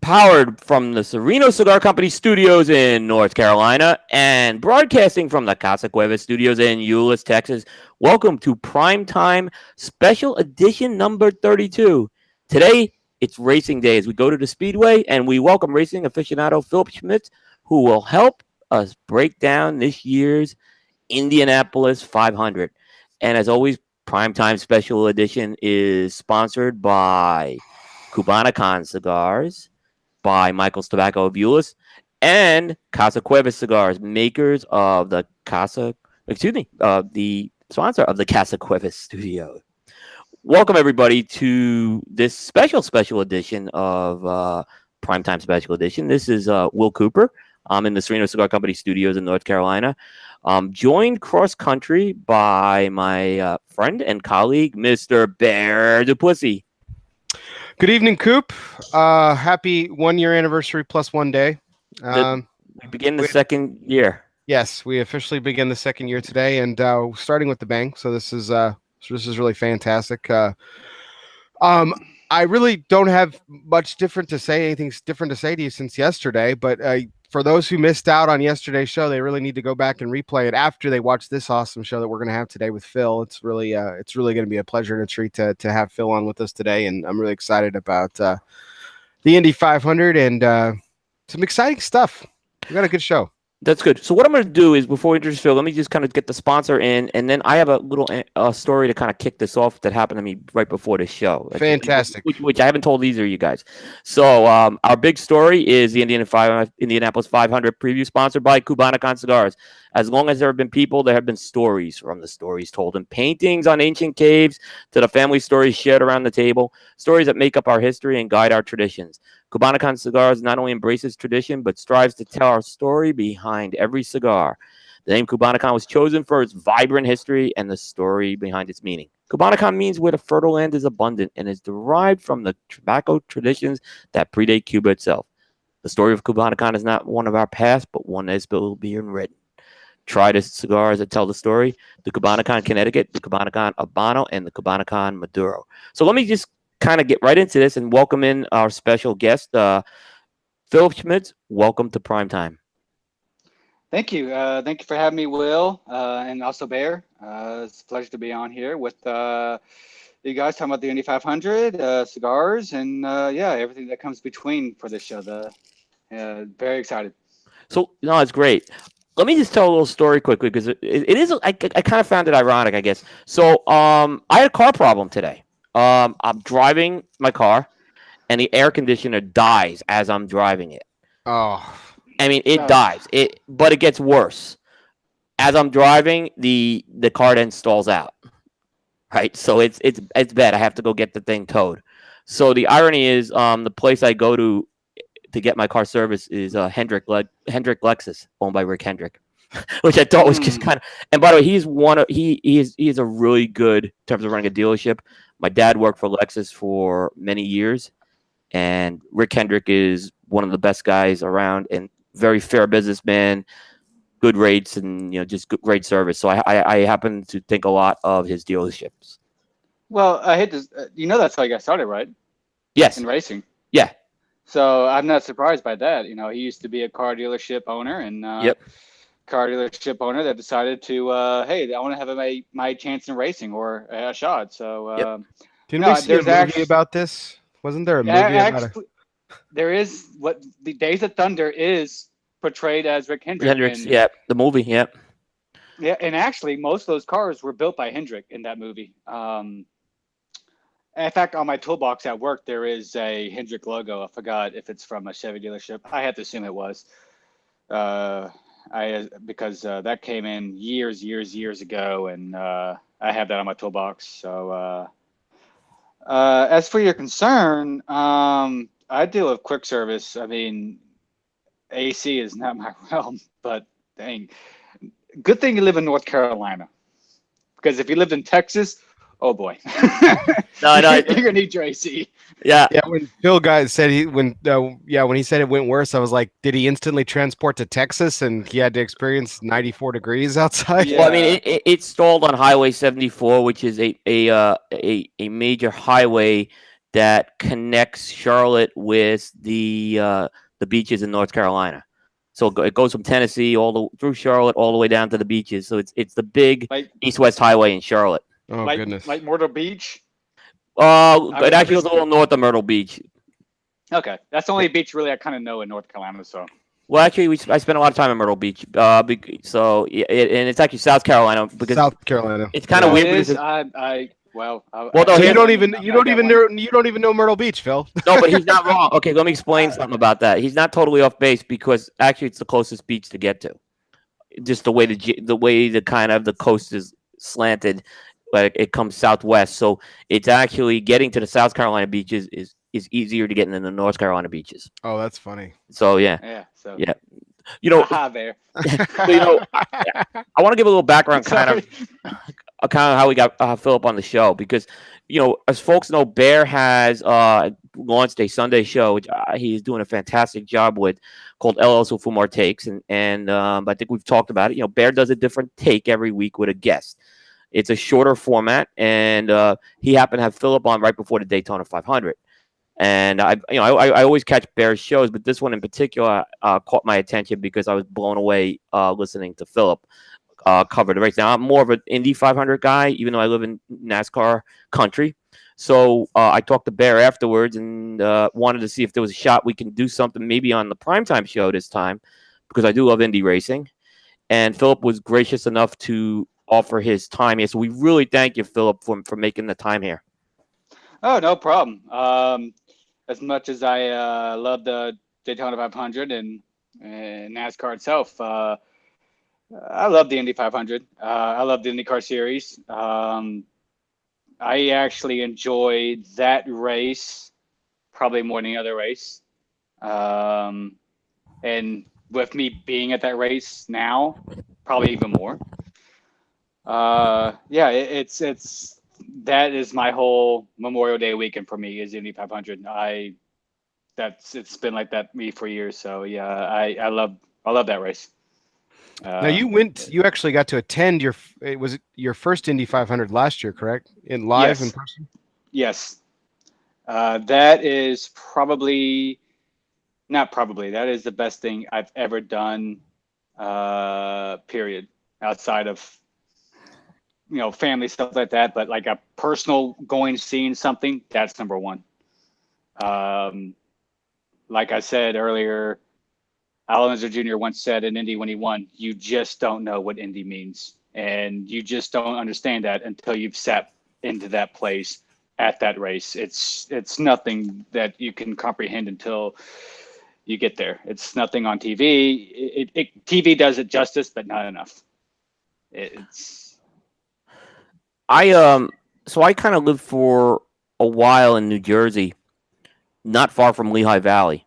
powered from the Sereno Cigar Company studios in North Carolina and broadcasting from the Casa Cueva studios in Euless, Texas. Welcome to Primetime Special Edition number 32. Today, it's racing day as we go to the Speedway, and we welcome racing aficionado Phillip Schmitz, who will help us break down this year's Indianapolis 500. And as always, Primetime Special Edition is sponsored by Cubanacan Cigars, by Michael's Tobacco of Euless, and Casa Cueva Cigars, makers of the the sponsor of the Casa Cueva studio. Welcome everybody to this special edition of Primetime Special Edition. This is Will Cooper. I'm in the Sereno Cigar Company studios in North Carolina. Joined cross country by my friend and colleague, Mr. Bear Duplessis. Good evening, Coop. Happy 1 year anniversary plus 1 day. We begin the second year. Yes, we officially begin the second year today, and starting with the bang. So this is really fantastic. I really don't have much different to say. Anything different to say to you since yesterday, but for those who missed out on yesterday's show, they really need to go back and replay it after they watch this awesome show that we're going to have today with Phil. It's really going to be a pleasure and a treat to have Phil on with us today, and I'm really excited about the Indy 500 and some exciting stuff. We got a good show. That's good. So what I'm going to do is, before we introduce Phil, let me just kind of get the sponsor in, and then I have a little story to kind of kick this off that happened to me right before the show. Fantastic. Which I haven't told either of you guys. So our big story is the Indianapolis 500 preview, sponsored by Cubanacan Cigars. As long as there have been people, there have been stories, from the stories told in paintings on ancient caves to the family stories shared around the table, stories that make up our history and guide our traditions. Cubanacan Cigars not only embraces tradition, but strives to tell our story behind every cigar. The name Cubanacan was chosen for its vibrant history and the story behind its meaning. Cubanacan means where the fertile land is abundant and is derived from the tobacco traditions that predate Cuba itself. The story of Cubanacan is not one of our past, but one that is still being written. Try the cigars that tell the story: the Cubanacan Connecticut, the Cubanacan Habano, and the Cubanacan Maduro. So let me just kind of get right into this and welcome in our special guest, Phillip Schmitz. Welcome to Primetime. Thank you. Thank you for having me, Will, and also Bear. It's a pleasure to be on here with you guys talking about the Indy 500, cigars, and everything that comes between for this show. Very excited. So, no, it's great. Let me just tell a little story quickly, because it is. I kind of found it ironic, I guess. So, I had a car problem today. I'm driving my car, and the air conditioner dies as I'm driving it. Oh, I mean, it dies. But it gets worse. As I'm driving, the car then stalls out. Right, so it's bad. I have to go get the thing towed. So the irony is, the place I go to get my car service is Hendrick Lexus, owned by Rick Hendrick, which I thought was just kind of. And by the way, he is a really good in terms of running a dealership. My dad worked for Lexus for many years, and Rick Hendrick is one of the best guys around and very fair businessman, good rates, and just great service. So I happen to think a lot of his dealerships. Well, I hate this. That's how you got started, right? Yes. In racing. Yeah. So I'm not surprised by that. He used to be a car dealership owner, and car dealership owner that decided to, hey, I want to have my chance in racing or a shot. So didn't we see a movie about this? Wasn't there a movie about it? There is. What the Days of Thunder is portrayed as Rick Hendrick. Hendricks, the movie, yeah. Yeah, and actually, most of those cars were built by Hendrick in that movie. In fact, on my toolbox at work, there is a Hendrick logo. I forgot if it's from a Chevy dealership. I had to assume it was. Because that came in years ago, and I have that on my toolbox. So as for your concern, I deal with quick service. I mean, AC is not my realm, but dang, good thing you live in North Carolina, because if you lived in Texas, oh boy, no, you're gonna need your AC. Yeah. When Phil said when he said it went worse, I was like, did he instantly transport to Texas and he had to experience 94 degrees outside? Yeah. Well, I mean, it stalled on Highway 74, which is a major highway that connects Charlotte with the beaches in North Carolina. So it goes from Tennessee through Charlotte all the way down to the beaches. So it's the big Like east-west highway in Charlotte. Oh goodness. like Myrtle Beach. It actually goes a little north of Myrtle Beach. Okay, that's the only beach really I kind of know in North Carolina. So. Well, actually, I spent a lot of time in Myrtle Beach. And it's actually South Carolina because South Carolina. it's kind of weird. It is. So you don't even know Myrtle Beach, Phil. No, but he's not wrong. Okay, let me explain something about that. He's not totally off base because actually it's the closest beach to get to. Just the way the kind of the coast is slanted, like it comes southwest. So it's actually getting to the South Carolina beaches is easier to get than the North Carolina beaches. Oh, that's funny. So yeah. Yeah. You know, there. I want to give a little background, kind of how we got Phillip on the show because, as folks know, Bear has launched a Sunday show which he's doing a fantastic job with, called LL So More Takes, and I think we've talked about it. Bear does a different take every week with a guest. It's a shorter format, and he happened to have Phillip on right before the Daytona 500. And I always catch Bear's shows, but this one in particular caught my attention because I was blown away listening to Phillip cover the race. Now I'm more of an Indy 500 guy, even though I live in NASCAR country. So I talked to Bear afterwards and wanted to see if there was a shot we can do something maybe on the primetime show this time, because I do love Indy racing. And Phillip was gracious enough to offer his time here. So we really thank you, Phillip, for making the time here. Oh, no problem. As much as I love the Daytona 500 and NASCAR itself, I love the Indy 500. I love the IndyCar series. I actually enjoyed that race probably more than any other race. And with me being at that race now, probably even more. It's that is my whole Memorial Day weekend for me is Indy 500. It's been like that me for years. So yeah, I love that race. Now you actually got to attend your first Indy 500 last year, correct? In person? Yes. That is that is the best thing I've ever done, period, outside of family stuff like that, but like a personal seeing something, that's number one. Like I said earlier, Al Unser Jr. once said in Indy when he won, you just don't know what Indy means. And you just don't understand that until you've sat into that place at that race. It's nothing that you can comprehend until you get there. It's nothing on TV. TV does it justice, but not enough. So I kind of lived for a while in New Jersey, not far from Lehigh Valley.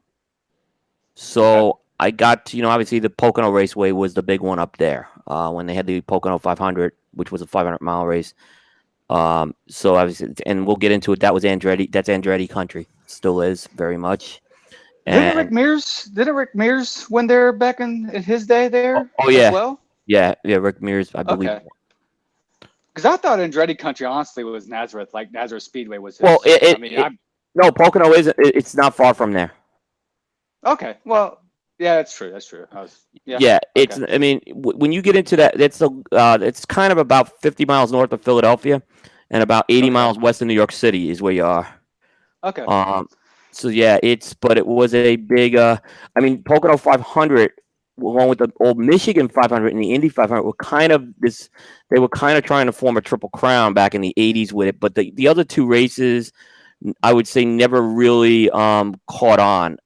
So I got to, obviously the Pocono Raceway was the big one up there when they had the Pocono 500, which was a 500-mile race. So obviously, and we'll get into it. That was Andretti. That's Andretti country. Still is very much. Didn't Rick Mears win there back in his day there? Oh yeah. As well? Yeah. Rick Mears, I believe. Okay. Because I thought Andretti country honestly was Nazareth, like Nazareth Speedway was his. Well, no, Pocono isn't. It's not far from there. Okay. Well, yeah, that's true. It's. I mean, when you get into that, it's kind of about 50 miles north of Philadelphia, and about 80 miles west of New York City is where you are. Okay. So yeah, but it was a big. Pocono 500, along with the old Michigan 500 and the Indy 500, were kind of this. They were kind of trying to form a triple crown back in the 80s with it, but the other two races, I would say, never really caught on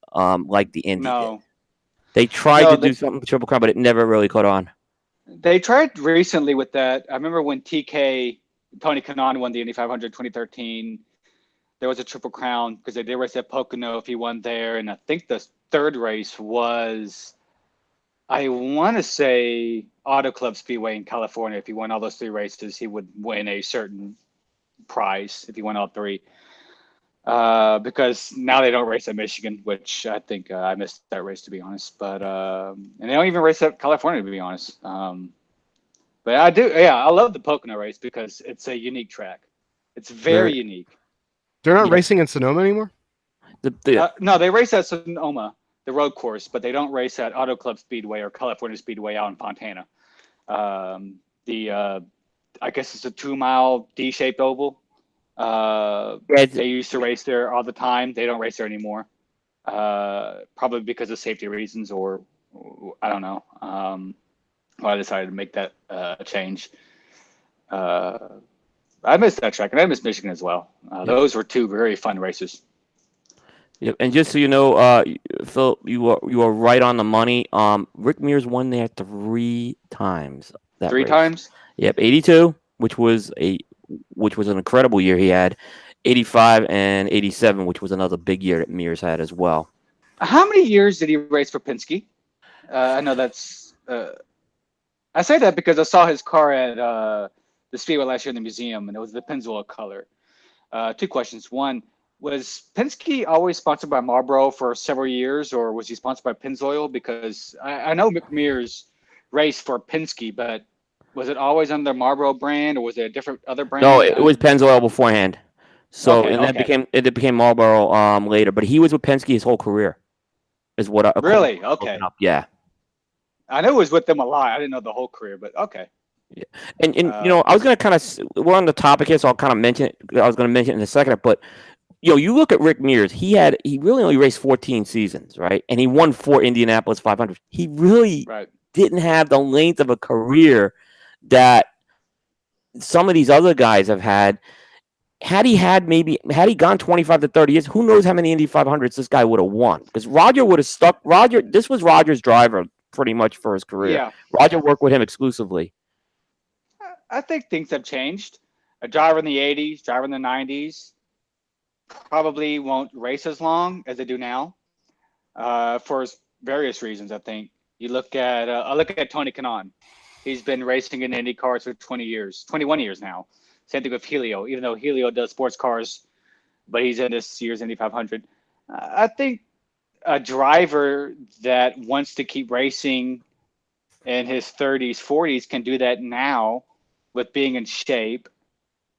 like the Indy did. They tried to do something with Triple Crown, but it never really caught on. They tried recently with that. I remember when Tony Kanaan won the Indy 500 2013. There was a Triple Crown because they did race at Pocono if he won there. And I think the third race was, I want to say, Auto Club Speedway in California. If he won all those three races, he would win a certain prize if he won all three. Because now they don't race at Michigan, which I think I missed that race, to be honest. But and they don't even race at California, to be honest. But I do, I love the Pocono race because it's a unique track. It's very unique. They're not Yeah. racing in Sonoma anymore? No, they race at Sonoma, the road course, but they don't race at Auto Club Speedway or California Speedway out in Fontana. I guess it's a 2-mile D-shaped oval. They used to race there all the time. They don't race there anymore, probably because of safety reasons, or I don't know. Why I decided to make that change. I missed that track, and I missed Michigan as well. Those were two very fun races. Yep. And just so you know, Phil, you are right on the money. Rick Mears won there 3 times. Three times? Yep, 82, which was an incredible year he had. 85 and 87, which was another big year that Mears had as well. How many years did he race for Penske? I know that's. I say that because I saw his car at the Speedway last year in the museum, and it was the Pennzoil color. 2 questions. One, was Penske always sponsored by Marlboro for several years, or was he sponsored by Pennzoil? Because I know Mears raced for Penske, but was it always under the Marlboro brand, or was it a different other brand? No, it was Pennzoil beforehand. So Okay, and it became Marlboro later, but he was with Penske his whole career. Is what I really? Okay. Yeah. I know it was with them a lot. I didn't know the whole career, but okay. Yeah. And you know, I was going to we're on the topic here, so I'll kind of mention it. I was going to mention it in a second, but you look at Rick Mears, he really only raced 14 seasons, right? And he won 4 Indianapolis 500. He really didn't have the length of a career that some of these other guys have had. Had he gone 25 to 30 years, who knows how many Indy 500s this guy would have won? Because Roger would have stuck. This was Roger's driver pretty much for his career. Yeah. Roger worked with him exclusively. I think things have changed. A driver in the 80s, driver in the 90s, probably won't race as long as they do now, for various reasons. I think I look at Tony Kanaan. He's been racing in Indy cars for 21 years now. Same thing with Helio, even though Helio does sports cars, but he's in this year's Indy 500. I think a driver that wants to keep racing in his 30s, 40s can do that now with being in shape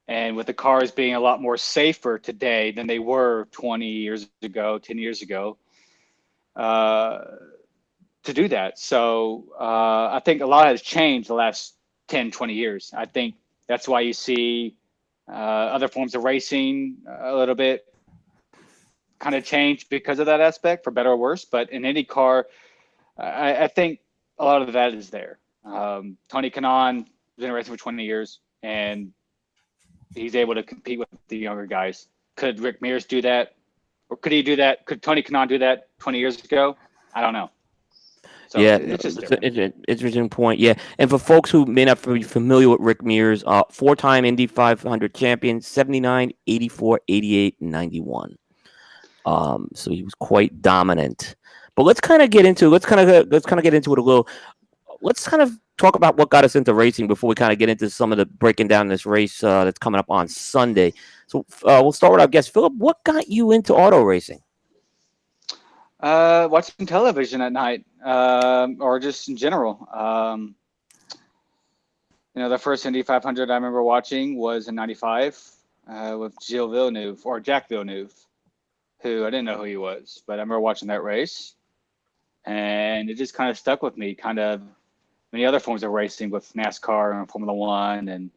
and with the cars being a lot more safer today than they were 20 years ago, 10 years ago, to do that. So I think a lot has changed the last 10, 20 years. I think that's why you see other forms of racing a little bit kind of change because of that aspect, for better or worse. But in any car, I think a lot of that is there. Tony Kanaan has been racing for 20 years, and he's able to compete with the younger guys. Could Rick Mears do that? Or could he do that? Could Tony Kanaan do that 20 years ago? I don't know. So yeah, it's just it's an interesting point. Yeah, and for folks who may not be familiar with Rick Mears, 4-time Indy 500 champion, 79, 84, 88, 91. So he was quite dominant. But let's kind of get into it a little. Let's kind of talk about what got us into racing before we kind of get into some of the breaking down this race that's coming up on Sunday. So we'll start with our guest, Philip. What got you into auto racing? Watching television at night, or just in general. The first Indy 500 I remember watching was in '95 with Jack Villeneuve, who I didn't know who he was, but I remember watching that race, and it just kind of stuck with me. Kind of many other forms of racing with NASCAR and Formula One and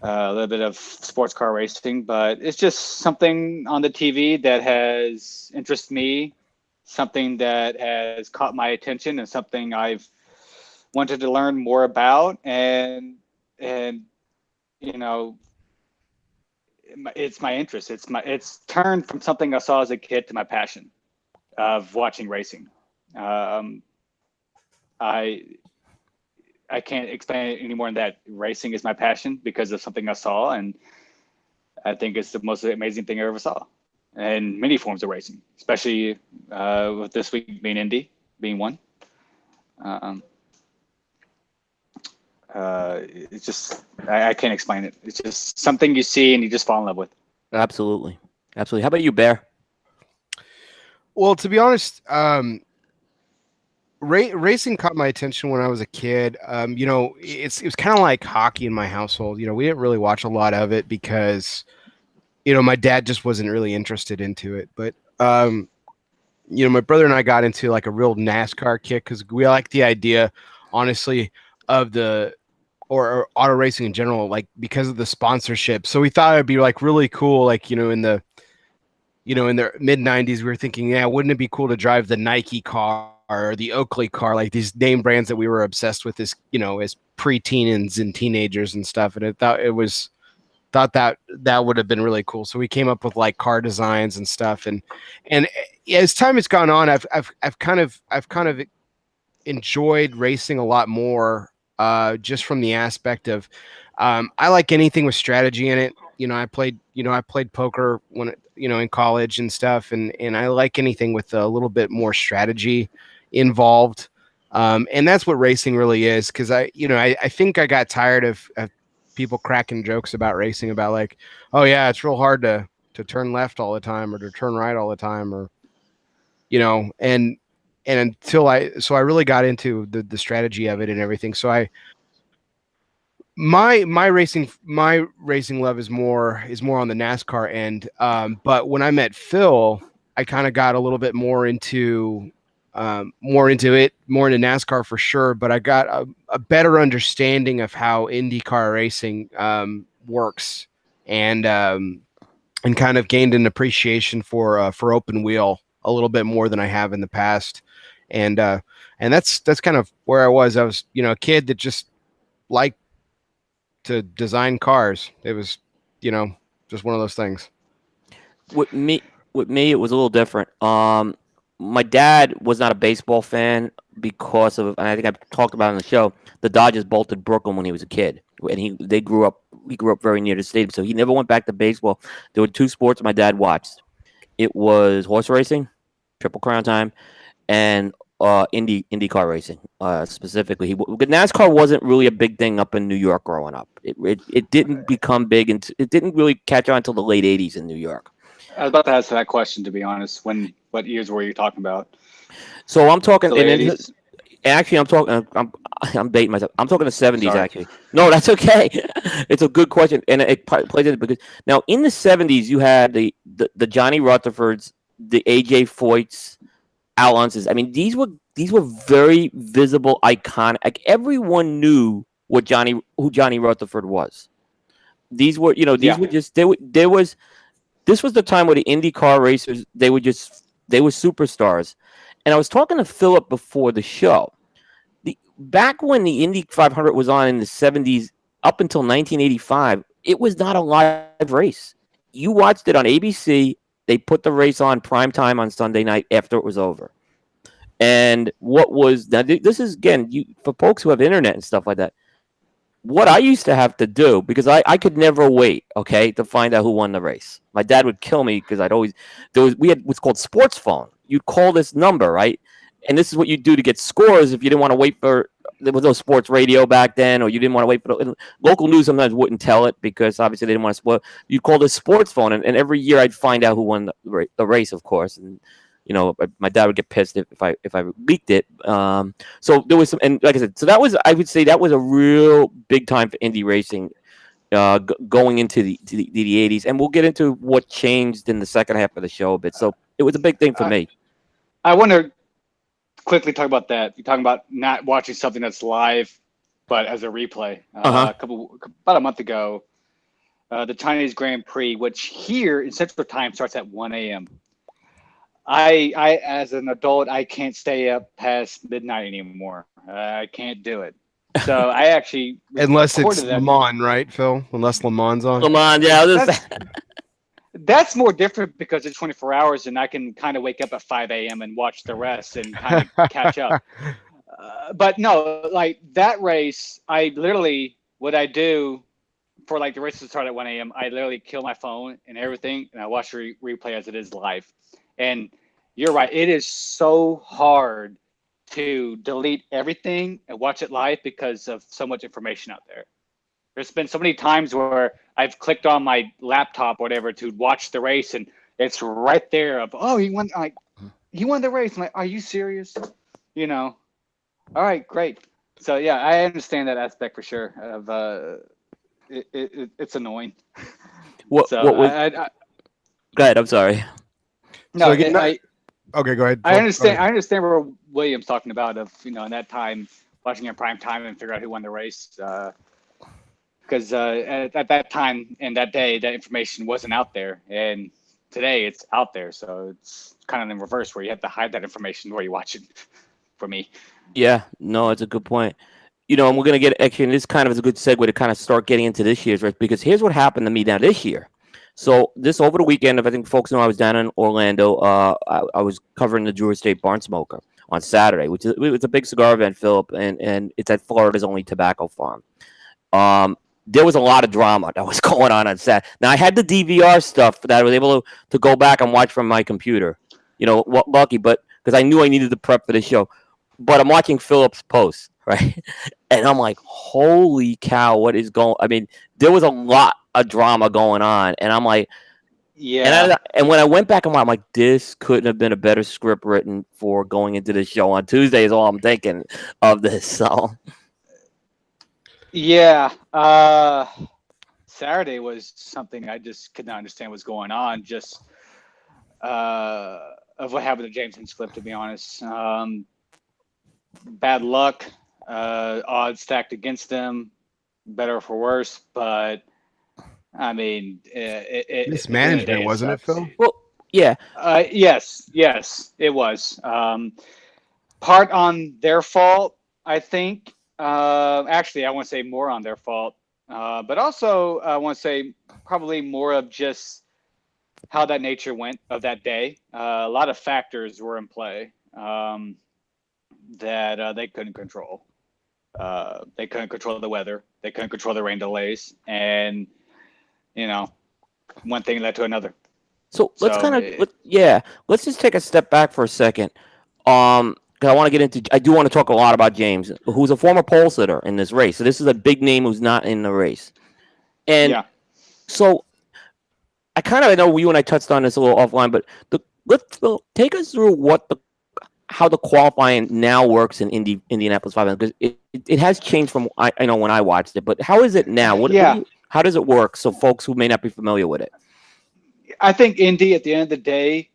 a little bit of sports car racing, but it's just something on the TV that has interested me, something that has caught my attention, and something I've wanted to learn more about. And it's my interest. It's turned from something I saw as a kid to my passion of watching racing. I can't explain it any more than that. Racing is my passion because of something I saw, and I think it's the most amazing thing I ever saw. And many forms of racing, especially with this week being Indy, being one. It's just, I can't explain it. It's just something you see and you just fall in love with. Absolutely. How about you, Bear? Well, to be honest, racing caught my attention when I was a kid. It was kind of like hockey in my household. We didn't really watch a lot of it because my dad just wasn't really interested into it. But my brother and I got into like a real NASCAR kick because we like the idea, honestly, of the or auto racing in general, like because of the sponsorship. So we thought it'd be like really cool, like in the mid '90s, we were thinking, yeah, wouldn't it be cool to drive the Nike car or the Oakley car, like these name brands that we were obsessed with as preteens and teenagers and stuff. And thought that would have been really cool. So we came up with like car designs and stuff. And as time has gone on, I've kind of enjoyed racing a lot more, just from the aspect of, I like anything with strategy in it. I played poker when in college and stuff, and I like anything with a little bit more strategy involved. And that's what racing really is, because I think I got tired of people cracking jokes about racing, about like, oh yeah, it's real hard to turn left all the time or to turn right all the time, or and I really got into the strategy of it and everything. So my racing love is more on the NASCAR end. But when I met Phil, I kind of got a little bit more into NASCAR for sure. But I got a better understanding of how IndyCar racing works, and kind of gained an appreciation for open wheel a little bit more than I have in the past. And that's kind of where I was. I was a kid that just liked to design cars. It was just one of those things. With me, it was a little different. My dad was not a baseball fan because of, and I think I've talked about it on the show. The Dodgers bolted Brooklyn when he was a kid, and he grew up very near the stadium, so he never went back to baseball. There were two sports my dad watched. It was horse racing, Triple Crown time, and IndyCar racing, specifically. NASCAR wasn't really a big thing up in New York growing up. It didn't become big, and it didn't really catch on until the late '80s in New York. I was about to ask that question, to be honest. What years were you talking about? So I'm talking, The late 80s? actually, I'm dating myself. I'm talking the '70s, Sorry. actually. No, that's okay. It's a good question, and it plays in because now in the '70s you had the Johnny Rutherfords, the AJ Foyts, Al Unses. I mean, these were very visible, iconic. Like everyone knew who Johnny Rutherford was. These were, these Yeah. were just there was. This was the time where the IndyCar racers they were superstars. And I was talking to Phillip before the show. Back when the Indy 500 was on in the '70s, up until 1985, it was not a live race. You watched it on ABC. They put the race on prime time on Sunday night after it was over. And what was now? This is again for folks who have internet and stuff like that. What I used to have to do, because I could never wait, okay, to find out who won the race. My dad would kill me because we had what's called sports phone. You'd call this number, right? And this is what you do to get scores if you didn't want to wait there was no sports radio back then, or you didn't want to wait for local news. Sometimes wouldn't tell it because obviously they didn't want to spoil. You call this sports phone, and every year I'd find out who won the race, of course. And my dad would get pissed if I leaked it. So there was some, and like I said, so I would say that was a real big time for Indy racing, going into the '80s, and we'll get into what changed in the second half of the show a bit. So it was a big thing for me. I want to quickly talk about that. You're talking about not watching something that's live, but as a replay. About a month ago, the Chinese Grand Prix, which here in Central Time starts at 1 a.m. I as an adult, I can't stay up past midnight anymore. I can't do it. So I actually Unless it's Le Mans, right, Phil? Unless Le Mans on. Le Mans, yeah. That's more different because it's 24 hours, and I can kind of wake up at 5 a.m. and watch the rest and kind of catch up. But no, like that race, what I do for like the race to start at 1 a.m., I literally kill my phone and everything, and I watch the replay as it is live. And you're right, it is so hard to delete everything and watch it live because of so much information out there. There's been so many times where I've clicked on my laptop or whatever to watch the race, and it's right there of, oh, he won the race. I'm like, are you serious? All right, great. So yeah, I understand that aspect for sure. Of it's annoying. So what was? Go ahead. I'm sorry. no, So again, okay, go ahead. I Phil. Go understand. ahead. I understand where William's talking about of in that time watching in prime time and figure out who won the race. Because at that time and that day, that information wasn't out there, and today it's out there. So it's kind of in reverse where you have to hide that information where you watch it. For me, Yeah, no, it's a good point. And we're gonna get actually, and this kind of is a good segue to kind of start getting into this year's race because here's what happened to me now this year. So this over the weekend, if I think folks know, I was down in Orlando. I was covering the Drew Estate Barn Smoker on Saturday, which is it's a big cigar event, Philip, and it's at Florida's only tobacco farm. There was a lot of drama that was going on Saturday. Now I had the DVR stuff that I was able to go back and watch from my computer. Lucky, but because I knew I needed to prep for the show. But I'm watching Philip's post, right? And I'm like, holy cow, what is going? I mean, there was a lot of drama going on, and I'm like, yeah, and when I went back and I'm like, this couldn't have been a better script written for going into this show on Tuesday. Is all I'm thinking of this. So yeah. Saturday was something I just could not understand what's going on. Just of what happened to James Hinchcliffe, to be honest. Bad luck, odds stacked against them, better for worse. But I mean, Mismanagement, wasn't it, Phil? well, yeah, yes, it was. Part on their fault, I think. Actually, I want to say more on their fault, but also I want to say probably more of just how that nature went of that day. A lot of factors were in play that they couldn't control. They couldn't control the weather. They couldn't control the rain delays, and one thing led to another. So let's So let's just take a step back for a second. 'Cause I want to get into. I do want to talk a lot about James, who's a former pole sitter in this race. So this is a big name who's not in the race, and yeah, so I know you and I touched on this a little offline, but take us through how the qualifying now works in Indianapolis 500 because it has changed from I know when I watched it, but how is it now? How does it work? So folks who may not be familiar with it. I think Indy at the end of the day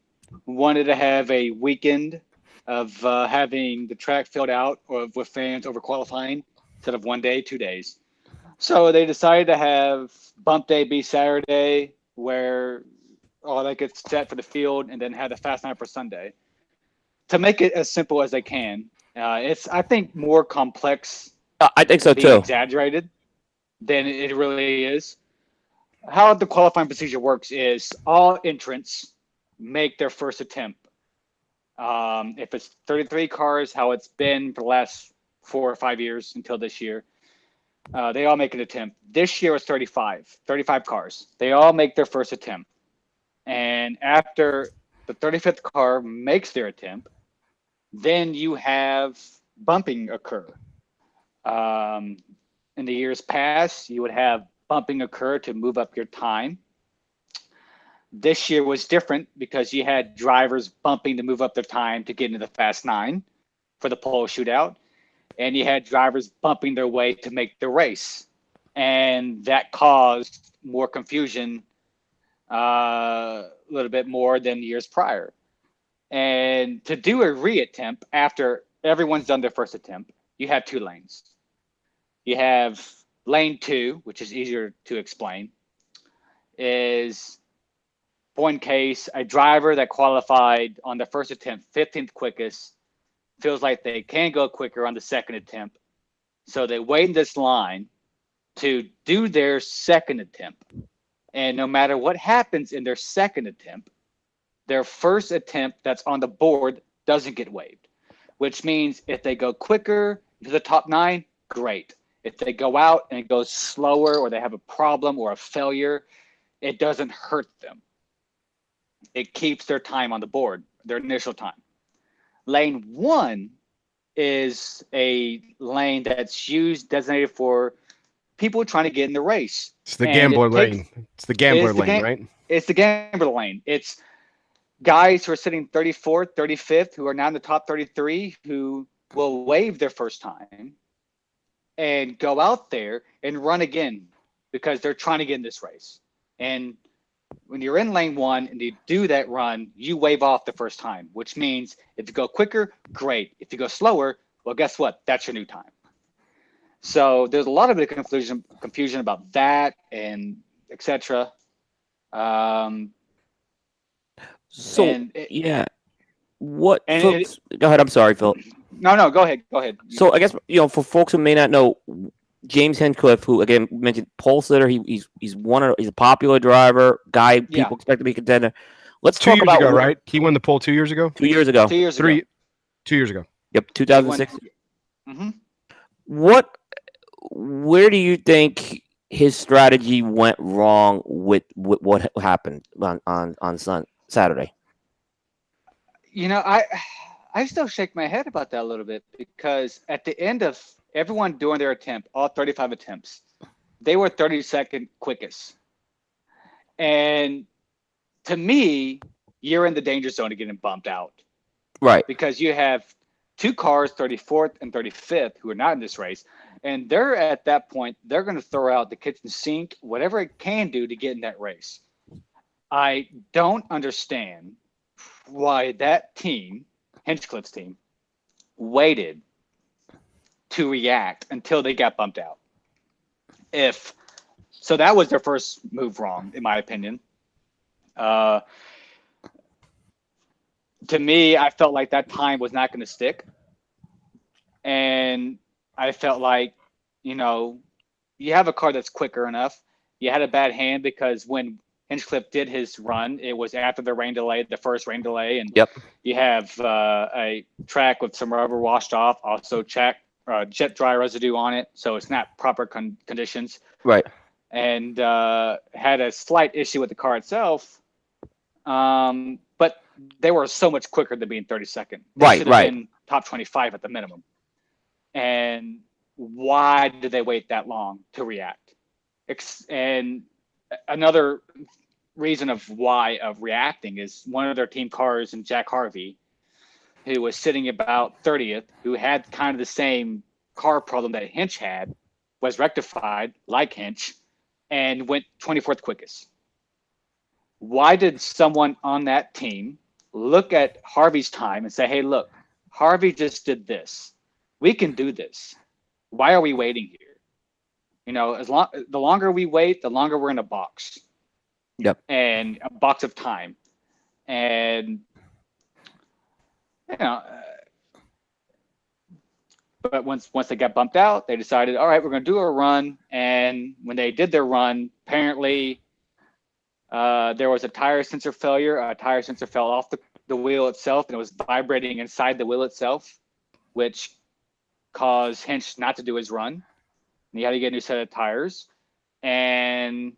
wanted to have a weekend of having the track filled out or with fans over qualifying instead of 1 day, 2 days. So they decided to have bump day be Saturday, where all that gets set for the field, and then have the fast night for Sunday. To make it as simple as they can, it's I think more complex. I think so being too. Exaggerated than it really is. How the qualifying procedure works is all entrants make their first attempt. If it's 33 cars, how it's been for the last 4 or 5 years until this year, they all make an attempt. This year was 35 cars. They all make their first attempt. And after the 35th car makes their attempt, then you have bumping occur. In the years past, you would have bumping occur to move up your time. This year was different because you had drivers bumping to move up their time to get into the Fast 9 for the pole shootout. And you had drivers bumping their way to make the race. And that caused more confusion, a little bit more than years prior. And to do a re-attempt after everyone's done their first attempt, you have 2 lanes. You have lane 2, which is easier to explain, is for in case a driver that qualified on the first attempt 15th quickest feels like they can go quicker on the second attempt. So they wait in this line to do their second attempt. And no matter what happens in their second attempt, their first attempt that's on the board doesn't get waived, which means if they go quicker to the top 9, great. If they go out and it goes slower or they have a problem or a failure, it doesn't hurt them. It keeps their time on the board, their initial time. Lane 1 is a lane that's designated for people trying to get in the race. It's the gambler lane. It's the gambler lane, right? It's the gambler lane. It's guys who are sitting 34th, 35th, who are now in the top 33, who will waive their first time and go out there and run again because they're trying to get in this race. And when you're in lane one and you do that run, you wave off the first time, which means if you go quicker, great. If you go slower, well, guess what? That's your new time. So there's a lot of confusion about that and etc. What and folks? Go ahead. I'm sorry, Phil. No, go ahead. So I guess for folks who may not know, James Hinchcliffe, who again mentioned pole sitter, he's a popular driver, guy people expect to be a contender. Let's talk about 2 years ago, right? He won the pole 2 years ago. 2 years ago. 2 years ago. 2 years ago. Yep, 2006. Mm-hmm. Where do you think his strategy went wrong with what happened on Saturday? I still shake my head about that a little bit because at the end of everyone doing their attempt, all 35 attempts, they were 32nd quickest. And to me, you're in the danger zone of getting bumped out. Right. Because you have two cars, 34th and 35th, who are not in this race. And they're at that point, they're going to throw out the kitchen sink, whatever it can do to get in that race. I don't understand why that team, Hinchcliffe's team, waited to react until they got bumped out. So that was their first move wrong, in my opinion. To me, I felt like that time was not going to stick. And I felt like, you have a car that's quicker enough. You had a bad hand because when Hinchcliffe did his run, it was after the first rain delay. And you have a track with some rubber washed off, also jet dry residue on it. So it's not proper conditions. Right. And had a slight issue with the car itself. But they were so much quicker than being 32nd. They should have been top 25 at the minimum. And why did they wait that long to react? And another reason of reacting is one of their team cars and Jack Harvey, who was sitting about 30th, who had kind of the same car problem that Hinch had, was rectified like Hinch and went 24th quickest. Why did someone on that team look at Harvey's time and say, hey, look, Harvey just did this. We can do this. Why are we waiting here? The longer we wait, the longer we're in a box. Yep. And a box of time. And, but once they got bumped out, they decided, all right, we're going to do a run. And when they did their run, apparently there was a tire sensor failure. A tire sensor fell off the wheel itself, and it was vibrating inside the wheel itself, which caused Hinch not to do his run. And he had to get a new set of tires, and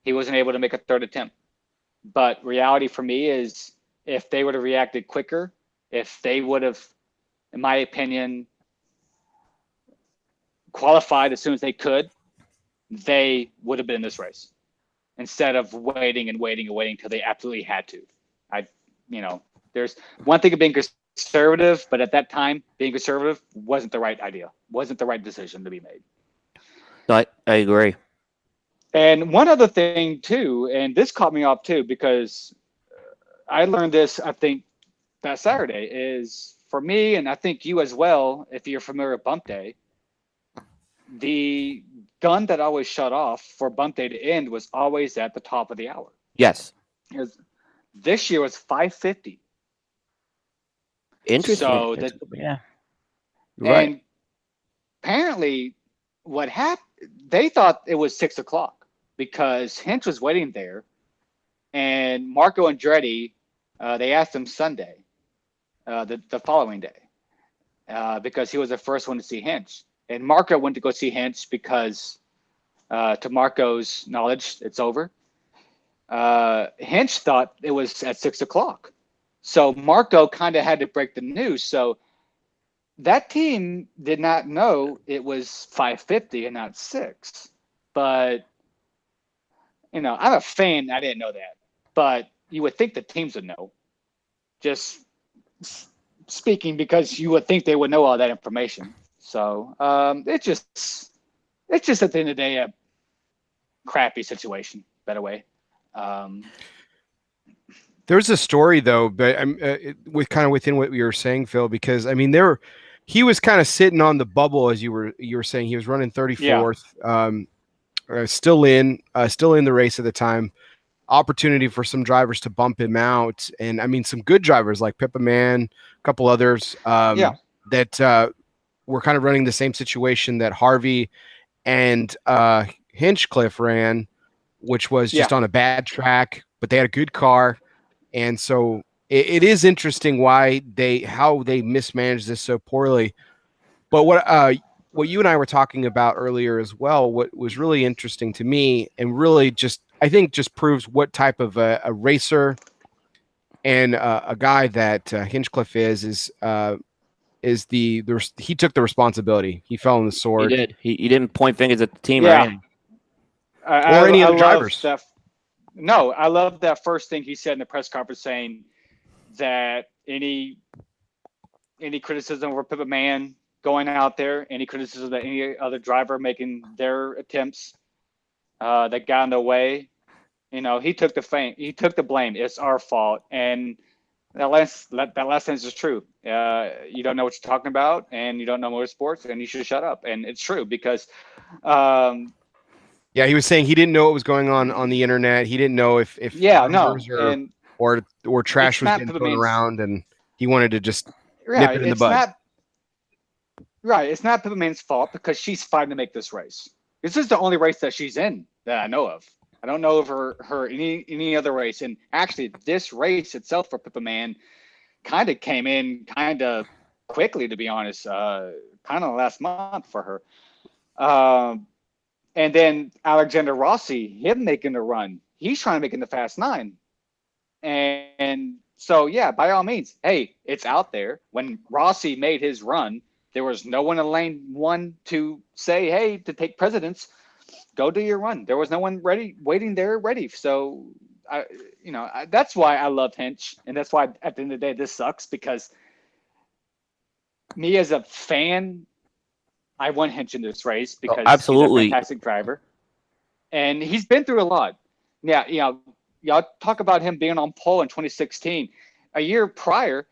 he wasn't able to make a third attempt. But reality for me is if they would have reacted quicker, if they would have, in my opinion, qualified as soon as they could, they would have been in this race instead of waiting until they absolutely had to. There's one thing of being conservative, but at that time, being conservative wasn't the right idea, wasn't the right decision to be made. No, I agree. And one other thing too, and this caught me off too, because I learned this, I think, that Saturday, is for me, and I think you as well, if you're familiar with bump day, the gun that always shut off for bump day to end was always at the top of the hour. Yes. This year was 5:50. Interesting. So right. And apparently what happened, they thought it was 6 o'clock because Hinch was waiting there, and Marco Andretti, they asked him Sunday, the following day, because he was the first one to see Hinch. And Marco went to go see Hinch because, to Marco's knowledge, it's over. Hinch thought it was at 6 o'clock. So Marco kind of had to break the news. So that team did not know it was 5:50 and not 6. But, I'm a fan. I didn't know that. But you would think the teams would know. Just speaking, because you would think they would know all that information. So it's just at the end of the day a crappy situation, better way. There's a story though, but I'm with kind of within what you were saying, Phil, because I mean he was kind of sitting on the bubble as you were saying. He was running 34th, still in the race at the time. Opportunity for some drivers to bump him out, and I mean some good drivers like Pippa Man, a couple others that were kind of running the same situation that Harvey and Hinchcliffe ran, which was just on a bad track, but they had a good car. And so it is interesting how they mismanaged this so poorly. But what you and I were talking about earlier as well, what was really interesting to me and really I think just proves what type of a racer and a guy that Hinchcliffe is he took the responsibility. He fell on the sword. He did. He didn't point fingers at the team or Yeah. anything. Or any other drivers. I love that first thing he said in the press conference, saying that any criticism of Pippa Man going out there, any criticism that any other driver making their attempts that got in the way, he took the blame. It's our fault. And that last sentence is true. You don't know what you're talking about, and you don't know motorsports, and you should shut up. And it's true because yeah, he was saying he didn't know what was going on the internet. He didn't know if numbers or trash was getting thrown around, and he wanted to just nip it in the bud. It's not Pippa Man's fault because she's fighting to make this race. This is the only race that she's in that I know of. I don't know of her any other race. And actually, this race itself for Pippa Man kind of came in kind of quickly, to be honest. Kind of last month for her. And then Alexander Rossi, him making the run. He's trying to make it in the Fast 9. And so, yeah, by all means, hey, it's out there. When Rossi made his run, there was no one in lane 1 to say, hey, to take precedence, go do your run. There was no one waiting there ready. So, that's why I love Hinch. And that's why at the end of the day, this sucks, because me as a fan, I want Hinch in this race because absolutely. He's a fantastic driver. And he's been through a lot. Yeah, y'all talk about him being on pole in 2016. A year prior,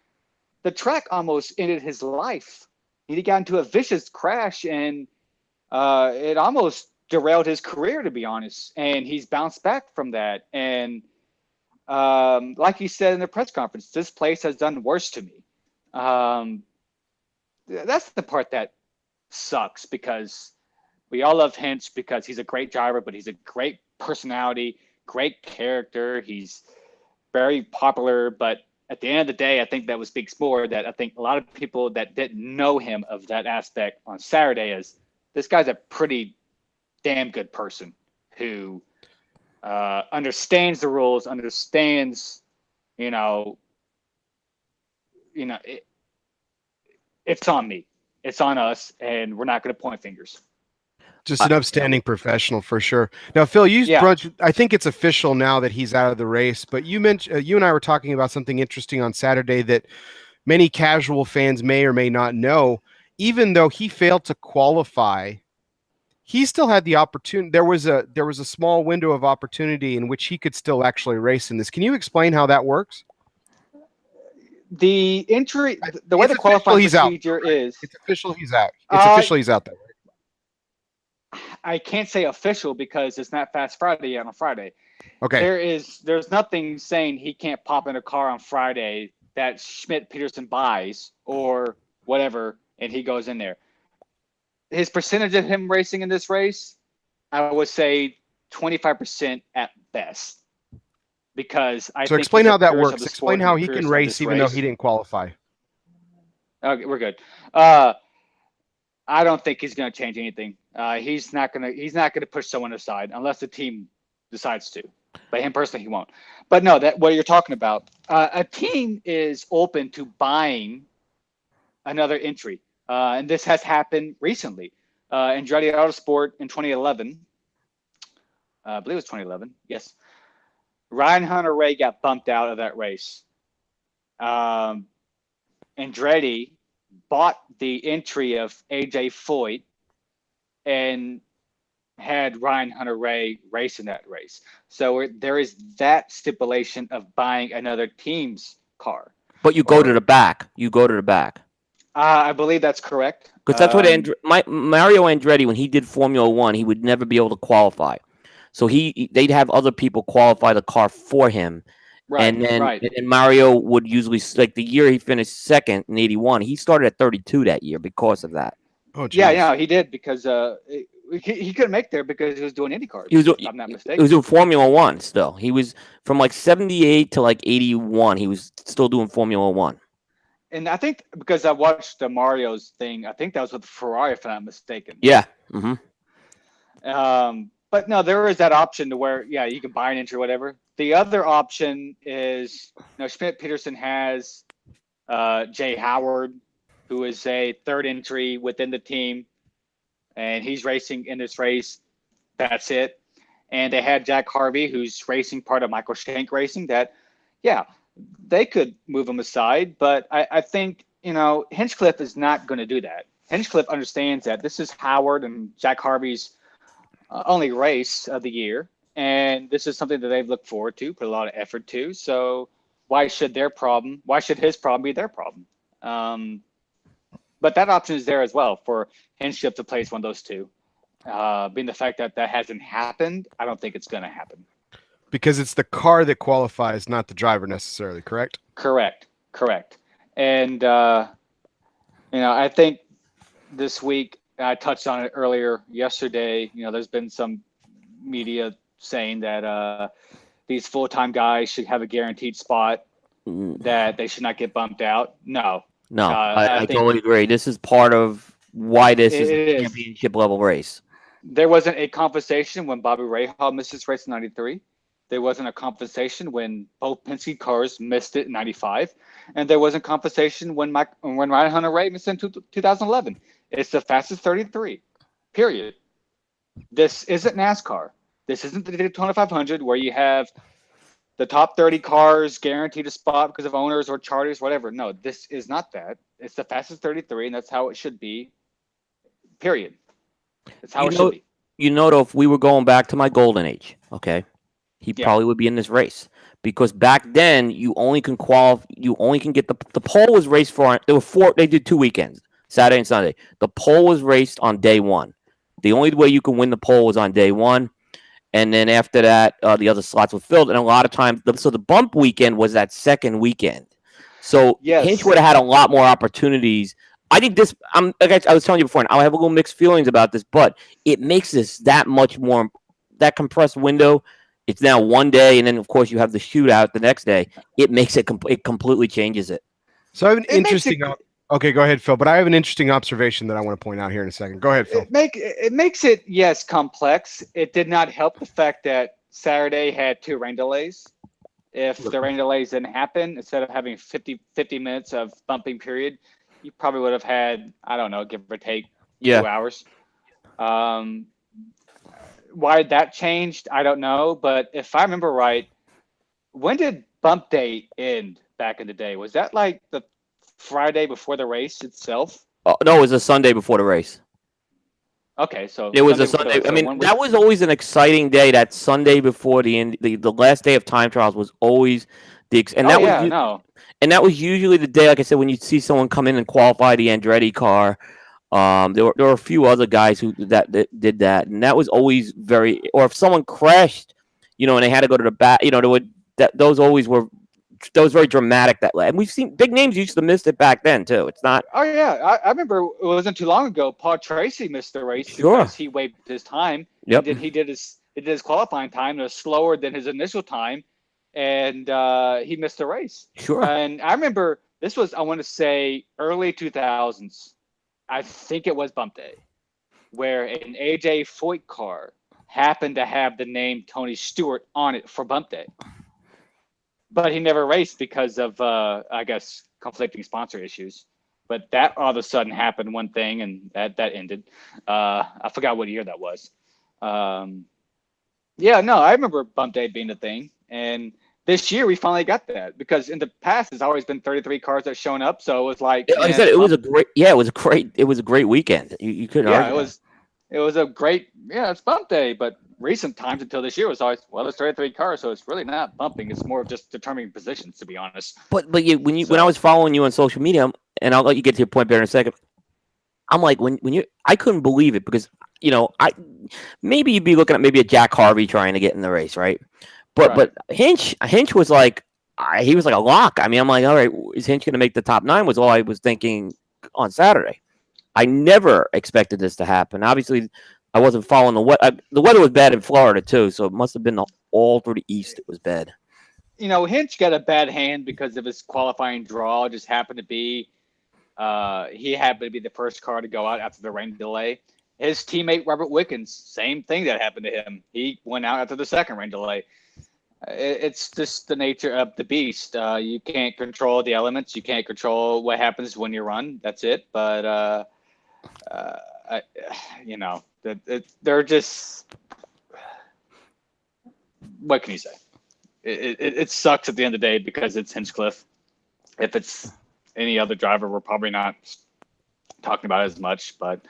the track almost ended his life. He got into a vicious crash, and it almost derailed his career, to be honest. And he's bounced back from that. And like he said in the press conference, this place has done worse to me. That's the part that sucks, because we all love Hinch because he's a great driver, but he's a great personality, great character. He's very popular, but at the end of the day, I think that speaks more that I think a lot of people that didn't know him of that aspect on Saturday is this guy's a pretty damn good person who understands the rules, understands, it's on me. It's on us, and we're not going to point fingers. Just an upstanding professional for sure. Now, Phil, I think it's official now that he's out of the race, but you mentioned, you and I were talking about something interesting on Saturday that many casual fans may or may not know. Even though he failed to qualify, he still had the opportunity. There was a small window of opportunity in which he could still actually race in this. Can you explain how that works? The entry, the way the qualifying procedure is, it's official. He's out. It's official. He's out there. I can't say official because it's not Fast Friday yet on Friday. Okay. There's nothing saying he can't pop in a car on Friday that Schmidt Peterson buys or whatever, and he goes in there. His percentage of him racing in this race, I would say 25% at best. Because I think explain how that works. Explain how he can race even though he didn't qualify. Okay, we're good. I don't think he's going to change anything. He's not going to push someone aside unless the team decides to. But him personally, he won't. But no, that what you're talking about. A team is open to buying another entry, and this has happened recently. Andretti Autosport in 2011, I believe it was 2011. Yes. Ryan Hunter-Reay got bumped out of that race. Andretti bought the entry of AJ Foyt, and had Ryan Hunter-Reay race in that race. So there is that stipulation of buying another team's car. But you go to the back. You go to the back. I believe that's correct. Because that's what Mario Andretti, when he did Formula One, he would never be able to qualify. So they'd have other people qualify the car for him. Right, and then right. and Mario would usually, like the year he finished second in 81, he started at 32 that year because of that. Oh, geez. Yeah, he did because he couldn't make there because he was doing IndyCars. If I'm not mistaken. He was doing Formula One still. He was from like 78 to like 81. He was still doing Formula One. And I think because I watched the Mario's thing, I think that was with Ferrari, if I'm not mistaken. Yeah. Mm-hmm. But no, there is that option to where, you can buy an entry or whatever. The other option is, Schmidt Peterson has Jay Howard, who is a third entry within the team, and he's racing in this race. That's it. And they had Jack Harvey, who's racing part of Michael Shank Racing. That, they could move him aside, but I think Hinchcliffe is not going to do that. Hinchcliffe understands that this is Howard and Jack Harvey's only race of the year, and this is something that they've looked forward to, put a lot of effort to. So why should his problem be their problem? But that option is there as well for Hinchcliffe to place one of those two. Being the fact that hasn't happened, I don't think it's going to happen. Because it's the car that qualifies, not the driver necessarily, correct? Correct. And, I think this week, I touched on it earlier yesterday, there's been some media saying that these full-time guys should have a guaranteed spot, that they should not get bumped out. No, I totally agree. This is part of why this is a championship level race. There wasn't a compensation when Bobby Rahal missed his race in 93. There wasn't a compensation when both Penske cars missed it in 95. And there wasn't compensation when Ryan Hunter-Reay missed it in 2011. It's the fastest 33, period. This isn't NASCAR. This isn't the Daytona 500 where you have the top 30 cars guaranteed a spot because of owners or charters, whatever. No, this is not that. It's the fastest 33, and that's how it should be, period. That's how it should be. Though, if we were going back to my golden age, okay, he probably would be in this race. Because back then, you only can qualify. You only can get the pole was raced for. There were four. They did 2 weekends, Saturday and Sunday. The pole was raced on day one. The only way you can win the pole was on day one, and then after that, the other slots were filled. And a lot of times, so the bump weekend was that second weekend. So Hinch would have had a lot more opportunities. I think this. Like I was telling you before, and I have a little mixed feelings about this, but it makes this that much more. That compressed window. It's now one day, and then of course you have the shootout the next day. It makes it it completely changes it. So I have an interesting. Okay, go ahead, Phil. But I have an interesting observation that I want to point out here in a second. Go ahead, Phil. It makes it complex. It did not help the fact that Saturday had 2 rain delays. If the rain delays didn't happen, instead of having 50 minutes of bumping period, you probably would have had, I don't know, give or take 2 hours. Why that changed, I don't know. But if I remember right, when did bump day end back in the day? Was that like the Friday before the race itself? Oh, no, it was a Sunday before the race. Okay, so it was a Sunday. I mean, that was always an exciting day. That Sunday before the last day of time trials was always and that was usually the day, like I said, when you see someone come in and qualify the Andretti car. There were a few other guys who that did that, and that was always very. Or if someone crashed, and they had to go to the back, those was very dramatic that way. And we've seen big names used to miss it back then too. It's not. Oh yeah, I remember it wasn't too long ago. Paul Tracy missed the race because he waived his time. Yep. He did his qualifying time. It was slower than his initial time, and he missed the race. Sure. And I remember this was, I want to say, early 2000s. I think it was bump day, where an AJ Foyt car happened to have the name Tony Stewart on it for bump day. But he never raced because of, I guess, conflicting sponsor issues. But that all of a sudden happened, one thing, and that ended. I forgot what year that was. I remember bump day being a thing. And this year we finally got that, because in the past it's always been 33 cars that shown up. So it was like, like I said, it was a great weekend. You couldn't argue. It was a great, it's bump day, but recent times until this year was always, well, there's 33 cars, so it's really not bumping. It's more of just determining positions, to be honest. But when I was following you on social media, and I'll let you get to your point better in a second. I'm like I couldn't believe it because I maybe you'd be looking at maybe a Jack Harvey trying to get in the race, right? But Hinch was like he was like a lock. I mean, I'm like, all right, is Hinch going to make the top 9? Was all I was thinking on Saturday. I never expected this to happen. Obviously, I wasn't following the weather. The weather was bad in Florida too, so it must have been all through the east. It was bad. Hinch got a bad hand because of his qualifying draw. It just happened to be he happened to be the first car to go out after the rain delay. His teammate Robert Wickens, same thing that happened to him. He went out after the second rain delay. It's just the nature of the beast. You can't control the elements. You can't control what happens when you run. That's it. But they're just. What can you say? It sucks at the end of the day because it's Hinchcliffe. If it's any other driver, we're probably not talking about it as much. But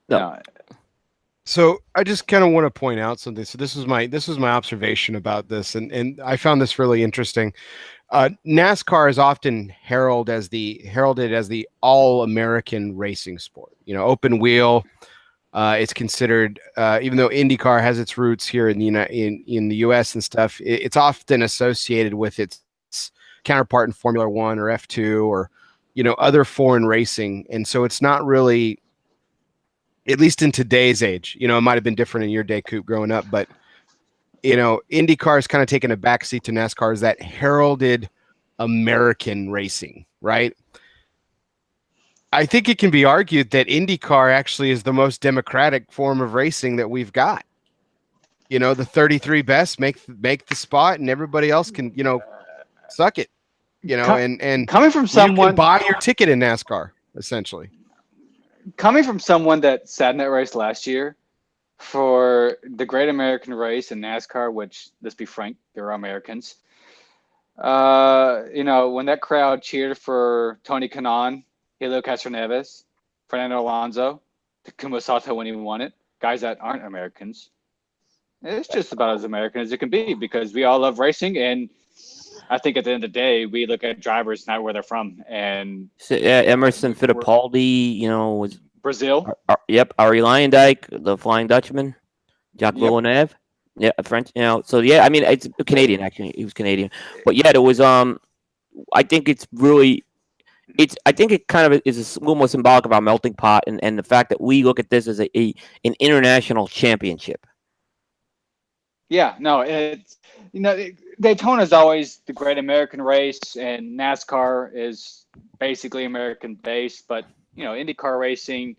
no. So I just kind of want to point out something. So this was my observation about this, and I found this really interesting. NASCAR is often heralded as the all-American racing sport. Open wheel. It's considered, even though IndyCar has its roots here in the U.S. and stuff, it's often associated with its counterpart in Formula One or F2 or other foreign racing, and so it's not really. At least in today's age, it might have been different in your day, Coop, growing up, but IndyCar is kind of taking a backseat to NASCAR as that heralded American racing, right? I think it can be argued that IndyCar actually is the most democratic form of racing that we've got. The 33 best make the spot, and everybody else can, suck it. And coming from someone you can buy your ticket in NASCAR, essentially. Coming from someone that sat in that race last year for the Great American Race in NASCAR, which, let's be frank, they're Americans. When that crowd cheered for Tony Kanaan, Helio Castroneves, Fernando Alonso, Takuma Sato when he won it, guys that aren't Americans, it's just about as American as it can be because we all love racing, and I think at the end of the day, we look at drivers, not where they're from. And Emerson Fittipaldi, was Brazil. Yep, Arie Luyendyk, the Flying Dutchman, Jacques Villeneuve. Yeah, French. So yeah, I mean, it's Canadian actually. He was Canadian, but yeah, it was. I think it's really. I think it kind of is a little more symbolic of our melting pot and the fact that we look at this as an international championship. Yeah, no, it's Daytona is always the Great American Race, and NASCAR is basically American based. But IndyCar racing,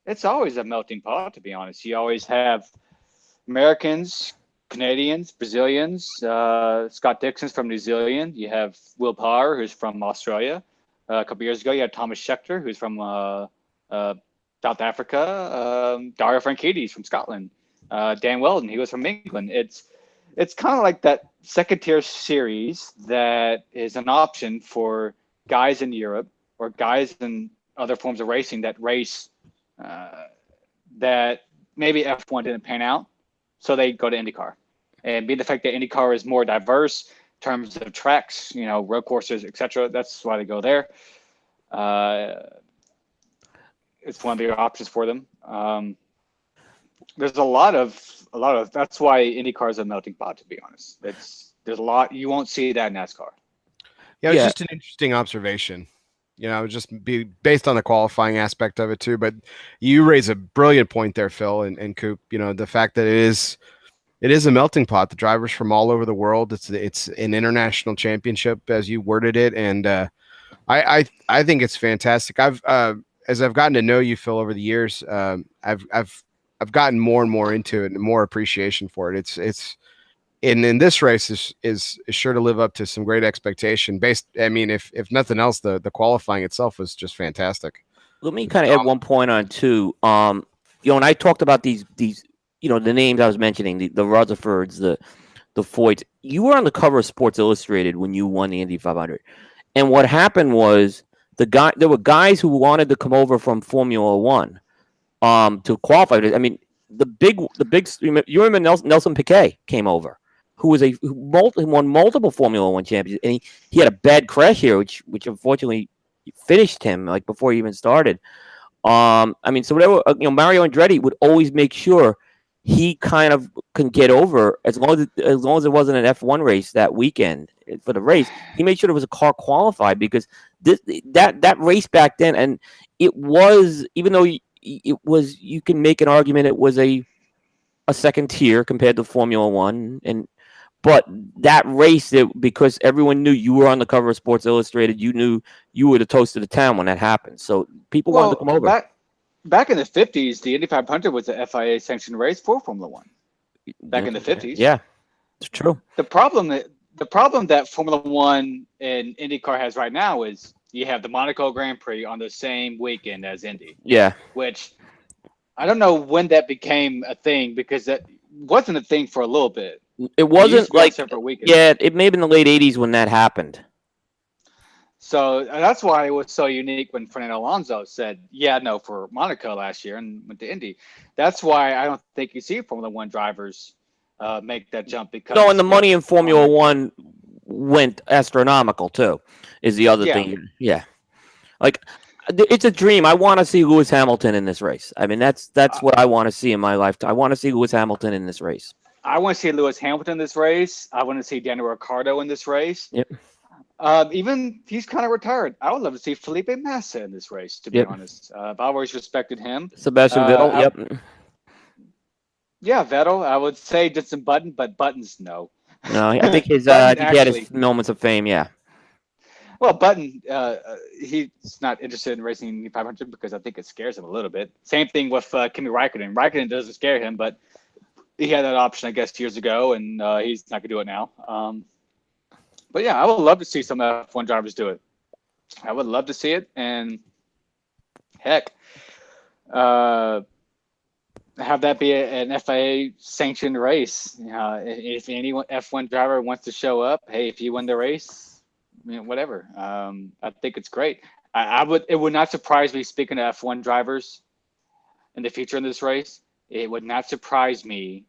it's always a melting pot. To be honest, you always have Americans, Canadians, Brazilians. Scott Dixon's from New Zealand. You have Will Power, who's from Australia. A couple years ago, you had Thomas Scheckter, who's from South Africa. Dario Franchitti from Scotland. Dan Weldon, he was from England. It's kind of like that second tier series that is an option for guys in Europe or guys in other forms of racing that race that maybe F1 didn't pan out, so they go to IndyCar. And being the fact that IndyCar is more diverse in terms of tracks, road courses, etc., that's why they go there. It's one of the options for them. There's a lot of that's why IndyCar is a melting pot, to be honest. There's a lot you won't see that in NASCAR. Yeah, it's just an interesting observation. Just be based on the qualifying aspect of it too. But you raise a brilliant point there, Phil and Coop. The fact that it is a melting pot. The drivers from all over the world. It's an international championship, as you worded it, and I think it's fantastic. As I've gotten to know you, Phil, over the years, I've gotten more and more into it and more appreciation for it. It's in this race is sure to live up to some great expectation. If nothing else, the qualifying itself was just fantastic. Let me kind of add one point on too. And I talked about these the names I was mentioning, the Rutherfords, the Foyts. You were on the cover of Sports Illustrated when you won the Indy 500, and what happened was there were guys who wanted to come over from Formula One to qualify. I mean, the big you remember Nelson Piquet came over, who won multiple Formula One champions, and he had a bad crash here, which unfortunately finished him like before he even started. I mean, so whatever, Mario Andretti would always make sure he kind of can get over as long as it wasn't an F1 race that weekend for the race. He made sure there was a car qualified because that race back then, and it was, even though it was, you can make an argument it was a second tier compared to Formula One, but that race, because everyone knew you were on the cover of Sports Illustrated, you knew you were the toast of the town when that happened. So people wanted to come over. Back in the 50s, the Indy 500 was a FIA sanctioned race for Formula One. Back in the 50s. Yeah, it's true. The problem that Formula One and IndyCar has right now is you have the Monaco Grand Prix on the same weekend as Indy. Yeah. Which I don't know when that became a thing, because that wasn't a thing for a little bit. It wasn't like separate weekends. Yeah, it may have been the late 80s when that happened. So that's why it was so unique when Fernando Alonso said, yeah, no, for Monaco last year and went to Indy. That's why I don't think you see Formula One drivers make that jump, because no, and the money in Formula One went astronomical too, is the other thing. Yeah. Like, it's a dream. I want to see Lewis Hamilton in this race. I mean, that's what I want to see in my lifetime. I want to see Lewis Hamilton in this race. I want to see Lewis Hamilton in this race. I want to see Daniel Ricciardo in this race. Yep. Even he's kind of retired. I would love to see Felipe Massa in this race, to be honest. I've always respected him. Sebastian Vettel, Yeah, Vettel. I would say Jenson Button, but Button's no. No, I think he had his moments of fame, yeah. Well, Button, he's not interested in racing the 500 because I think it scares him a little bit. Same thing with Kimi Räikkönen. Räikkönen doesn't scare him, but he had that option, I guess, years ago, and he's not going to do it now. But yeah, I would love to see some F1 drivers do it. I would love to see it, and heck, have that be an FIA sanctioned race. If any F1 driver wants to show up, hey, if you win the race, whatever. I think it's great. It would not surprise me, speaking of F1 drivers in the future in this race, it would not surprise me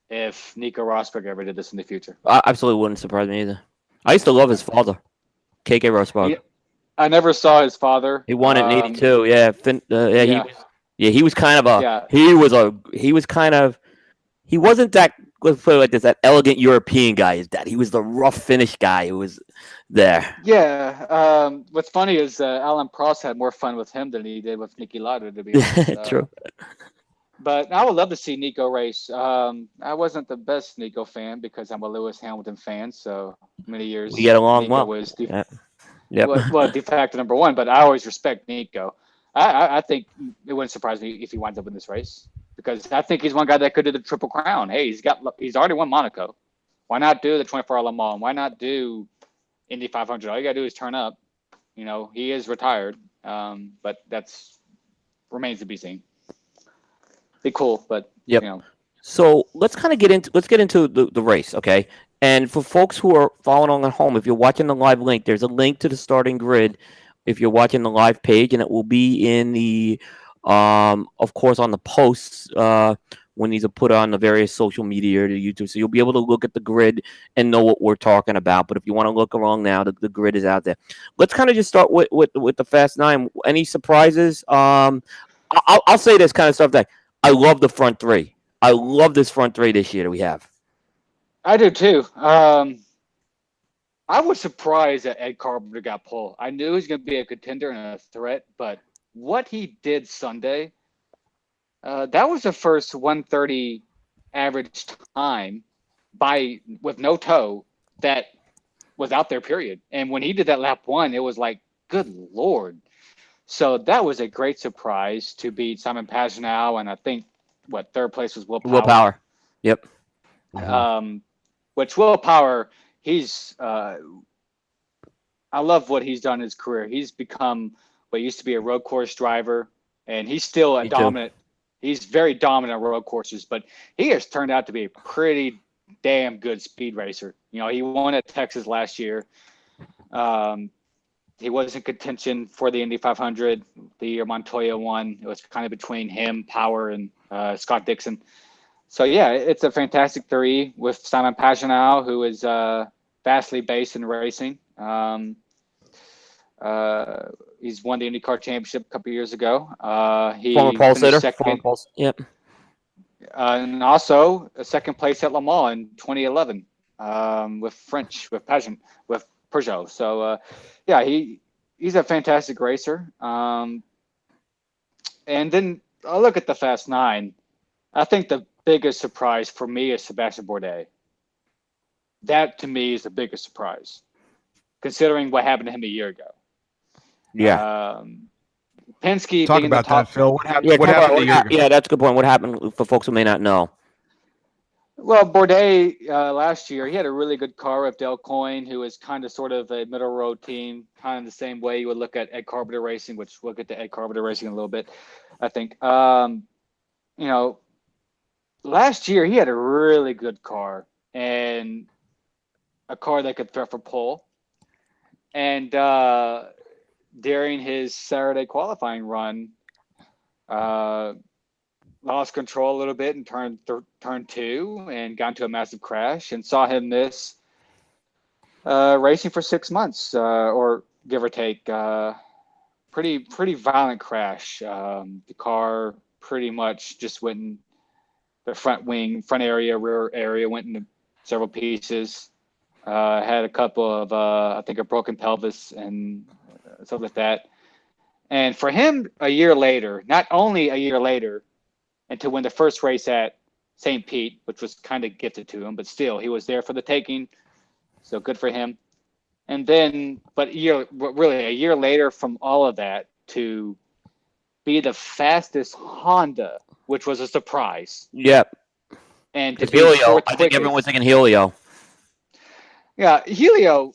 if Nico Rosberg ever did this in the future. Absolutely wouldn't surprise me either. I used to love his father, KK Rosberg. I never saw his father. He won it in '82. He was kind of he wasn't that, let's put it like this, that elegant European guy. His dad. He was the rough Finnish guy who was there. Yeah. What's funny is Alan Prost had more fun with him than he did with Niki Lauda, to be honest. True. But I would love to see Nico race. I wasn't the best Nico fan because I'm a Lewis Hamilton fan. So many years we get along Nico well. Was Well, de facto number one. But I always respect Nico. I think it wouldn't surprise me if he winds up in this race, because I think he's one guy that could do the Triple Crown. Hey, he's already won Monaco. Why not do the 24-hour Le Mans? Why not do Indy 500? All you gotta do is turn up. He is retired, but that's remains to be seen. Be cool, but So let's get into the race, okay? And for folks who are following along at home, if you're watching the live link, there's a link to the starting grid if you're watching the live page, and it will be in the of course on the posts when these are put on the various social media or the YouTube. So you'll be able to look at the grid and know what we're talking about. But if you want to look along now, the grid is out there. Let's kind of just start with the Fast Nine. Any surprises? I'll say this kind of stuff that I love the front three. I love this front three this year that we have. I do too. I was surprised that Ed Carpenter got pulled. I knew he was going to be a contender and a threat, but what he did Sunday, that was the first 1:30 average time with no toe that was out there, period. And when he did that lap one, it was like, good Lord. So that was a great surprise to beat Simon Pagenaud, and I think third place was Will Power. Will Power. Yep. Which Will Power, he's I love what he's done in his career. He's become what used to be a road course driver, and he's still a dominant. He's very dominant on road courses, but he has turned out to be a pretty damn good speed racer. He won at Texas last year. He was in contention for the Indy 500 the year Montoya won. It was kind of between him, Power, and Scott Dixon. So yeah, it's a fantastic 3 with Simon Pagenaud, who is vastly based in racing. He's won the IndyCar Championship a couple years ago. He Former pole sitter. second, Yep. and also a second place at Le Mans in 2011 with Peugeot. So yeah, he's a fantastic racer. And then I look at the Fast 9. I think the biggest surprise for me is Sebastian Bourdais. That to me is the biggest surprise, considering what happened to him a year ago. Yeah. Penske Talk being about the top. that, Phil. What happened? Yeah, What happened a year ago? yeah, that's a good point. What happened for folks who may not know? Well, Bourdais last year, he had a really good car with Dale Coyne, who is kind of sort of a middle road team, kind of the same way you would look at Ed Carpenter Racing, which we'll get to Ed Carpenter Racing in a little bit, I think. Last year he had a really good car and a car that could threat for pole. And during his Saturday qualifying run, lost control a little bit in turn 2 and got into a massive crash and saw him miss racing for 6 months, or give or take. Pretty violent crash. The car pretty much just went in the front area, rear area, went into several pieces. Had a couple of, I think, a broken pelvis and stuff like that. And for him, a year later, not only a year later, and to win the first race at St. Pete, which was kind of gifted to him, but still, he was there for the taking. So good for him. And then, but really a year later from all of that to be the fastest Honda, which was a surprise. Yep. And to be Helio. fourth I think quickest. everyone was thinking Helio. Yeah, Helio.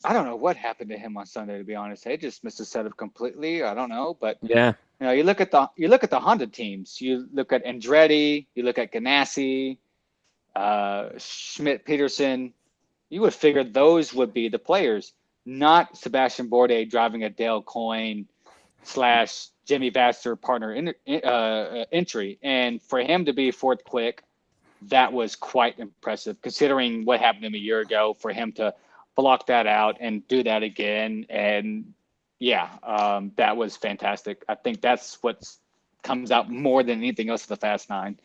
I don't know what happened to him on Sunday, to be honest. They just missed the setup completely. I don't know, but Yeah. you look at the Honda teams. You look at Andretti. You look at Ganassi, Schmidt, Peterson. You would figure those would be the players, not Sebastian Bourdais driving a Dale Coyne / Jimmy Vasser partner entry. And for him to be fourth quick, that was quite impressive, considering what happened to him a year ago, for him to block that out and do that again. And yeah, that was fantastic. I think that's what comes out more than anything else of the Fast 9.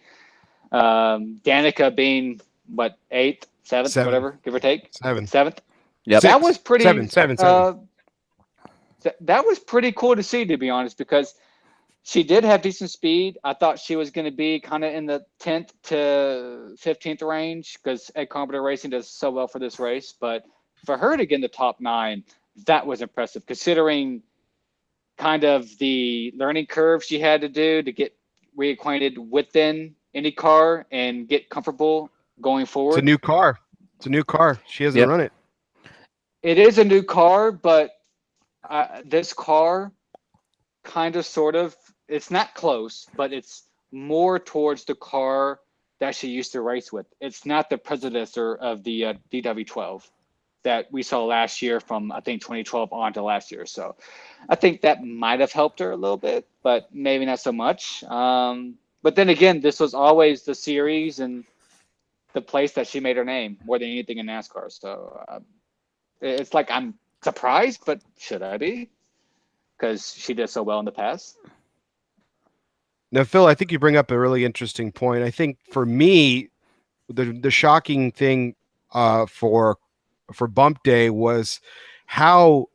Danica being, what, 8th, 7th, whatever, give or take? 7th. Yep. That was pretty. 7. That was pretty cool to see, to be honest, because she did have decent speed. I thought she was going to be kind of in the 10th to 15th range, because Ed Carpenter Racing does so well for this race. But for her to get in the top 9, that was impressive, considering kind of the learning curve she had to do to get reacquainted within IndyCar and get comfortable going forward. It's a new car. She hasn't run it. It is a new car, but this car kind of sort of, it's not close, but it's more towards the car that she used to race with. It's not the predecessor of the DW12 that we saw last year from, I think, 2012 on to last year. So I think that might have helped her a little bit, but maybe not so much. But then again, this was always the series and the place that she made her name more than anything in NASCAR. So it's like, I'm surprised, but should I be? Because she did so well in the past. Now, Phil, I think you bring up a really interesting point. I think for me, the shocking thing for Bump Day was how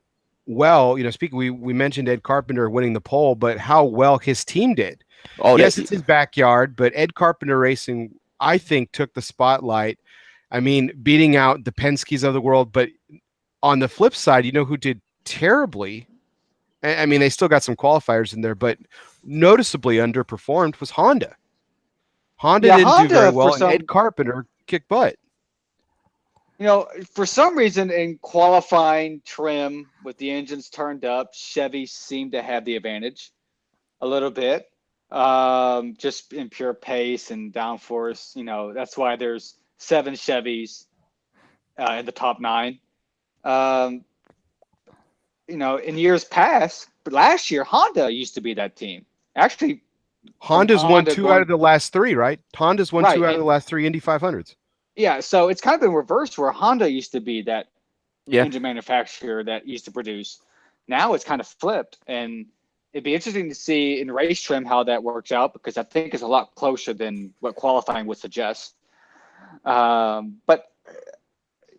well, we mentioned Ed Carpenter winning the pole, but how well his team did. Oh, yes, it's his backyard, but Ed Carpenter Racing, I think, took the spotlight. I mean, beating out the Penske's of the world, but on the flip side, who did terribly? I mean, they still got some qualifiers in there, but noticeably underperformed was Honda. Honda didn't do very well, and Ed Carpenter kicked butt. For some reason in qualifying trim with the engines turned up, Chevy seemed to have the advantage a little bit, just in pure pace and downforce. That's why there's 7 Chevys in the top 9. in years past, but last year Honda used to be that team. Actually, Honda's won Honda 2 out of the last 3, right? Honda's won right, 2 out of the last 3 Indy 500s. yeah. So it's kind of been reversed where Honda used to be that Yeah. engine manufacturer that used to produce. Now it's kind of flipped, and it'd be interesting to see in race trim how that works out because I think it's a lot closer than what qualifying would suggest. But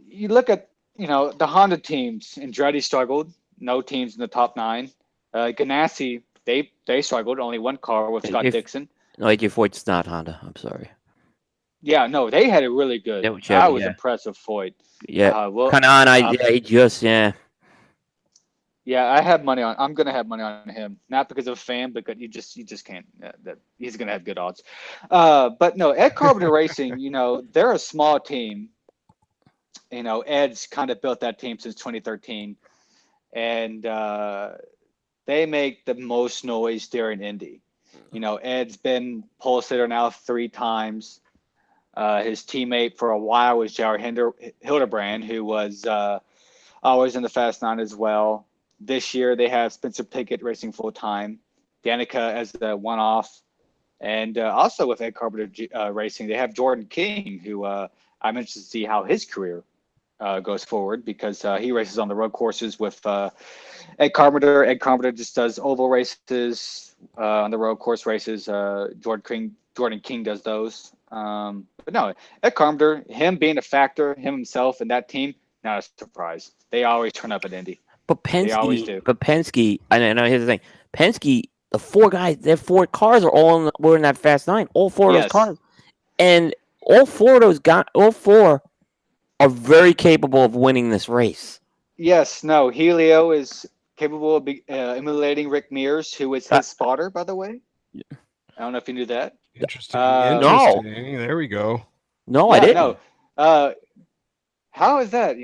you look at the Honda teams. Andretti struggled. No teams in the top 9. Ganassi they struggled. Only one car with Scott Dixon. No, it's not Honda. I'm sorry. Yeah, no, they had it really good. I was impressed with Foyt. Yeah, Kanan, Yeah, I'm gonna have money on him, not because of a fan, because you just can't. That he's gonna have good odds. But no, Ed Carpenter Racing, they're a small team. Ed's kind of built that team since 2013, and they make the most noise during Indy. Ed's been pole sitter now 3 times. His teammate for a while was Jared Hildebrand, who was always in the Fast 9 as well. This year they have Spencer Pickett racing full time, Danica as the one-off, and also with Ed Carpenter Racing, they have Jordan King, who I'm interested to see how his career goes forward because he races on the road courses with Ed Carpenter. Ed Carpenter just does oval races on the road course races. Jordan King does those. But no, Ed Carpenter, him being a factor, him himself and that team, not a surprise. They always turn up at Indy. But Penske, they always do. But Penske, I know. Here's the thing: Penske, the 4 guys, their 4 cars are were in that Fast 9. All 4 of those cars, and all 4 of those guys, all 4 are very capable of winning this race. Yes, no, Helio is capable of emulating Rick Mears, who is his spotter, by the way. Yeah. I don't know if you knew that. Interesting. No. There we go. No, I didn't. No. How is that?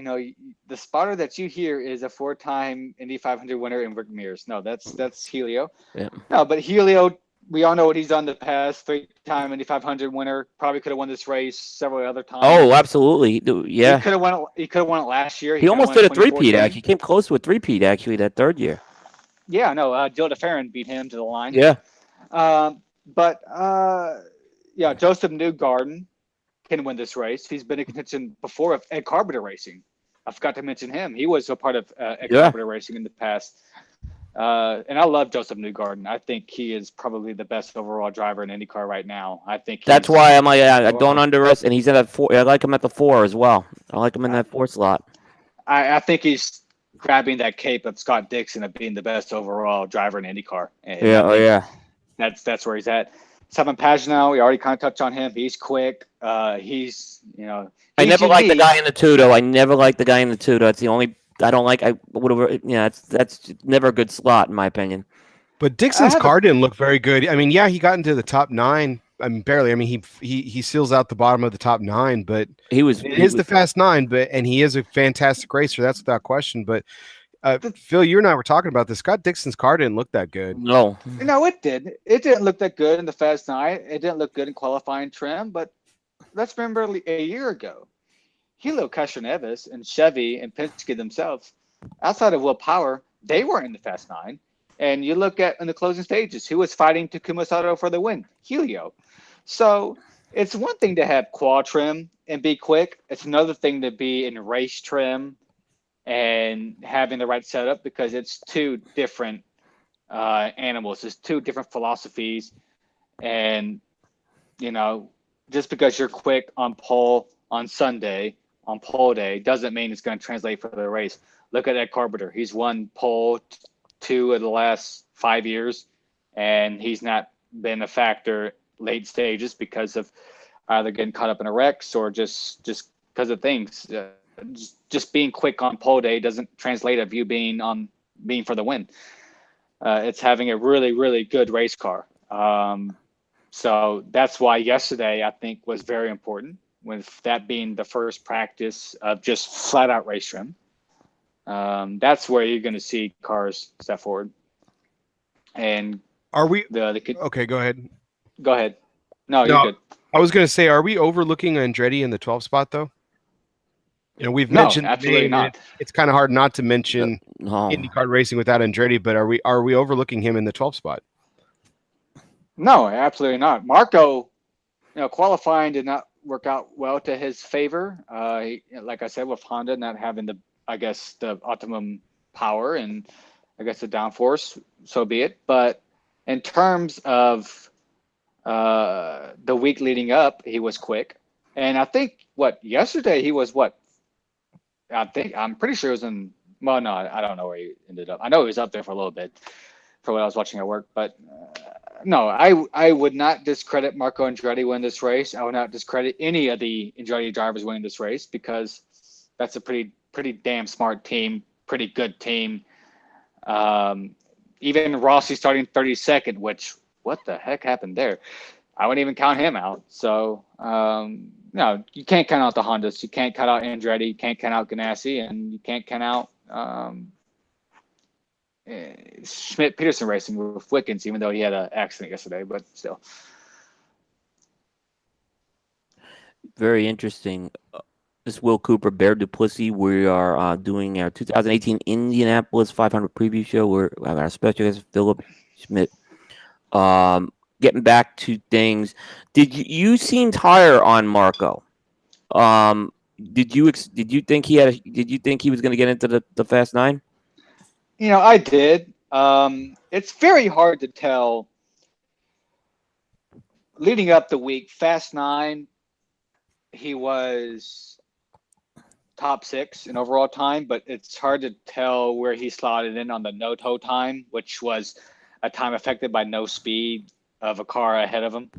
The spotter that you hear is a 4-time Indy 500 winner in Rick Mears. No, that's Helio. Yeah. No, but Helio, we all know what he's done in the past. 3-time Indy 500 winner. Probably could have won this race several other times. Oh, absolutely. Yeah. He could have won it last year. He almost did a 3-peat, actually. He came close to a 3-peat, actually, that 3rd year. Yeah, no, Joe DeFerrin beat him to the line. Yeah. But Joseph Newgarden can win this race. He's been in contention before of Ed Carpenter Racing. I forgot to mention him. He was a part of Ed Carpenter Racing in the past. And I love Joseph Newgarden. I think he is probably the best overall driver in IndyCar right now. I think that's why I'm like, I don't underestimate. And he's in that 4. I like him at the 4 as well. I like him in that 4 slot. I think he's grabbing that cape of Scott Dixon of being the best overall driver in IndyCar. And that's where he's at. Simon Pagenaud, we already kind of touched on him. He's quick. He's I never liked the guy in the 2, though. I never liked the guy in the 2. That's the only. I don't like. I would have. That's never a good slot in my opinion. But Dixon's car didn't look very good. I mean, he got into the top 9. I mean, barely. I mean, he seals out the bottom of the top 9, but he was the Fast 9. And he is a fantastic racer. That's without question. But Phil, you and I were talking about this. Scott Dixon's car didn't look that good. No, it did. It didn't look that good in the Fast 9. It didn't look good in qualifying trim. But let's remember a year ago, Helio Castroneves and Chevy and Penske themselves, outside of Will Power, they weren't in the Fast 9. And you look at in the closing stages, who was fighting Takuma Sato for the win? Helio. So it's one thing to have qual trim and be quick. It's another thing to be in race trim and having the right setup because it's 2 different animals. It's 2 different philosophies. And, just because you're quick on pole on Sunday, on pole day, doesn't mean it's going to translate for the race. Look at Ed Carpenter. He's won pole 2 of the last 5 years, and he's not been a factor late stages because of either getting caught up in a wrecks or just because of things. Just being quick on pole day doesn't translate of you being for the win. It's having a really, really good race car. So that's why yesterday I think was very important, with that being the first practice of just flat out race trim. That's where you're going to see cars step forward. And are we okay? Go ahead. Go ahead. No, you're good. I was going to say, are we overlooking Andretti in the 12 spot though? We've No, mentioned the absolutely name, and not. it's kind of hard not to mention No. IndyCar racing without Andretti. But are we overlooking him in the 12th spot? No, absolutely not. Marco, qualifying did not work out well to his favor. Like I said, with Honda not having the optimum power and I guess the downforce, so be it. But in terms of the week leading up, he was quick. And I think yesterday he was I'm pretty sure it was in. Well, no, I don't know where he ended up. I know he was up there for a little bit for what I was watching at work, but no, I would not discredit Marco Andretti winning this race. I would not discredit any of the Andretti drivers winning this race because that's a pretty damn smart team, pretty good team. Even Rossi starting 32nd, which what the heck happened there? I wouldn't even count him out. So no, you can't count out the Hondas. You can't count out Andretti. You can't count out Ganassi, and you can't count out Schmidt Peterson Racing with Wickens, even though he had an accident yesterday. But still, Very interesting. This is Will Cooper, Bear Duplessis. We are doing our 2018 Indianapolis 500 preview show. We're our special guest Phillip Schmitz. Getting back to things, you seemed higher on Marco? Did you think he was going to get into the Fast Nine? I did. It's very hard to tell. Leading up the week, Fast Nine, he was top 6 in overall time, but it's hard to tell where he slotted in on the no-toe time, which was a time affected by no speed of a car ahead of him.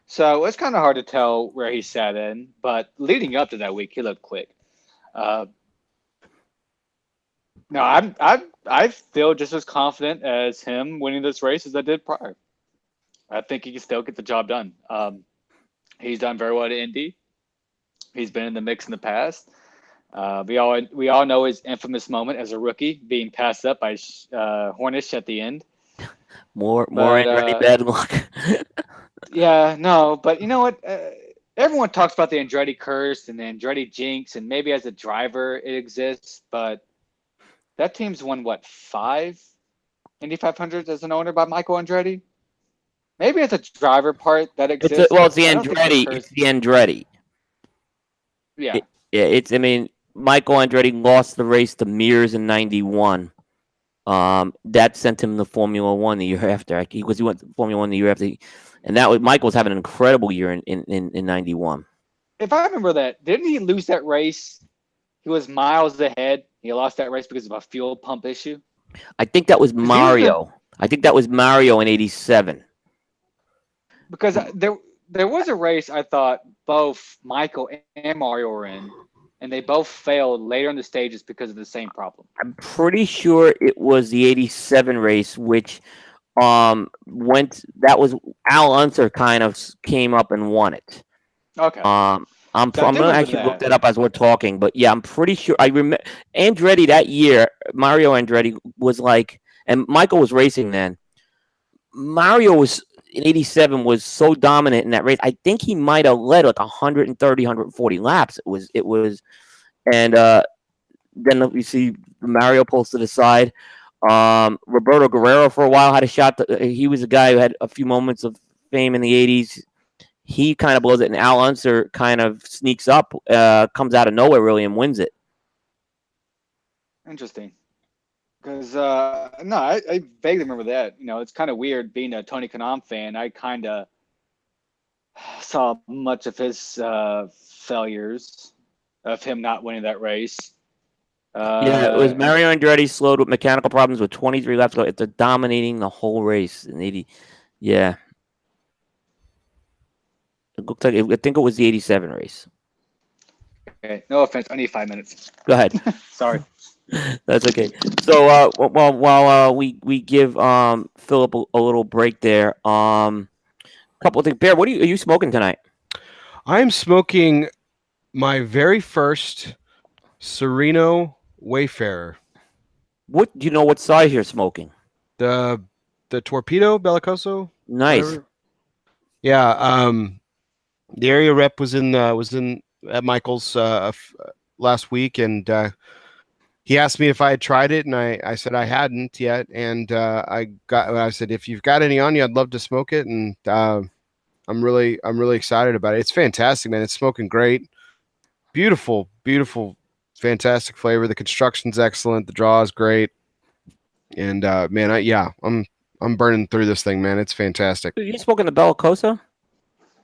So it's kind of hard to tell where he sat in, but leading up to that week, he looked quick. No, I feel just as confident as him winning this race as I did prior. I think he can still get the job done. He's done very well at Indy. He's been in the mix in the past. We all know his infamous moment as a rookie being passed up by Hornish at the end. More Andretti bad luck. Yeah, no, but you know what? Everyone talks about the Andretti curse and the Andretti jinx, and maybe as a driver it exists, but that team's won 5 Indy 500s as an owner by Michael Andretti. Maybe it's a driver part that exists. It's the Andretti. It's the Andretti. Yeah. I mean, Michael Andretti lost the race to Mears in '91. That sent him to Formula One the year after. He went to Formula One the year after, and Michael was having an incredible year in '91. If I remember that, didn't he lose that race? He was miles ahead. He lost that race because of a fuel pump issue. I think that was Mario. I think that was Mario in '87. Because there was a race I thought both Michael and Mario were in, and they both failed later in the stages because of the same problem. I'm pretty sure it was the '87 race, which that was Al Unser kind of came up and won it. Okay. I'm gonna actually look that up as we're talking, but yeah, I'm pretty sure I remember Andretti that year. Mario Andretti was like, and Michael was racing then. Mario was in '87 was so dominant in that race. I think he might have led like 130, 140 laps. It was, and then you see Mario pulls to the side. Roberto Guerrero for a while had a shot. He was a guy who had a few moments of fame in the '80s. He kind of blows it, and Al Unser kind of sneaks up, comes out of nowhere really, and wins it. Interesting. Because, no, I vaguely remember that. It's kind of weird being a Tony Kanaan fan. I kind of saw much of his failures of him not winning that race. Yeah, it was Mario Andretti slowed with mechanical problems with 23 laps to go. It's dominating the whole race in '80. Yeah. It looked like I think it was the '87 race. Okay, no offense. I need 5 minutes. Go ahead. Sorry. That's okay. So while we give Phillip a little break there, couple of things. Bear, what are you smoking tonight? I'm smoking my very first Sereno Wayfarer. What do you know? What size you're smoking? The Torpedo Bellicoso. Nice. Whatever. Yeah. The area rep was in at Michael's last week, and he asked me if I had tried it, and I said I hadn't yet. And I said, if you've got any on you, I'd love to smoke it. And I'm really excited about it. It's fantastic, man. It's smoking great. Beautiful, beautiful, fantastic flavor. The construction's excellent. The draw is great. And man, I'm burning through this thing, man. It's fantastic. Are you smoking the Bellicosa?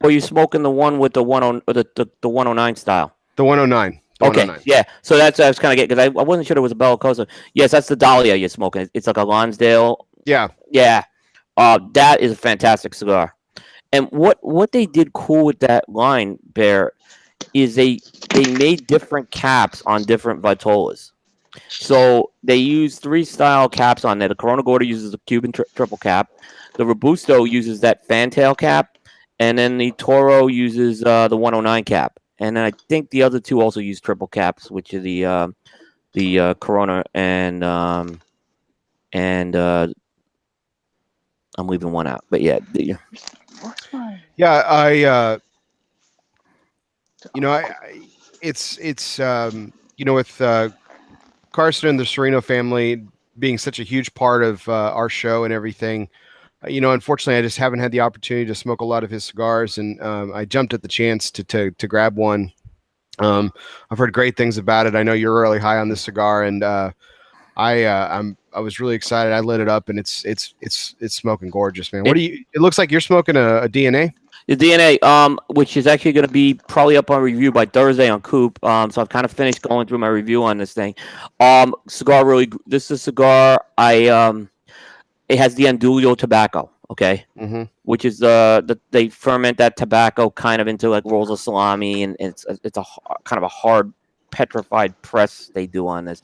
Or are you smoking the one with the 10 or the 109 style? The 109. Okay, yeah. So that's what I was kind of getting, because I wasn't sure it was a Bellicosa. Yes, that's the Dahlia you're smoking. It's like a Lonsdale. Yeah. Yeah. That is a fantastic cigar. And what they did cool with that line, Bear, is they made different caps on different Vitolas. So they use 3 style caps on there. The Corona Gorda uses a Cuban triple cap. The Robusto uses that fantail cap. And then the Toro uses the 109 cap. And then I think the other 2 also use triple caps, which are the Corona and I'm leaving one out. But yeah. Yeah, it's with Carson and the Sereno family being such a huge part of our show and everything, unfortunately, I just haven't had the opportunity to smoke a lot of his cigars, and I jumped at the chance to grab one. I've heard great things about it. I know you're really high on this cigar, and I was really excited. I lit it up, and it's smoking gorgeous, man. It looks like you're smoking a DNA. The DNA, which is actually going to be probably up on review by Thursday on Coop. So I've kind of finished going through my review on this thing. Cigar this is a cigar it has the Andullo tobacco, okay, which is they ferment that tobacco kind of into like rolls of salami, and it's a kind of a hard petrified press they do on this.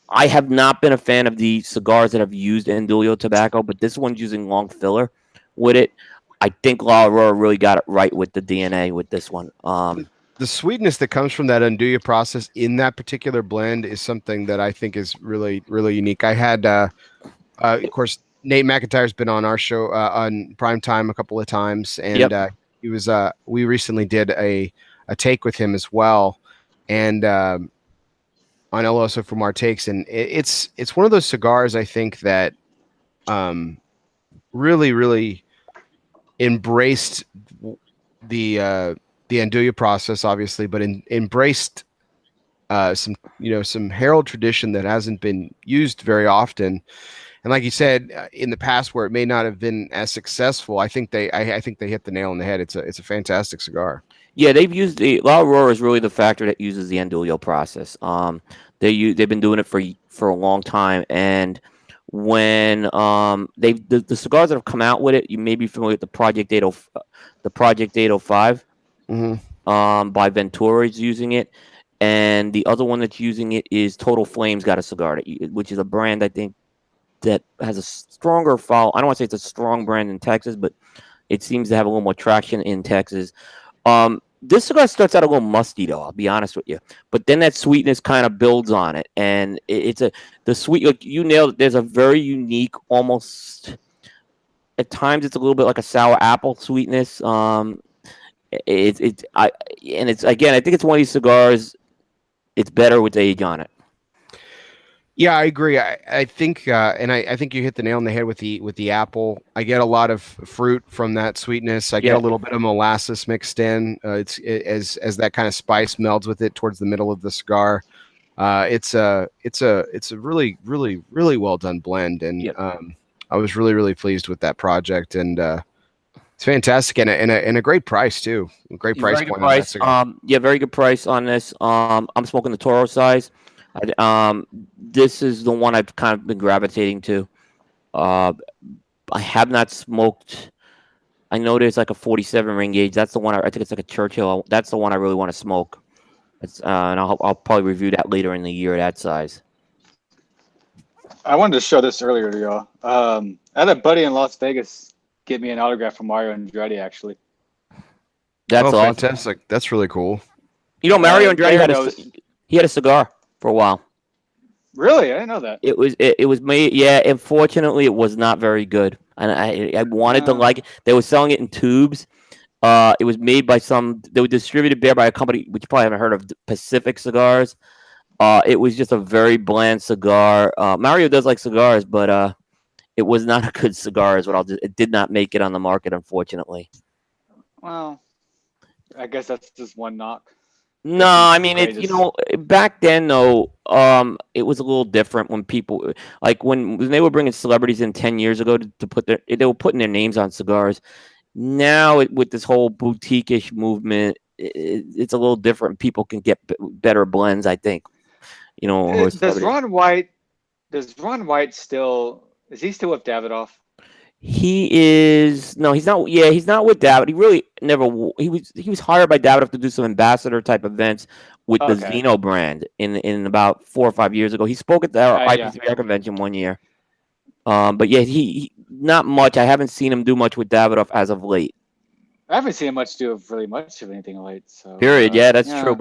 I have not been a fan of the cigars that have used Andullo tobacco, but this one's using long filler with it. I think La Aurora really got it right with the DNA with this one. The sweetness that comes from that Andullo process in that particular blend is something that I think is really, really unique. I had, of course, Nate McIntyre's been on our show on Primetime a couple of times, and he was. We recently did a take with him as well, and on El Oso from our takes, and it's one of those cigars I think that really, really embraced the Andullo process, obviously, but embraced some Herald tradition that hasn't been used very often. And like you said, in the past where it may not have been as successful, I think they hit the nail on the head. It's a fantastic cigar. Yeah, they've used La Aurora is really the factor that uses the Andullo process. They've been doing it for a long time, and when the cigars that have come out with it, you may be familiar with the Project 805 by Ventura is using it, and the other one that's using it is Total Flames got a cigar which is a brand I think that has a stronger follow. I don't want to say it's a strong brand in Texas, but it seems to have a little more traction in Texas. This cigar starts out a little musty, though. I'll be honest with you, but then that sweetness kind of builds on it, and the sweet. Like you nailed it. There's a very unique, almost at times it's a little bit like a sour apple sweetness. I think it's one of these cigars. It's better with age on it. Yeah, I agree. I think, and I think you hit the nail on the head with the apple. I get a lot of fruit from that sweetness. I get a little bit of molasses mixed in. As that kind of spice melds with it towards the middle of the cigar. It's a really, really, really well done blend, and I was really, really pleased with that project, and it's fantastic, and a great price too. Great price point on that cigar. Very good price on this. I'm smoking the Toro size. This is the one I've kind of been gravitating to. I have not smoked. I know there's like a 47 ring gauge. That's the one. I think it's like a Churchill. That's the one I really want to smoke. And I'll probably review that later in the year at that size. I wanted to show this earlier to y'all. I had a buddy in Las Vegas get me an autograph from Mario Andretti, actually. That's awesome. Fantastic. That's really cool. You know, Mario Andretti had a cigar for a while. Really? I didn't know that. It was made. Yeah, unfortunately, it was not very good, and I wanted to like it. They were selling it in tubes, It was made by they were distributed there by a company which you probably haven't heard of, Pacific Cigars. It was just a very bland cigar. Mario does like cigars, but it was not a good cigar. It did not make it on the market, unfortunately. Well, I guess that's just one knock. No, Wasn't I the mean it's greatest. back then though, it was a little different when people like when they were bringing celebrities in 10 years ago to put they were putting their names on cigars. Now with this whole boutique-ish movement, it's a little different. People can get better blends, I think. Who are Does celebrities. Ron White? Does Ron White still? Is he still with Davidoff? He is no, he's not. Yeah, he's not with David. He really never. He was hired by Davidoff to do some ambassador type events with the Okay. Zeno brand in about 4 or 5 years ago. He spoke at our Yeah. IPCPR convention one year. But yeah, he not much. I haven't seen him do much with Davidoff as of late. I haven't seen him do really much of anything late. So. Period. Yeah, that's Yeah. true.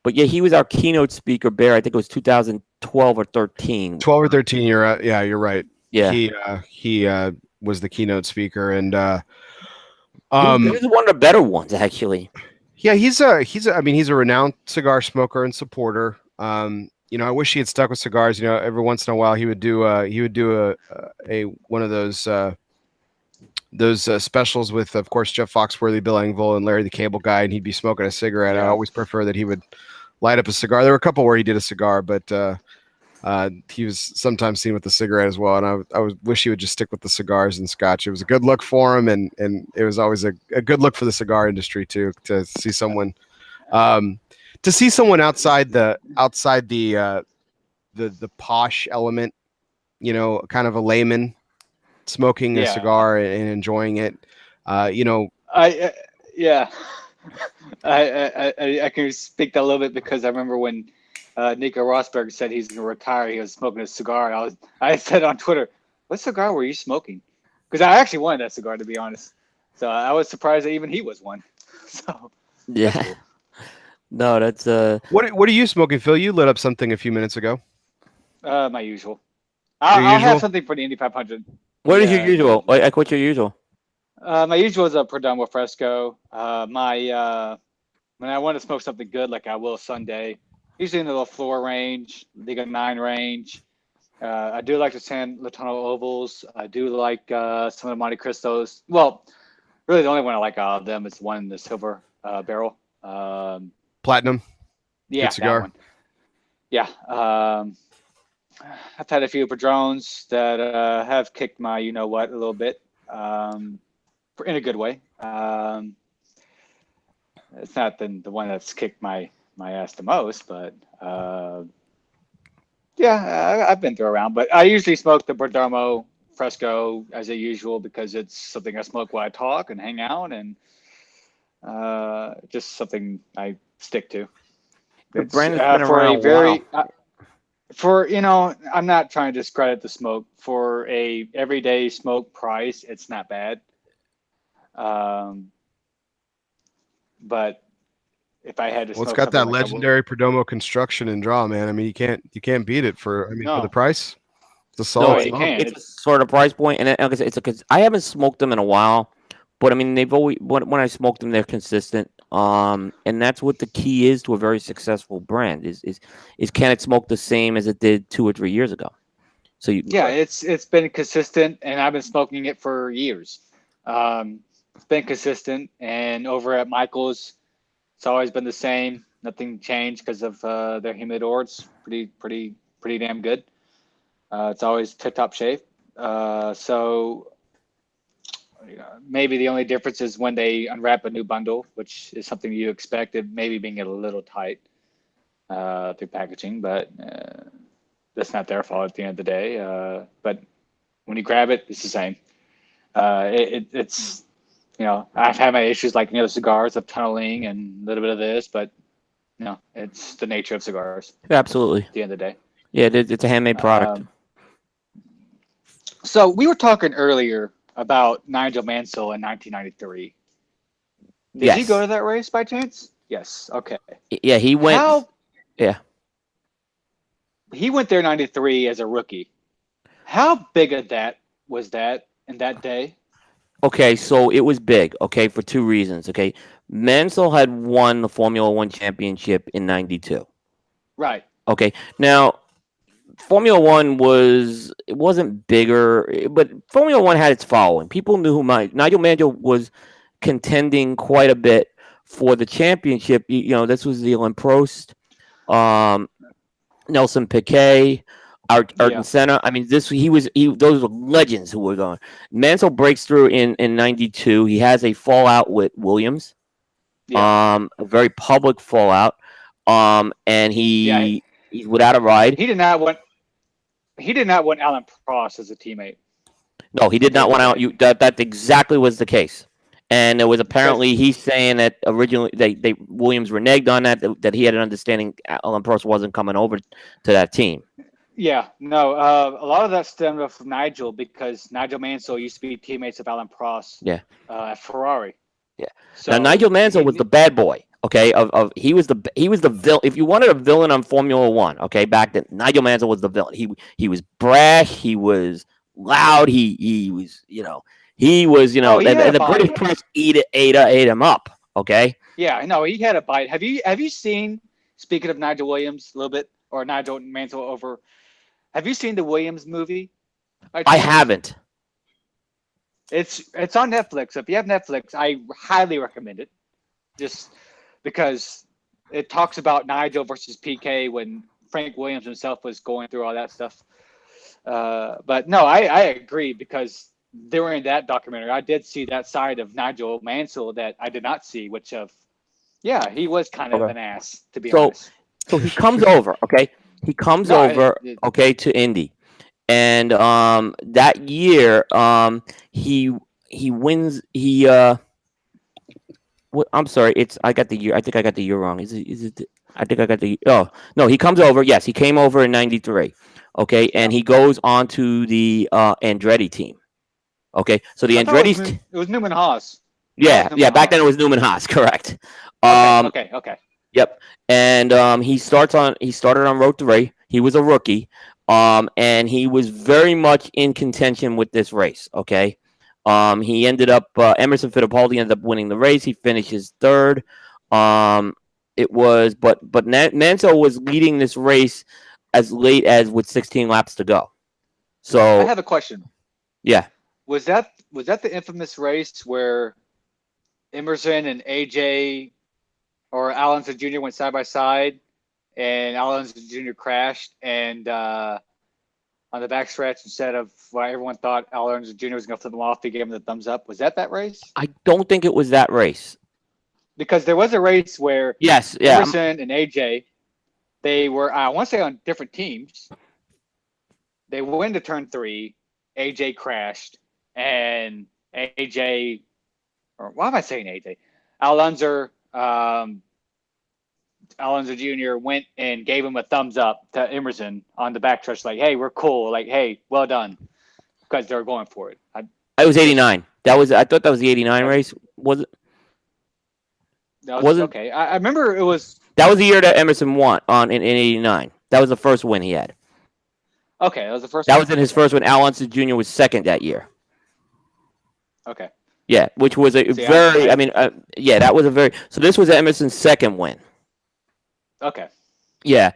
But yeah, he was our keynote speaker, Bear. I think it was 2012 or 13. 12 or 13. You're right. Yeah. He was the keynote speaker, and He was one of the better ones, actually. yeah, he's a renowned cigar smoker and supporter. I wish he had stuck with cigars. Every once in a while he would do a one of those specials with, of course, Jeff Foxworthy, Bill Engvall, and Larry the Cable Guy, and he'd be smoking a cigarette. Yeah. I always prefer that he would light up a cigar. There were a couple where he did a cigar, but he was sometimes seen with the cigarette as well. And I wish he would just stick with the cigars and scotch. It was a good look for him, and it was always a good look for the cigar industry too, to see someone outside the posh element, kind of a layman smoking a cigar and enjoying it. I can speak that a little bit because I remember when Nico Rosberg said he's going to retire, he was smoking a cigar. And I said on Twitter, "What cigar were you smoking?" Because I actually wanted that cigar, to be honest. So I was surprised that even he was one. So yeah, that's cool. No, that's What are you smoking, Phil? You lit up something a few minutes ago. My usual. I'll have something for the Indy 500. What is your usual? Like, what's your usual? My usual is a Perdomo Fresco. When I want to smoke something good, like I will Sunday, usually in the floor range, Liga 9 range. I do like the San Latino ovals. I do like some of the Monte Cristos. Well, really the only one I like out of them is one in the silver barrel. Platinum. Yeah, good cigar. that one. Yeah. I've had a few Padrones that have kicked my you-know-what a little bit, in a good way. It's not the one that's kicked my ass the most, but yeah, I've been through around. But I usually smoke the Perdomo Fresco as usual because it's something I smoke while I talk and hang out, and just something I stick to. The It's, brand has been for around a very while. I'm not trying to discredit the smoke. For a everyday smoke price, it's not bad. But if I had to, It's got that legendary Perdomo construction and draw, man. I mean, you can't beat it for the price. It's a solid. you can't. It's a sort of price point, and like I said, I haven't smoked them in a while, but I mean, they've always when I smoke them, they're consistent. And that's what the key is to a very successful brand is can it smoke the same as it did 2 or 3 years ago? So it's been consistent, and I've been smoking it for years. It's been consistent, and over at Michael's, it's always been the same. Nothing changed because of their humidor. It's pretty damn good. It's always tip-top shape. So maybe the only difference is when they unwrap a new bundle, which is something you expected, maybe being a little tight through packaging, but that's not their fault at the end of the day. But when you grab it, it's the same. It's I've had my issues like cigars of tunneling and a little bit of this, but it's the nature of cigars. Absolutely. At the end of the day. Yeah, it's a handmade product. So we were talking earlier about Nigel Mansell in 1993. Did he go to that race by chance? Yes. Okay. Yeah, he went. He went there in 93 as a rookie. How big of that was that in that day? Okay, so it was big, okay, for two reasons, okay. Mansell had won the Formula One championship in 92. Right. Okay. Now, Formula One it wasn't bigger, but Formula One had its following. People knew who Nigel Mansell was contending quite a bit for the championship. This was the Alain Prost, um, Nelson Piquet, Ayrton Yeah. Senna. I mean, those were legends who were going. Mansell breaks through in '92. He has a fallout with Williams, Yeah. a very public fallout, and Yeah. he's without a ride. He did not want. He did not want Alan Prost as a teammate. No, he I'll did tell you not want that out. right. That exactly was the case, and there was Because apparently he's saying that originally they Williams reneged on that he had an understanding Alan Prost wasn't coming over to that team. yeah, no, a lot of that stemmed from Nigel because Nigel Mansell used to be teammates of Alan Prost Yeah, at Ferrari. yeah. Now So Nigel Mansell was the bad boy. Okay, he was the villain. If you wanted a villain on Formula One, okay, back then Nigel Mansell was the villain. He was brash. He was loud. He was he was oh, he had and a the British bite. press ate him up. Okay. Yeah, no, he had a bite. Have you seen? Speaking of Nigel Williams, a little bit, or Nigel Mansell over. Have you seen the Williams movie by I chance? haven't. It's on Netflix. If you have Netflix, I highly recommend it. Just because it talks about Nigel versus PK when Frank Williams himself was going through all that stuff. But no, I agree because during that documentary, I did see that side of Nigel Mansell that I did not see, which yeah, he was kind of Okay. an ass, to be So honest. so he comes over. Okay. He comes No, over. Okay, to Indy, and that year he wins. I'm sorry. I got the year. I think I got the year wrong. I think I got the. Oh no, he comes over. Yes, he came over in '93. Okay, yeah. and he goes on to the Andretti team. Okay, so the I thought Andretti's. it was Newman Haas. I thought it Yeah, was yeah. Newman Back then it Haas. was Newman Haas. Correct. Okay, Um, okay, okay. Yep. And he started on road 3. He was a rookie. And he was very much in contention with this race. Okay. He ended up Emerson Fittipaldi ended up winning the race. He finishes third. It was but Mansell was leading this race as late as with 16 laps to go. I So have a question. yeah. Was that the infamous race where Emerson and AJ or Alonso Jr. went side by side, and Alonso Jr. crashed, and on the backstretch, instead of what everyone thought Alonso Jr. was going to flip him off, he gave him the thumbs up. Was that race? I don't think it was that race. Because there was a race where Yes, yeah. Emerson and AJ, they were, I want to say, on different teams. They went to turn 3. AJ crashed, and AJ, or why am I saying AJ? Alonso Jr. went and gave him a thumbs up to Emerson on the backstretch, like, "Hey, we're cool. Like, hey, well done," because they were going for it. It was 89. I thought that was the 89 race. Was it? That was Wasn't okay. I remember it was that was the year that Emerson won in '89? That was the first win he had. okay. That was the first. That one? was in his first win. Alonso Jr. was second that year. Okay. Yeah, which was a See, very. I mean, yeah, that was a very. So this was Emerson's second win. Okay. Yeah.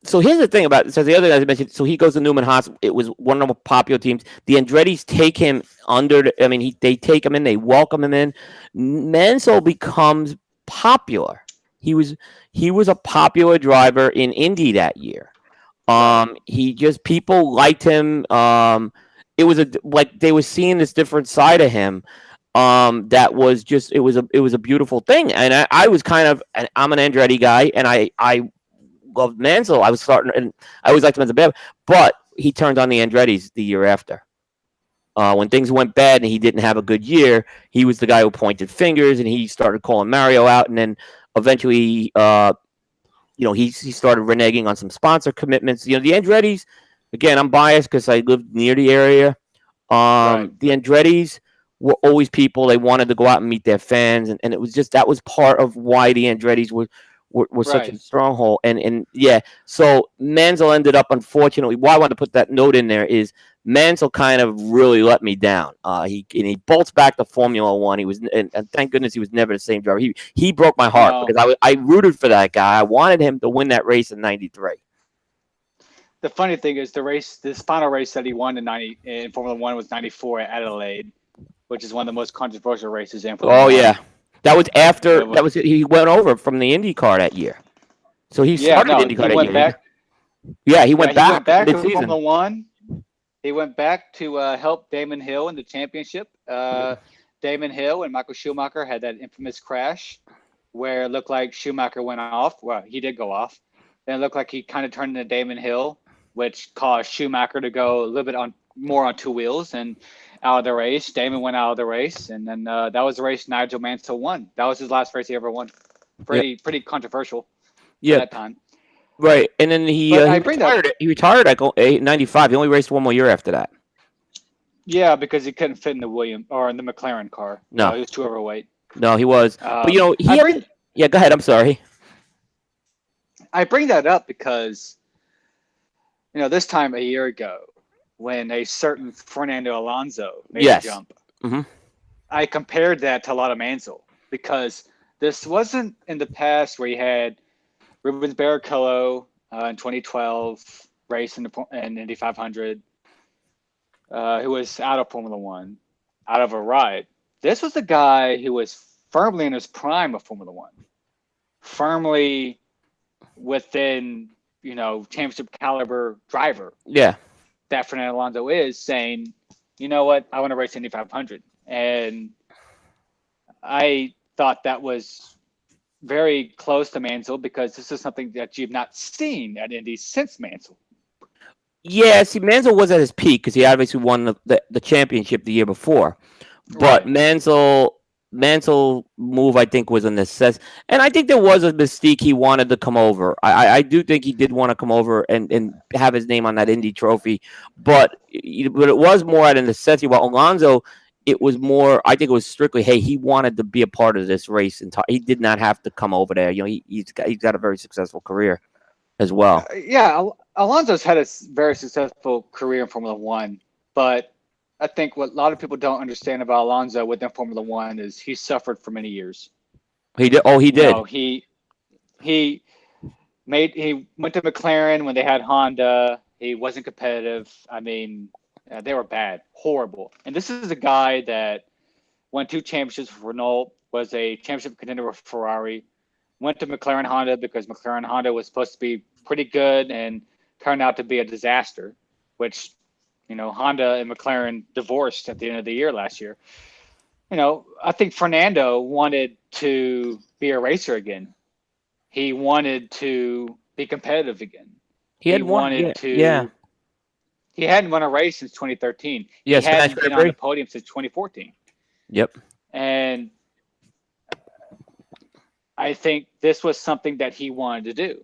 So here's the thing about. So the other guys I mentioned. So he goes to Newman Haas. It was one of the more popular teams. The Andretti's take him under. I mean, they take him in. They welcome him in. Mansell becomes popular. He was a popular driver in Indy that year. He just people liked him. It was like they were seeing this different side of him. That was just it was a beautiful thing, and I was kind of I'm an Andretti guy, and I loved Mansell. I was starting, and I always liked him as a baby, but he turned on the Andretti's the year after. When things went bad and he didn't have a good year, he was the guy who pointed fingers, and he started calling Mario out, and then eventually, he started reneging on some sponsor commitments. The Andretti's, again, I'm biased because I lived near the area. Right. The Andretti's were always people, they wanted to go out and meet their fans, and it was just that was part of why the Andretti's were such a Right. stronghold. And yeah, so Mansell ended up, unfortunately, why I wanted to put that note in there is Mansell kind of really let me down. He bolts back to Formula One. He was, and thank goodness he was never the same driver. He broke my heart No. because I rooted for that guy. I wanted him to win that race in '93. The funny thing is this final race that he won in Formula One was '94 at Adelaide, which is one of the most controversial races in Formula Oh One. yeah, that was after he went over from the IndyCar that year. So he started IndyCar that year. Back. Yeah, he went back. He went back to mid-season. Formula One. He went back to help Damon Hill in the championship. Damon Hill and Michael Schumacher had that infamous crash where it looked like Schumacher went off. Well, he did go off. Then it looked like he kind of turned into Damon Hill, which caused Schumacher to go a little bit more on two wheels and out of the race. Damon went out of the race, and then that was the race Nigel Mansell won. That was his last race he ever won. Pretty controversial at that time. Right, and then he retired. He retired at '95. He only raced one more year after that. Yeah, because he couldn't fit in the McLaren car. No, he was too overweight. No, he was. But go ahead. I'm sorry. I bring that up because, this time a year ago, when a certain Fernando Alonso made a jump, I compared that to a lot of Mansell because this wasn't in the past where you had Rubens Barrichello in 2012 race in Indy 500, who was out of Formula One, out of a ride. This was a guy who was firmly in his prime of Formula One, firmly within, championship caliber driver. Yeah. That Fernando Alonso is saying, you know what, I want to race Indy 500. And I thought that was very close to Mansell because this is something that you've not seen at Indy since Mansell. Yeah, see, Mansell was at his peak because he obviously won the championship the year before. But Mansell move, I think, was a necessity. And I think there was a mystique he wanted to come over. I do think he did want to come over and have his name on that Indy trophy. But it was more out of necessity. While Alonso, it was more, I think it was strictly, hey, he wanted to be a part of this race. And he did not have to come over there. He's got a very successful career as well. Alonso's had a very successful career in Formula One. But I think what a lot of people don't understand about Alonso within Formula One is he suffered for many years. He did. Oh, he did. He went to McLaren when they had Honda. He wasn't competitive. I mean, they were bad, horrible. And this is a guy that won 2 championships with Renault, was a championship contender with Ferrari, went to McLaren Honda because McLaren Honda was supposed to be pretty good and turned out to be a disaster, which Honda and McLaren divorced at the end of the year last year. I think Fernando wanted to be a racer again. He wanted to be competitive again. He hadn't won a race since 2013. Yeah, he hadn't been on the podium since 2014. Yep. And I think this was something that he wanted to do.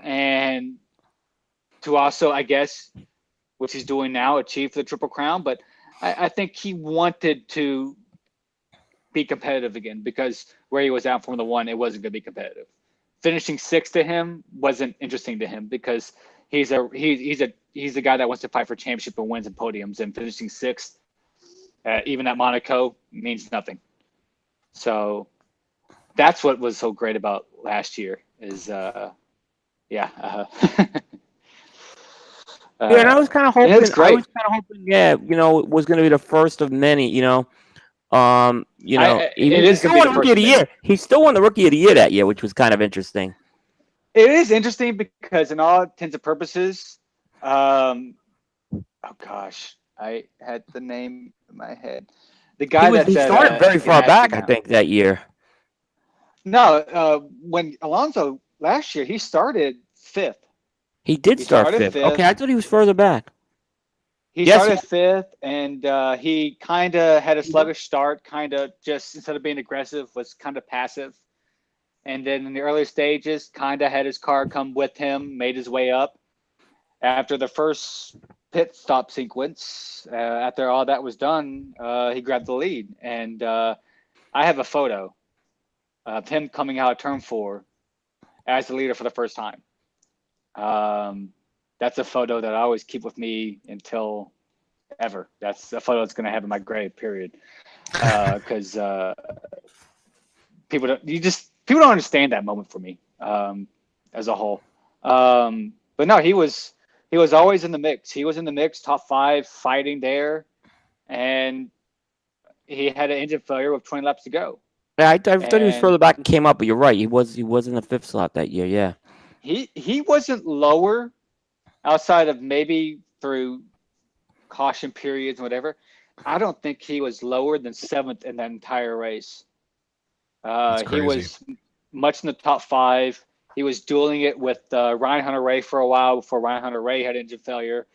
And to also, I guess, which he's doing now, achieve the Triple Crown. But I think he wanted to be competitive again because where he was at Formula One, it wasn't going to be competitive. Finishing 6th to him wasn't interesting to him because he's a guy that wants to fight for championship and wins and podiums, and finishing 6th, even at Monaco, means nothing. So that's what was so great about last year is, and I was kind of hoping. It was going to be the first of many. He still won the Rookie of the Year. He still won the Rookie of the Year that year, which was kind of interesting. It is interesting because, in all intents and purposes, oh gosh, I had the name in my head. The guy he started very far back, I think, that year. No, when Alonso last year, he started 5th. He start 5th. Okay, I thought he was further back. He started 5th, and he kind of had a sluggish start, kind of just, instead of being aggressive, was kind of passive. And then in the early stages, kind of had his car come with him, made his way up. After the first pit stop sequence, after all that was done, he grabbed the lead. And I have a photo of him coming out of turn 4 as the leader for the first time. That's a photo that I always keep with me until ever. That's a photo that's going to have in my grave, period. Because people don't understand that moment for me as a whole. But no, he was always in the mix. He was in the mix, top 5, fighting there, and he had an engine failure with 20 laps to go. Yeah, I thought he was And further back and came up, but you're right. He was in the 5th slot that year. Yeah. he wasn't lower outside of maybe through caution periods and whatever. I don't think he was lower than 7th in that entire race. He was much in the top 5. He was dueling it with Ryan Hunter-Reay for a while before Ryan Hunter-Reay had engine failure.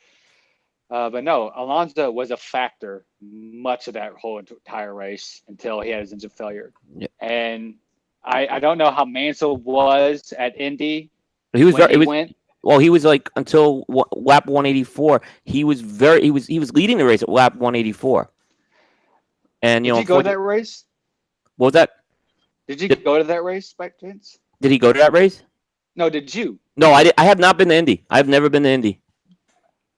But no, Alonso was a factor much of that whole entire race until he had his engine failure. Yeah. And I don't know how Mansell was at Indy. He was when very. he went. Well, he was like until lap 184. He was leading the race at lap 184. And Did you go to that race? What was that? Did you go to that race by chance? Did he go to that race? No, did you? No, I have not been to Indy. I've never been to Indy.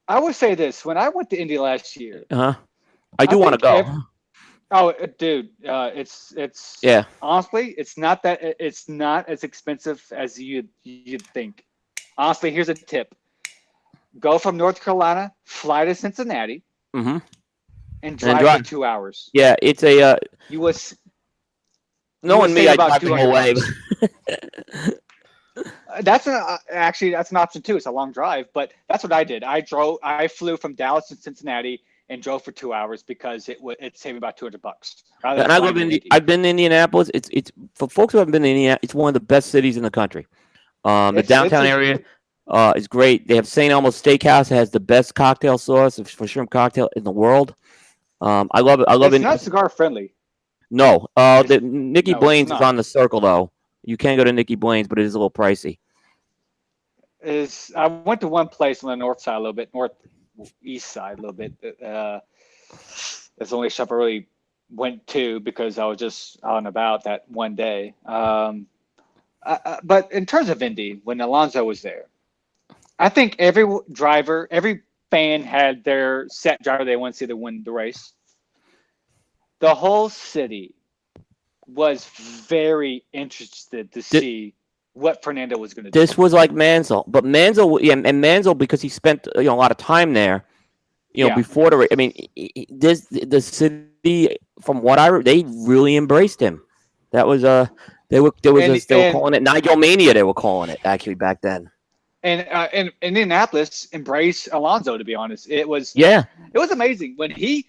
I would say this: when I went to Indy last year, I do want to go. Dude, it's yeah. Honestly, it's not as expensive as you'd think. Honestly, here's a tip: go from North Carolina, fly to Cincinnati, and drive for 2 hours. Yeah, it's a. Knowing me, I drive the whole way. That's an option too. It's a long drive, but that's what I did. I flew from Dallas to Cincinnati and drove for 2 hours because it saved me about $200. And I live in. I've been to Indianapolis. It's for folks who haven't been to Indiana. It's one of the best cities in the country. The downtown area is great. They have St. Elmo's Steakhouse. It has the best cocktail sauce for shrimp cocktail in the world. I love it. It's not cigar friendly. No, the Nikki Blaine's is on the circle though. You can go to Nikki Blaine's, but it is a little pricey. I went to one place on the north side a little bit, northeast side a little bit. That's the only shop I really went to because I was just out and about that one day. But in terms of Indy, when Alonso was there, I think every fan had their set driver they want to see to win the race. The whole city was very interested to see what Fernando was going to do. This was like Mansell, but Mansell because he spent a lot of time there. Before the race. I mean, the city from what I they really embraced him. That was they were calling it Nigel Mania. They were calling it actually back then. And Indianapolis embraced Alonso. To be honest, it was amazing when he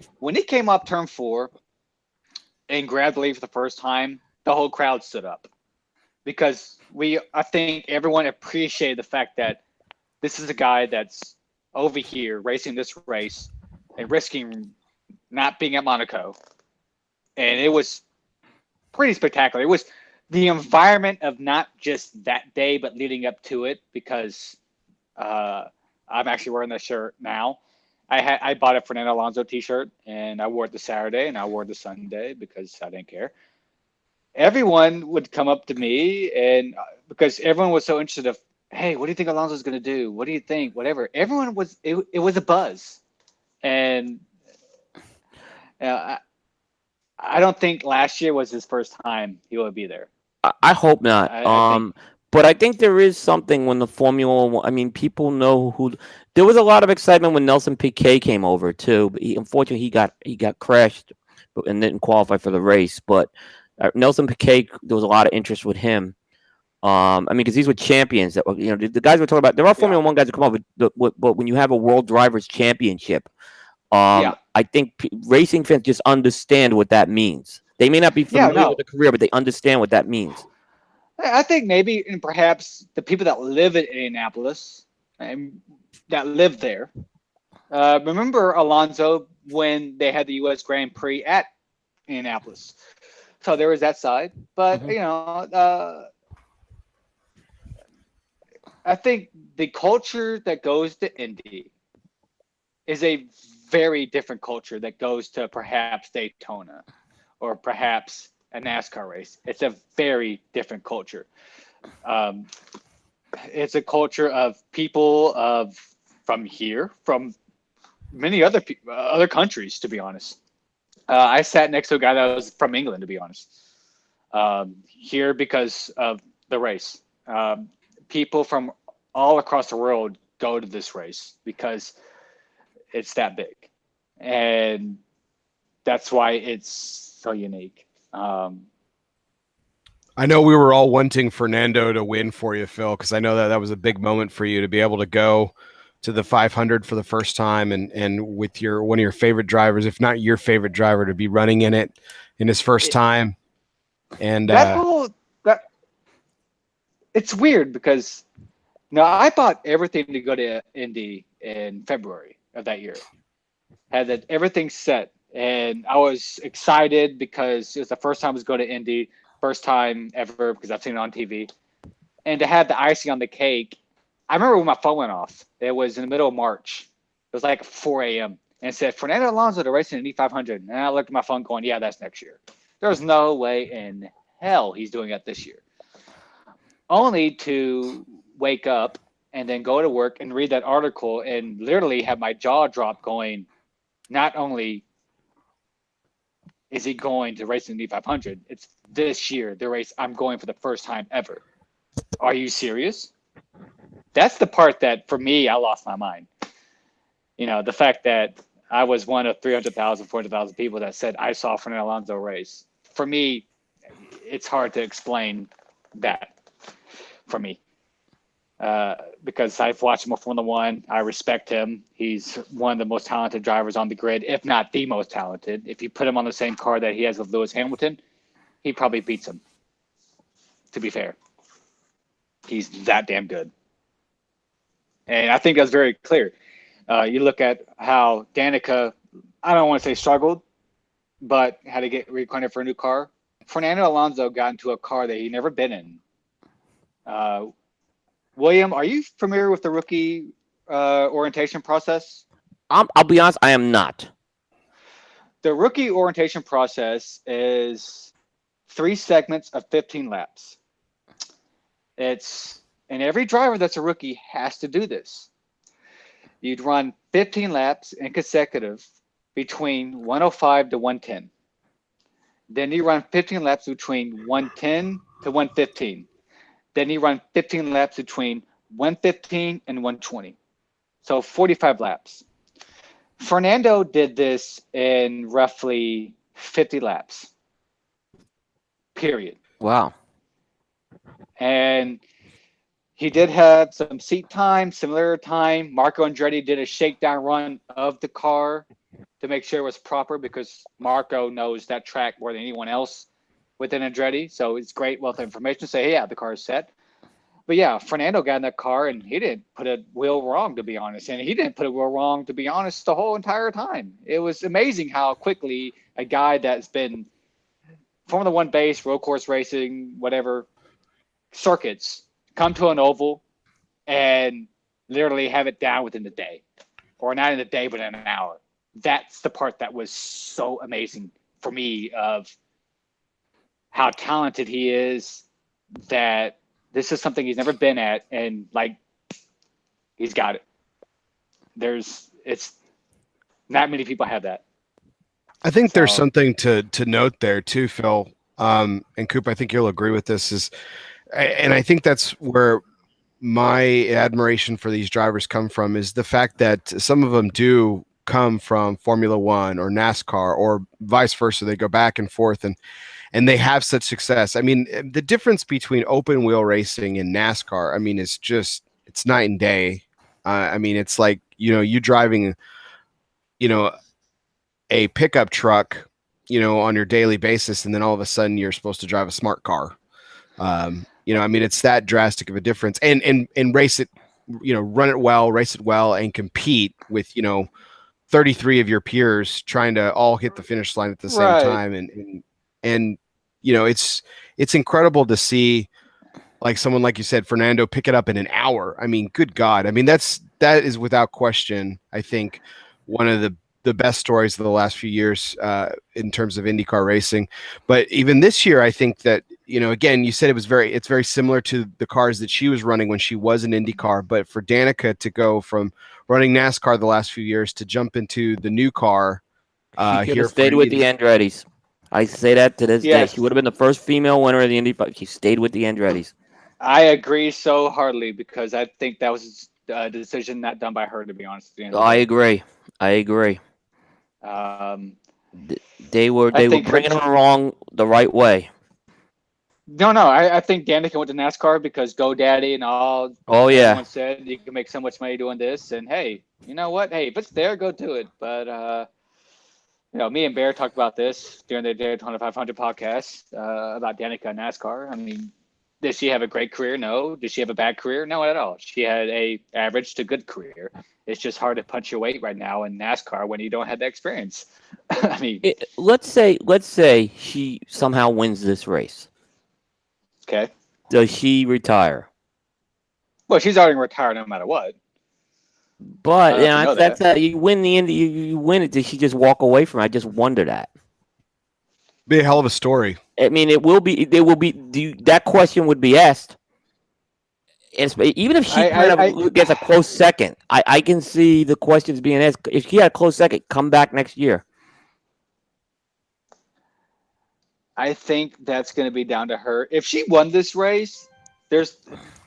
came up turn 4 and grabbed the lead for the first time. The whole crowd stood up because I think everyone appreciated the fact that this is a guy that's over here racing this race and risking not being at Monaco, and it was pretty spectacular. It was the environment of not just that day, but leading up to it, because I'm actually wearing this shirt now. I bought a Fernando Alonso t-shirt, and I wore it the Saturday, and I wore it the Sunday because I didn't care. Everyone would come up to me, and because everyone was so interested of, hey, what do you think Alonso's going to do? What do you think? Whatever. Everyone was, it was a buzz. And I don't think last year was his first time he would be there. I hope not. But I think there is something when the Formula One. I mean, people know who. There was a lot of excitement when Nelson Piquet came over too. But unfortunately, he got crashed and didn't qualify for the race. But Nelson Piquet, there was a lot of interest with him. I mean, because these were champions that the guys we're talking about. There are Formula One guys who come up with, but when you have a World Drivers' Championship, I think racing fans just understand what that means. They may not be familiar with the career, but they understand what that means. I think maybe, and perhaps the people that live in Indianapolis and that live there remember Alonso when they had the U.S. Grand Prix at Indianapolis. So there was that side, but I think the culture that goes to Indy is a very different culture that goes to perhaps Daytona or perhaps a NASCAR race. It's a very different culture. It's a culture of people from here, from many other countries, to be honest. I sat next to a guy that was from England, to be honest. Here because of the race. People from all across the world go to this race because it's that big, and that's why it's so unique. I know we were all wanting Fernando to win for you, Phil, because I know that was a big moment for you to be able to go to the 500 for the first time, and with one of your favorite drivers, if not your favorite driver, to be running in it in his first time. And that it's weird because I bought everything to go to Indy in February of that year. Had everything set, and I was excited because it was the first time I was going to Indy, first time ever because I've seen it on TV. And to have the icing on the cake, I remember when my phone went off. It was in the middle of March. It was like 4 a.m. And it said, Fernando Alonso to race in Indy 500. And I looked at my phone going, yeah, that's next year. There's no way in hell he's doing that this year. Only to wake up and then go to work and read that article and literally have my jaw drop going, not only is he going to race in the Indy 500, it's this year, the race I'm going for the first time ever. Are you serious? That's the part that, for me, I lost my mind. The fact that I was one of 300,000, 400,000 people that said I saw Fernando Alonso race. For me, it's hard to explain that for me. Because I've watched him on Formula One. I respect him. He's one of the most talented drivers on the grid, if not the most talented. If you put him on the same car that he has with Lewis Hamilton, he probably beats him, to be fair. He's that damn good. And I think that's very clear. You look at how Danica, I don't want to say struggled, but had to get reacquainted for a new car. Fernando Alonso got into a car that he'd never been in. William, are you familiar with the rookie orientation process? I'll be honest, I am not. The rookie orientation process is 3 segments of 15 laps. And every driver that's a rookie has to do this. You'd run 15 laps in consecutive between 105 to 110. Then you run 15 laps between 110 to 115. Then you run 15 laps between 115 and 120. So 45 laps. Fernando did this in roughly 50 laps. Period. Wow. And he did have some seat time, similar time. Marco Andretti did a shakedown run of the car to make sure it was proper because Marco knows that track more than anyone else within Andretti. So it's great wealth of information to say, hey, yeah, the car is set. But yeah, Fernando got in that car and he didn't put a wheel wrong, to be honest. And he didn't put a wheel wrong, to be honest, the whole entire time. It was amazing how quickly a guy that's been Formula One base, road course racing, whatever, circuits, come to an oval and literally have it down within the day. Or not in a day, but in an hour. That's the part that was so amazing for me of how talented he is, that this is something he's never been at, and he's got it. It's not many people have that. I think there's something to note there too, Phil. And Coop, I think you'll agree with this and I think that's where my admiration for these drivers come from, is the fact that some of them do come from Formula One or NASCAR or vice versa. They go back and forth and they have such success. I mean, the difference between open wheel racing and NASCAR, I mean, it's night and day. I mean, it's like, you driving, a pickup truck, on your daily basis. And then all of a sudden you're supposed to drive a smart car. I mean, it's that drastic of a difference, and race it, run it well, race it well, and compete with, 33 of your peers trying to all hit the finish line at the same time. And it's incredible to see, like someone, like you said, Fernando, pick it up in an hour. I mean, good God. I mean, that is without question, I think, one of the best stories of the last few years in terms of IndyCar racing. But even this year, I think that, again, you said it's very similar to the cars that she was running when she was an IndyCar. But for Danica to go from running NASCAR the last few years to jump into the new car. She could Here have stayed for with the Andrettis. I say that to this day. Yes. She would have been the first female winner of the Indy 500. She stayed with the Andrettis. I agree so heartily because I think that was a decision not done by her, to be honest. At the end of the I day. agree. I agree. They were I think bringing her along the right way. No. I think Danica went to NASCAR because GoDaddy and all. Oh yeah. Everyone said you can make so much money doing this, and hey, you know what? Hey, if it's there, go do it. But me and Bear talked about this during the Daytona 500 podcast about Danica and NASCAR. I mean, did she have a great career? No. Did she have a bad career? No, not at all. She had a average to good career. It's just hard to punch your weight right now in NASCAR when you don't have the experience. I mean, let's say she somehow wins this race. okay. Does she retire? Well, she's already retired no matter what. But that's that. You win the Indy. You win it. Did she just walk away from it? I just wonder that. Be a hell of a story. I mean, it will be. There will be. That question would be asked. And even if she gets a close second, I can see the questions being asked. If she had a close second, come back next year. I think that's going to be down to her. If she won this race, there's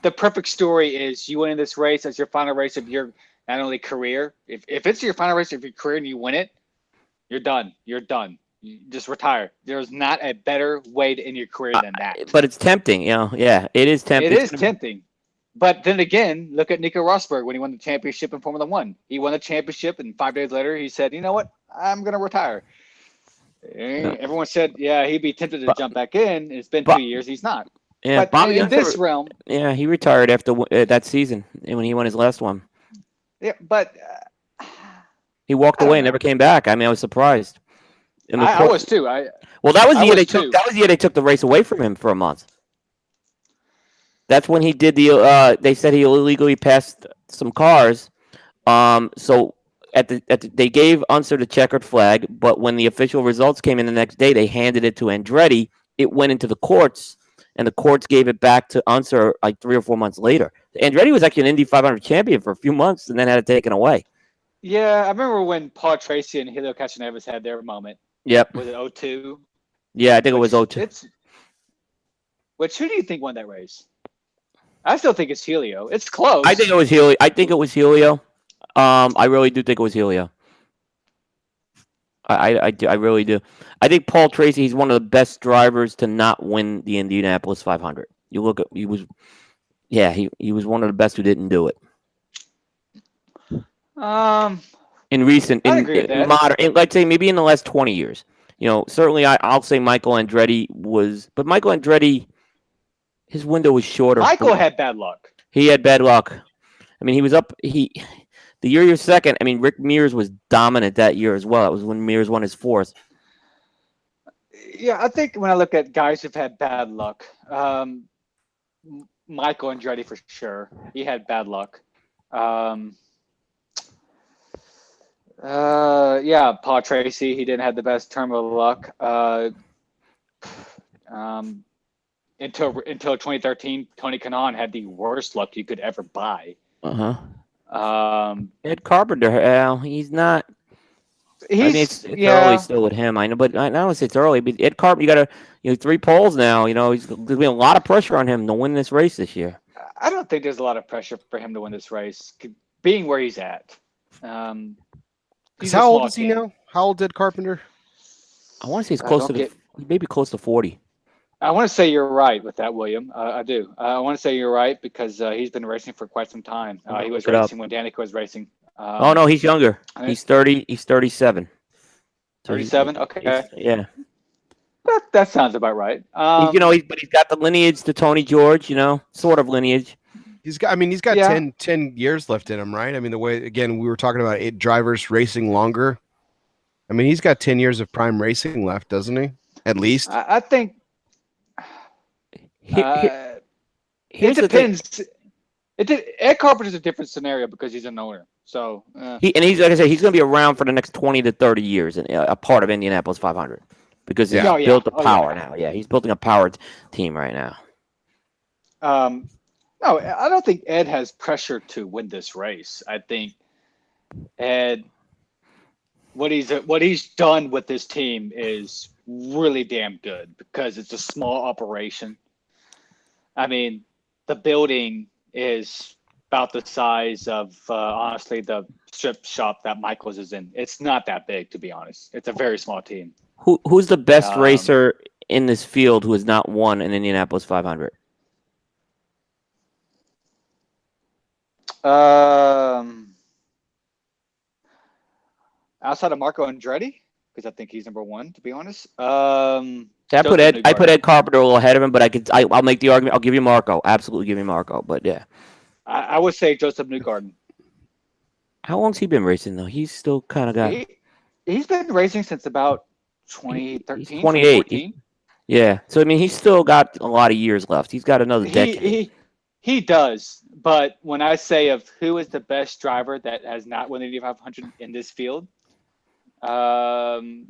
the perfect story is you win this race as your final race of your not only career. If it's your final race of your career and you win it, you're done. You're done. You just retire. There's not a better way to end your career than that. But it's tempting, Yeah, it is tempting. It is tempting. But then again, look at Nico Rosberg when he won the championship in Formula One. He won the championship, and 5 days later, he said, "You know what? I'm going to retire." Everyone said, "Yeah, he'd be tempted to jump back in." It's been 2 years. He's not. Yeah, but in this realm, yeah, he retired after that season when he won his last one. Yeah, but he walked away and never came back. I mean, I was surprised. I was too. Well, that was the year they took. That was the year they took the race away from him for a month. That's when he did the. They said he illegally passed some cars. So they gave Unser the checkered flag, but when the official results came in the next day, they handed it to Andretti. It went into the courts, and the courts gave it back to Unser like 3 or 4 months later. Andretti was actually an Indy 500 champion for a few months, and then had it taken away. Yeah, I remember when Paul Tracy and Helio Castroneves had their moment. Yep. Was it 02? Yeah, I think it was 02. Who do you think won that race? I still think it's Helio. It's close. I think it was Helio. I really do think it was Helio. I really do. I think Paul Tracy, he's one of the best drivers to not win the Indianapolis 500. You look at he was one of the best who didn't do it. In recent, in modern, let's say maybe in the last 20 years. Certainly I'll say Michael Andretti was, but Michael Andretti, his window was shorter. Michael had bad luck. He had bad luck. I mean, he was up. The year you're second. I mean, Rick Mears was dominant that year as well. That was when Mears won his fourth. Yeah, I think when I look at guys who've had bad luck, Michael Andretti for sure. He had bad luck. Paul Tracy. He didn't have the best term of luck. Until 2013, Tony Kanaan had the worst luck you could ever buy. Ed Carpenter, he's not. It's early still with him. I know, but I don't say it's early. But Ed Carpenter, you got 3 poles now. There's been a lot of pressure on him to win this race this year. I don't think there's a lot of pressure for him to win this race, being where he's at. How old is he now? How old did Carpenter? I want to say he's close maybe close to 40. I want to say you're right with that, William. I do. I want to say you're right because he's been racing for quite some time. He was racing when Danica was racing. Oh no, he's younger. He's 30. He's 37. 37. Okay. Yeah. That sounds about right. But he's got the lineage to Tony George. Sort of lineage. He's got 10 years left in him, right? I mean, the way, again, we were talking about 8 drivers racing longer. I mean, he's got 10 years of prime racing left, doesn't he? At least. I think it depends. Ed Carpenter's a different scenario because he's an owner. So he's like I said, he's going to be around for the next 20 to 30 years, and a part of Indianapolis 500 because he's built the power now. Yeah, he's building a powered team right now. No, I don't think Ed has pressure to win this race. I think And what he's done with this team is really damn good because it's a small operation. I mean, the building is about the size of honestly the strip shop that Michaels is in. It's not that big, to be honest. It's a very small team. Who's the best Um, racer in this field who has not won an Indianapolis 500? Outside of Marco Andretti, because I think he's number one, to be honest. I put Joseph Ed Newgarden. Carpenter a little ahead of him, but I'll make the argument. I'll give you Marco. Absolutely give you Marco. But yeah, I would say Joseph Newgarden. how long's he been racing though? He's still kind of got. He's been racing since about He's 2013, 28. 2014. Yeah, so I mean, he's still got a lot of years left. He's got another decade. He does, but when I say of who is the best driver that has not won the Indy 500 in this field, and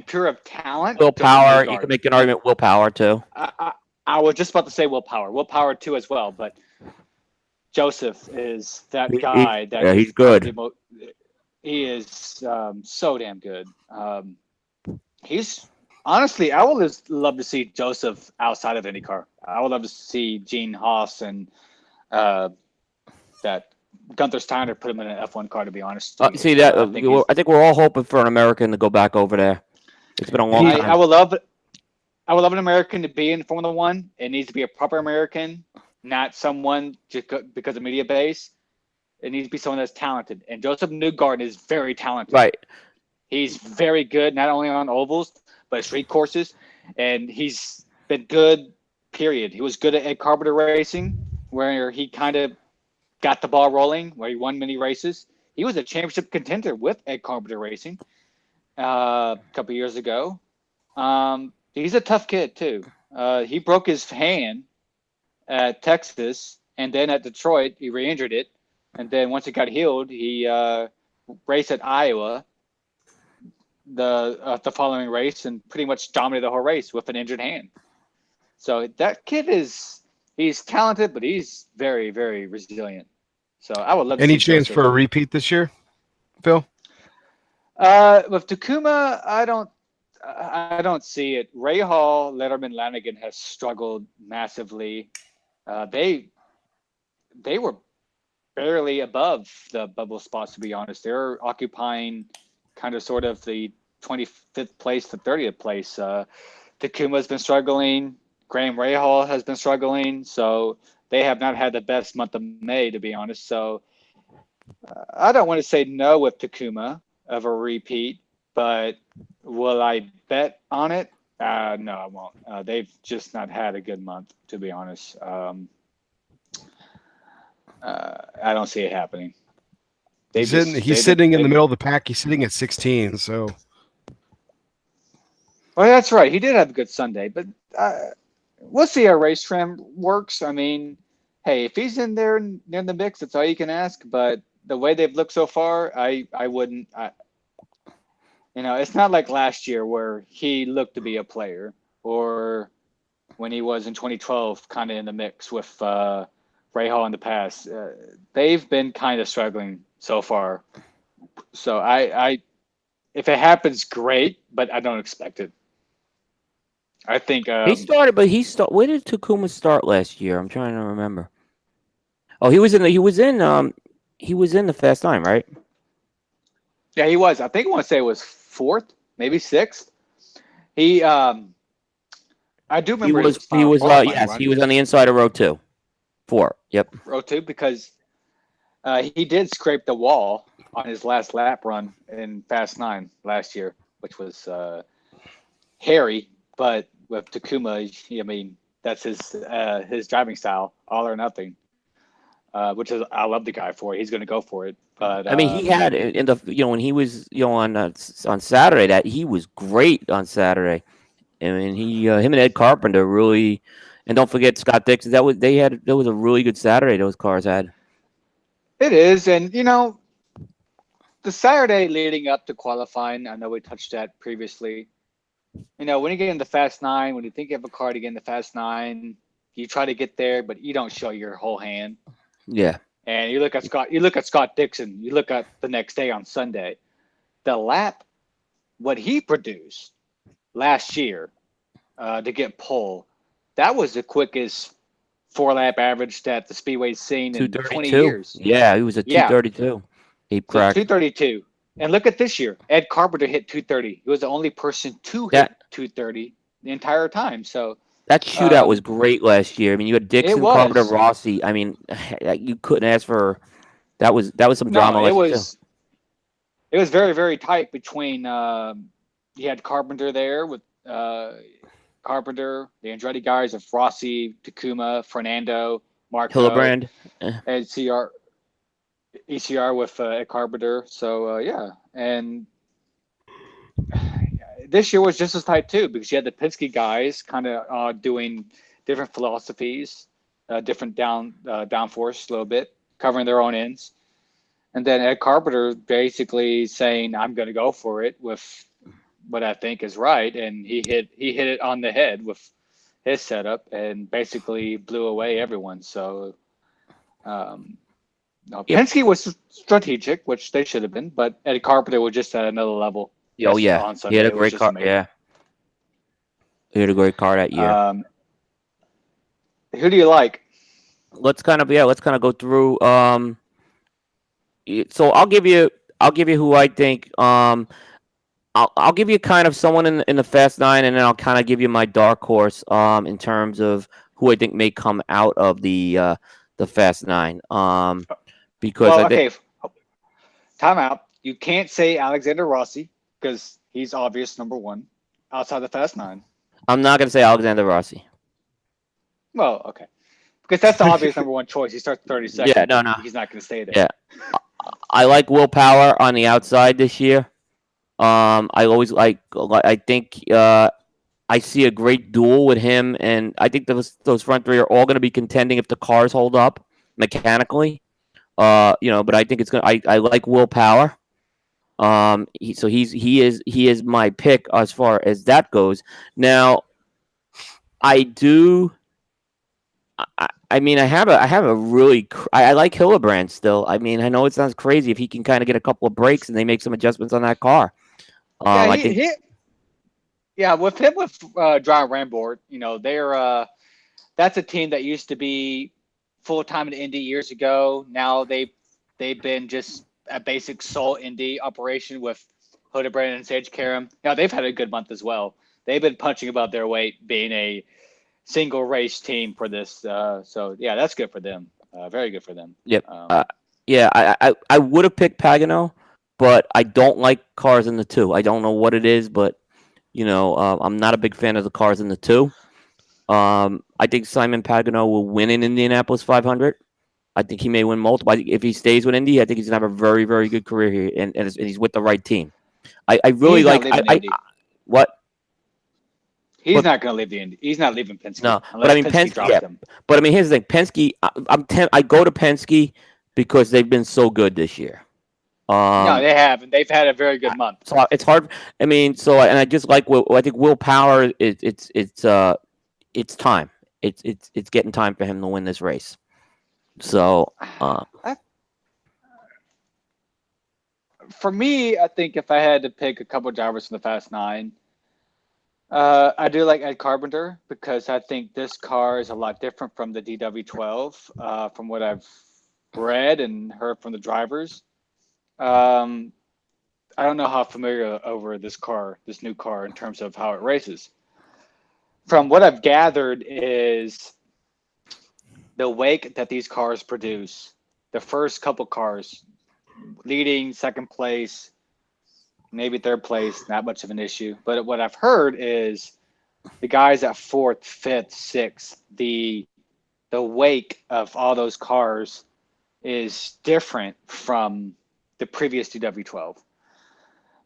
pure of talent, Willpower. You can make an argument. Willpower too. I was just about to say willpower. Willpower too as well, but Joseph is that guy that he's good. He is so damn good. He's honestly, I would love to see Joseph outside of IndyCar. I would love to see Gene Haas and that Gunther Steiner put him in an F1 car. To be honest, I think we're all hoping for an American to go back over there. It's been a long time. I would love an American to be in Formula One. It needs to be a proper American, not someone just because of media base. It needs to be someone that's talented. And Joseph Newgarden is very talented. Right. He's very good, not only on ovals, but street courses. And he's been good, period. He was good at Ed Carpenter racing, where he kind of got the ball rolling, where he won many races. He was a championship contender with Ed Carpenter racing a couple years ago. He's a tough kid, too. He broke his hand at Texas, and then at Detroit, he re-injured it. And then once it got healed, he raced at Iowa the following race and pretty much dominated the whole race with an injured hand. So that kid he's talented, but he's very, very resilient. So I would love to Any see chance Joseph. for a repeat this year, Phil? With Takuma, I don't see it. Ray Hall, Letterman, Lanigan has struggled massively. They were barely above the bubble spots, to be honest. They're occupying kind of sort of the 25th place to 30th place. Takuma's been struggling. Graham Rahal has been struggling. So they have not had the best month of May, to be honest. So I don't want to say no with Takuma of a repeat, but will I bet on it? No, I won't. They've just not had a good month, to be honest. I don't see it happening. He's sitting in the middle of the pack. He's sitting at 16. So, well, that's right. He did have a good Sunday, but we'll see how race trim works. I mean, hey, if he's in there near the mix, that's all you can ask. But the way they've looked so far, I wouldn't. It's not like last year where he looked to be a player, or when he was in 2012, kind of in the mix with Ray Hall in the past. They've been kind of struggling so far. So I if it happens, great, but I don't expect it. I think He started, but where did Takuma start last year? I'm trying to remember. Oh, he was in the Fast 9, right? Yeah, he was. I think I want to say it was 4th, maybe 6th. He I do remember he was on the inside of row 2. 4. Yep. Row 2 because he did scrape the wall on his last lap run in Fast 9 last year, which was hairy, but with Takuma, I mean, that's his driving style, all or nothing. Which is I love the guy for it. He's going to go for it. But I mean, he had in the when he was on Saturday, that he was great on Saturday. I mean, him and Ed Carpenter really, and don't forget Scott Dixon. That was a really good Saturday those cars had. It is, and the Saturday leading up to qualifying, I know we touched that previously. When you get in the Fast 9, when you think you have a car to get in the Fast 9, you try to get there, but you don't show your whole hand. Yeah. And you look at Scott Dixon, you look at the next day on Sunday, the lap, what he produced last year to get pole, that was the quickest 4-lap average that the Speedway's seen in 20 years. Yeah, he was at 232. He cracked 232. And look at this year. Ed Carpenter hit 230. He was the only person to hit 230 the entire time. So that shootout was great last year. I mean, you had Dixon, Carpenter, Rossi. I mean, you couldn't ask for that. Was some drama? It was very, very tight between. You had Carpenter there with Carpenter, the Andretti guys of Rossi, Takuma, Fernando, Marco, Hillebrand, and ECR with Ed Carpenter. So and this year was just as tight too, because you had the Penske guys kind of doing different philosophies, different downforce a little bit, covering their own ends, and then Ed Carpenter basically saying, "I'm going to go for it with what I think is right," and he hit it on the head with his setup and basically blew away everyone. So Penske was strategic, which they should have been, but Ed Carpenter was just at another level. Oh yeah, on Sunday. He had a great car. Amazing. Yeah, he had a great car that year. Who do you like? Let's kind of go through. So I'll give you who I think. I'll give you kind of someone in the Fast 9, and then I'll kind of give you my dark horse in terms of who I think may come out of the Fast 9. Because time out. You can't say Alexander Rossi because he's obvious number one outside the Fast 9. I'm not going to say Alexander Rossi. Well, okay. Because that's the obvious number one choice. He starts 32nd. Yeah, no. He's not going to stay there. Yeah. I like Will Power on the outside this year. I think I see a great duel with him, and I think those front three are all going to be contending if the cars hold up mechanically. But I think it's going to, I like Will Power. He is my pick as far as that goes. Now, I like Hillebrand still. I mean, I know it sounds crazy if he can kind of get a couple of breaks and they make some adjustments on that car. With him with John Rambord, that's a team that used to be full time in Indy years ago. Now they've been just a basic sole Indy operation with Hildebrand and Sage Karam. Now they've had a good month as well. They've been punching above their weight, being a single race team for this. That's good for them. Very good for them. Yep. I would have picked Pagano, but I don't like cars in the 2. I don't know what it is, but I'm not a big fan of the cars in the 2. I think Simon Pagano will win in Indianapolis 500. I think he may win multiple. If he stays with Indy, I think he's gonna have a very, very good career here, and he's with the right team. I really like. What? He's not going to leave the Indy. He's not leaving Penske. No, but I mean Penske. Yeah. But I mean, here's the thing: Penske. I go to Penske because they've been so good this year. No, they haven't. They've had a very good month. So it's hard. I mean, and I just like. I think Will Power. It's time. It's getting time for him to win this race. So. For me, I think if I had to pick a couple of drivers from the Fast 9. I do like Ed Carpenter because I think this car is a lot different from the DW12 from what I've read and heard from the drivers. I don't know how familiar over this new car in terms of how it races. From what I've gathered is the wake that these cars produce, the first couple cars, leading, second place, maybe third place, not much of an issue. But what I've heard is the guys at 4th, 5th, 6th, the wake of all those cars is different from the previous DW12.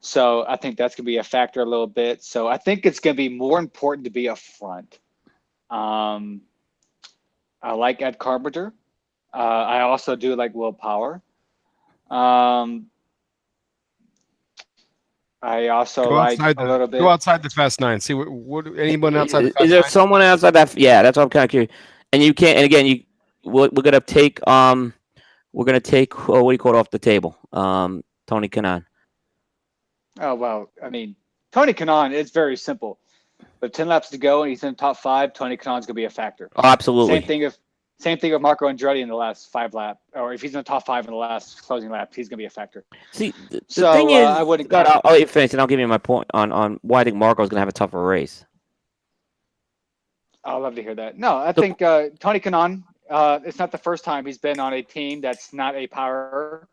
So I think that's going to be a factor a little bit. So I think it's going to be more important to be up front. I like Ed Carpenter. I also do like Will Power. I also like a little bit. Go outside the Fast 9. See what anyone outside the Fast 9? Is there someone outside that? Yeah, that's what I'm kind of curious. And you can't. And again, we're gonna take We're gonna take what do you call it off the table? Tony Kanaan. Oh, well, I mean, Tony Kanaan, it's very simple. With 10 laps to go and he's in the top 5, Tony Kanan's going to be a factor. Oh, absolutely. Same thing with Marco Andretti in the last 5 lap, or if he's in the top 5 in the last closing laps, he's going to be a factor. See, the thing is, I wouldn't. God, I'll let you finish, and I'll give you my point on why I think Marco's gonna have a tougher race. I'll love to hear that. No, I think Tony Kanaan. It's not the first time he's been on a team that's not a power.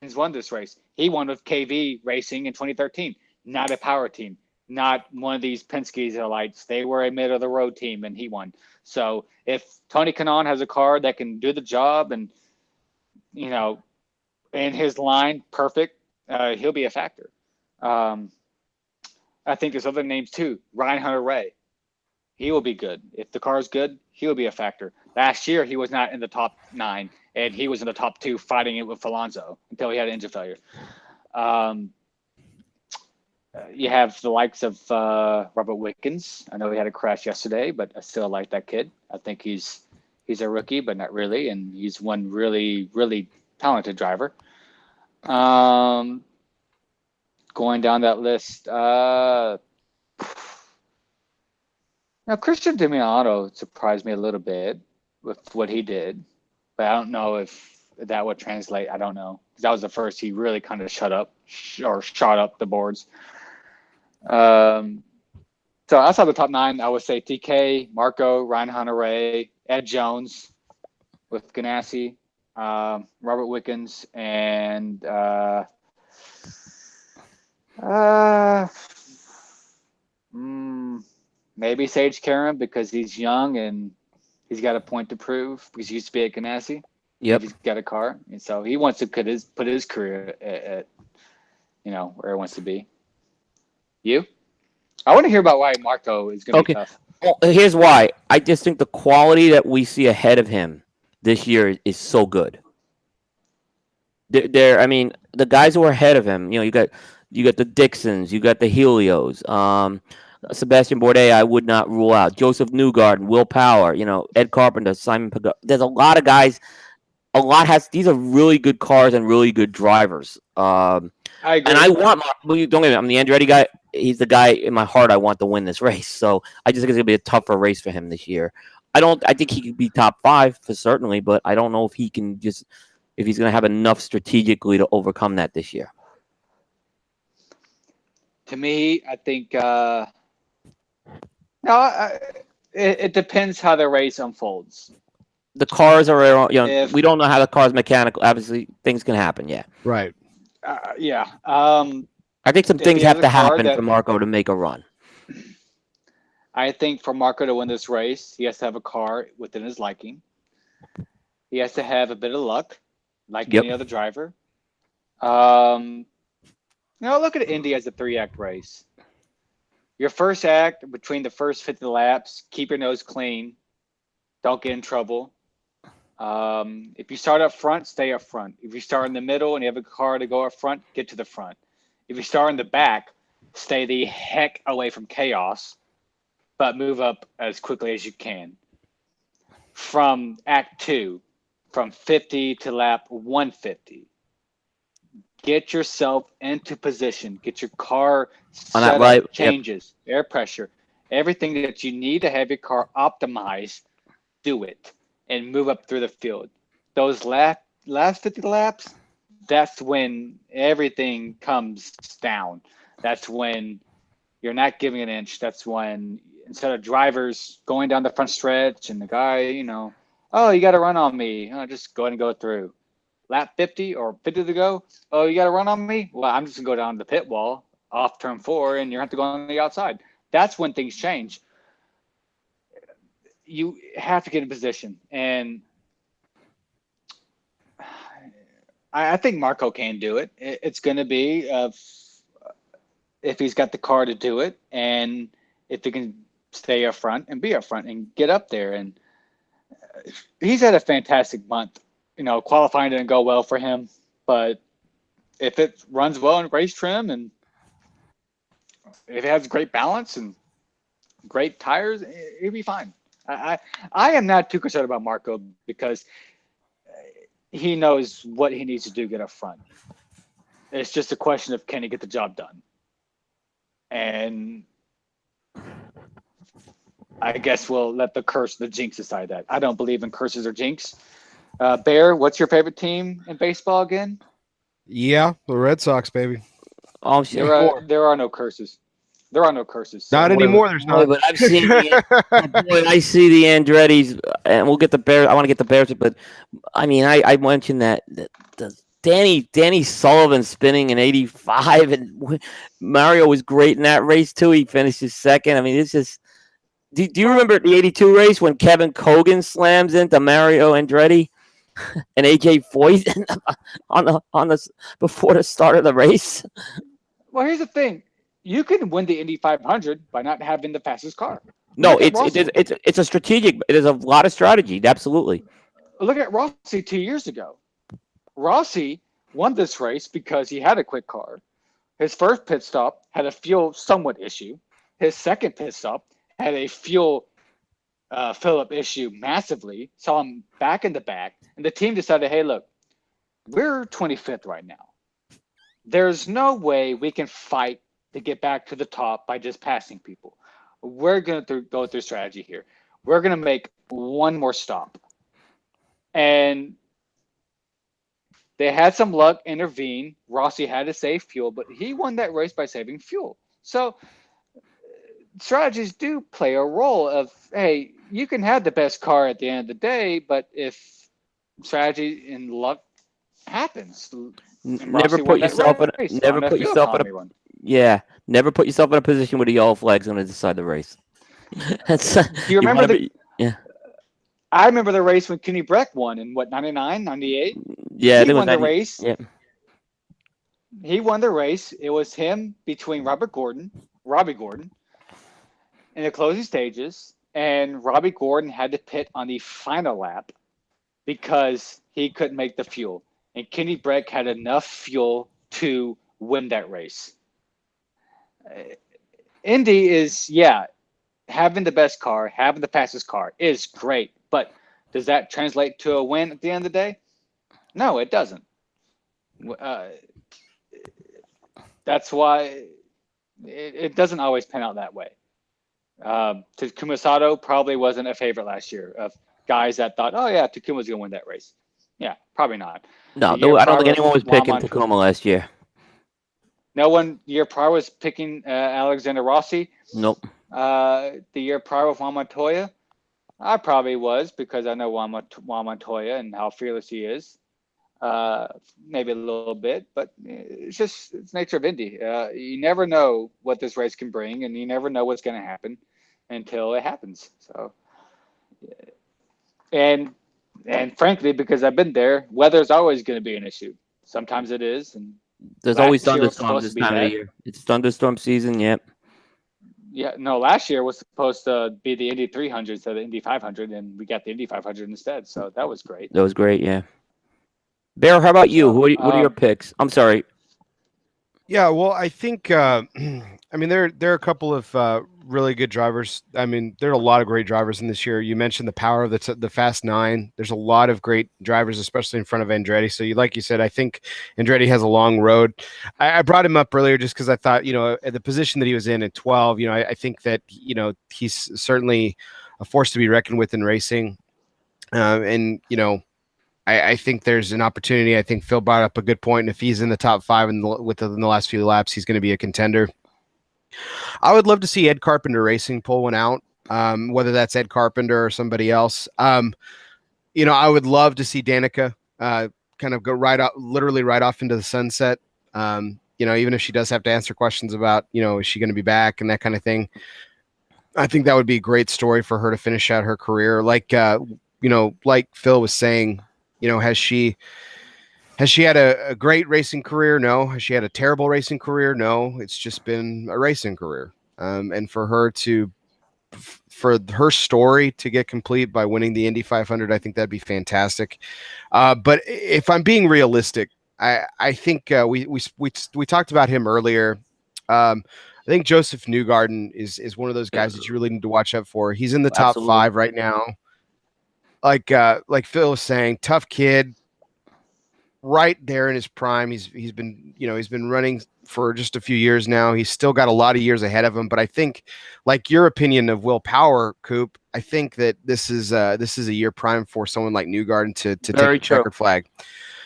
He's won this race. He won with KV Racing in 2013. Not a power team. Not one of these Penske's or lights. They were a middle of the road team, and he won. So if Tony Kanaan has a car that can do the job, and in his line, perfect, he'll be a factor. I think there's other names too. Ryan Hunter-Reay. He will be good. If the car is good, he will be a factor. Last year, he was not in the top 9, and he was in the top 2 fighting it with Alonso until he had engine failure. You have the likes of Robert Wickens. I know he had a crash yesterday, but I still like that kid. I think he's a rookie, but not really, and he's one really, really talented driver. Going down that list, now, Christian Demiano surprised me a little bit with what he did, but I don't know if that would translate. I don't know. That was the first he really kind of shot up the boards. So outside the top 9, I would say TK, Marco, Ryan Hunter-Reay, Ed Jones with Ganassi, Robert Wickens, and maybe Sage Karam because he's young and he's got a point to prove because he used to be at Ganassi. Yep. He's got a car, and so he wants to put his career at where it wants to be. You? I want to hear about why Marco is going to be tough. Well, here's why. I just think the quality that we see ahead of him this year is so good. I mean, the guys who are ahead of him, you got the Dixons, you got the Helios, Sebastian Bourdais, I would not rule out. Joseph Newgarden, Will Power, Ed Carpenter, Simon Pagano. There's a lot of guys. These are really good cars and really good drivers. I agree. And I want don't get me. I'm the Andretti guy. He's the guy in my heart I want to win this race. So I just think it's gonna be a tougher race for him this year. I think he could be top 5 for certainly, but I don't know if he can if he's gonna have enough strategically to overcome that this year. To me, I think it depends how the race unfolds. The cars are, we don't know how the car's mechanical. Obviously, things can happen. Yeah. Right. Yeah. I think some things have to happen for Marco to make a run. I think for Marco to win this race, he has to have a car within his liking. He has to have a bit of luck, like any other driver. Look at Indy as a 3-act race. Your first act, between the first 50 laps, keep your nose clean. Don't get in trouble. If you start up front, stay up front. If you start in the middle and you have a car to go up front, get to the front. If you start in the back, stay the heck away from chaos, but move up as quickly as you can. From Act 2, from 50 to lap 150, get yourself into position. Get your car set up, changes, air pressure, everything that you need to have your car optimized, do it, and move up through the field. Those last 50 laps, that's when everything comes down. That's when you're not giving an inch. That's when instead of drivers going down the front stretch and the guy, oh, you got to run on me. Just go ahead and go through. Lap 50 or 50 to go. Oh, you got to run on me? Well, I'm just going to go down the pit wall off turn 4 and you have to go on the outside. That's when things change. You have to get in position. And I think Marco can do it. It's going to be if he's got the car to do it and if he can stay up front and be up front and get up there. And he's had a fantastic month. Qualifying didn't go well for him, but if it runs well in race trim and if it has great balance and great tires, he'll be fine. I am not too concerned about Marco because he knows what he needs to do to get up front. It's just a question of can he get the job done. And I guess we'll let the jinx decide that. I don't believe in curses or jinx. Bear, what's your favorite team in baseball again? Yeah, the Red Sox, baby. Oh shit. There are no curses. There are no curses. So Not anymore. There's boy, not. but I've seen I see the Andretti's, and we'll get the Bears. I want to get the Bears, but I mean, I mentioned that the Danny Sullivan spinning in '85, and Mario was great in that race too. He finishes second. I mean, it's just. Do you remember the '82 race when Kevin Cogan slams into Mario Andretti and AJ Foyt on the before the start of the race? Well, here's the thing: you can win the Indy 500 by not having the fastest car. No, it's a strategic. It is a lot of strategy. Absolutely. Look at Rossi 2 years ago. Rossi won this race because he had a quick car. His first pit stop had a fuel somewhat issue. His second pit stop had a fuel Phillip issue massively. Saw him back in the back, and the team decided, "Hey, look, we're 25th right now. There's no way we can fight to get back to the top by just passing people. We're going to go through strategy here. We're going to make one more stop." And they had some luck intervene. Rossi had to save fuel, but he won that race by saving fuel. So strategies do play a role of, hey, you can have the best car at the end of the day, but if strategy and luck happens, never put yourself in never put yourself in a position where the yellow flag's going to decide the race. Do you remember I remember the race when Kenny Breck won in 99, 98? Yeah, he won the race. Yeah. He won the race. It was him between Robbie Gordon, in the closing stages, and Robbie Gordon had to pit on the final lap because he couldn't make the fuel. And Kenny Breck had enough fuel to win that race. Indy is, having the best car, having the fastest car is great, but does that translate to a win at the end of the day? No, it doesn't. That's why it doesn't always pan out that way. Takuma Sato probably wasn't a favorite last year of guys that thought, oh yeah, Takuma's going to win that race. Yeah, probably not. No, I don't think anyone was picking Takuma last year. No one year prior was picking Alexander Rossi. Nope. The year prior with Juan Montoya, I probably was because I know Juan Montoya and how fearless he is. Maybe a little bit, but it's nature of Indy. You never know what this race can bring, and you never know what's going to happen until it happens. So, and frankly, because I've been there, weather's always going to be an issue. Sometimes it is, and there's always thunderstorms this time of the year. It's thunderstorm season. Yep. Yeah, no, last year was supposed to be the Indy 300 instead of the Indy 500, and we got the Indy 500 instead. So that was great. That was great, yeah. Bear, how about you? What are your picks? I'm sorry. Yeah, well, I think, I mean, there are a couple of really good drivers. I mean, there are a lot of great drivers in this year. You mentioned the power of the Fast Nine. There's a lot of great drivers, especially in front of Andretti. So, like you said, I think Andretti has a long road. I brought him up earlier just because I thought, at the position that he was in at 12, I think that, he's certainly a force to be reckoned with in racing. I think there's an opportunity. I think Phil brought up a good point. If he's in the top 5 within the last few laps, he's going to be a contender. I would love to see Ed Carpenter Racing pull one out, whether that's Ed Carpenter or somebody else. I would love to see Danica kind of go literally right off into the sunset. Even if she does have to answer questions about, is she going to be back and that kind of thing. I think that would be a great story for her to finish out her career. Like Phil was saying, has she had a great racing career? No. Has she had a terrible racing career? No. It's just been a racing career. And for her story to get complete by winning the Indy 500, I think that'd be fantastic. But if I'm being realistic, I think we talked about him earlier. I think Joseph Newgarden is one of those guys that you really need to watch out for. He's in the top 5 right now. Like Phil was saying, tough kid, right there in his prime. He's been running for just a few years now. He's still got a lot of years ahead of him. But I think, like your opinion of Will Power, Coop, I think that this is a year prime for someone like Newgarden to take Very the true. checkered flag.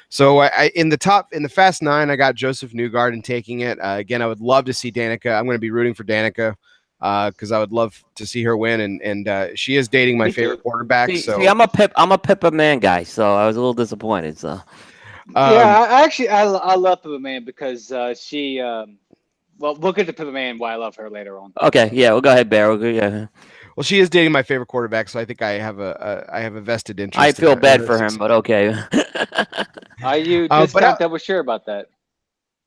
So I in the Fast Nine, I got Joseph Newgarden taking it. Again, I would love to see Danica. I'm going to be rooting for Danica because I would love to see her win, and she is dating my Me too. favorite quarterback. See, I'm a Pippa Man guy, so I was a little disappointed. So Yeah, um, I love Pippa Man because she well, we'll get to Pippa Man why I love her later on. okay, yeah, we'll go ahead, Bear. Yeah. well, she is dating my favorite quarterback, so I think I have a vested interest. I feel in bad her for him, success. but okay. Are you But discount double sure about that?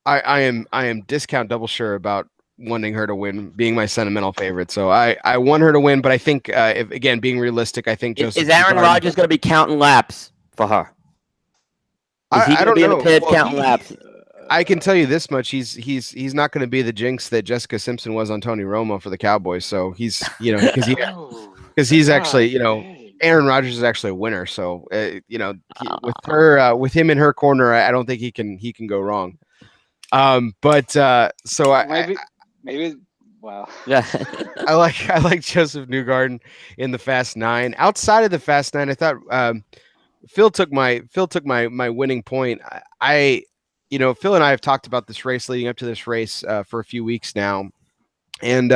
I am discount double sure about wanting her to win, being my sentimental favorite. So I want her to win, but I think if again being realistic, I think Is Joseph Aaron Newgarden. Rodgers going to be counting laps for her? Is he I going to don't be in the know. pit Well, counting laps? I can tell you this much: he's not going to be the jinx that Jessica Simpson was on Tony Romo for the Cowboys. So he's Oh, because he's actually dang. Aaron Rodgers is actually a winner. So with her with him in her corner, I don't think he can go wrong. But so Maybe. Wow. Yeah. I like Joseph Newgarden in the Fast Nine. Outside of the Fast Nine, I thought Phil took my winning point. Phil and I have talked about this race leading up to this race for a few weeks now, and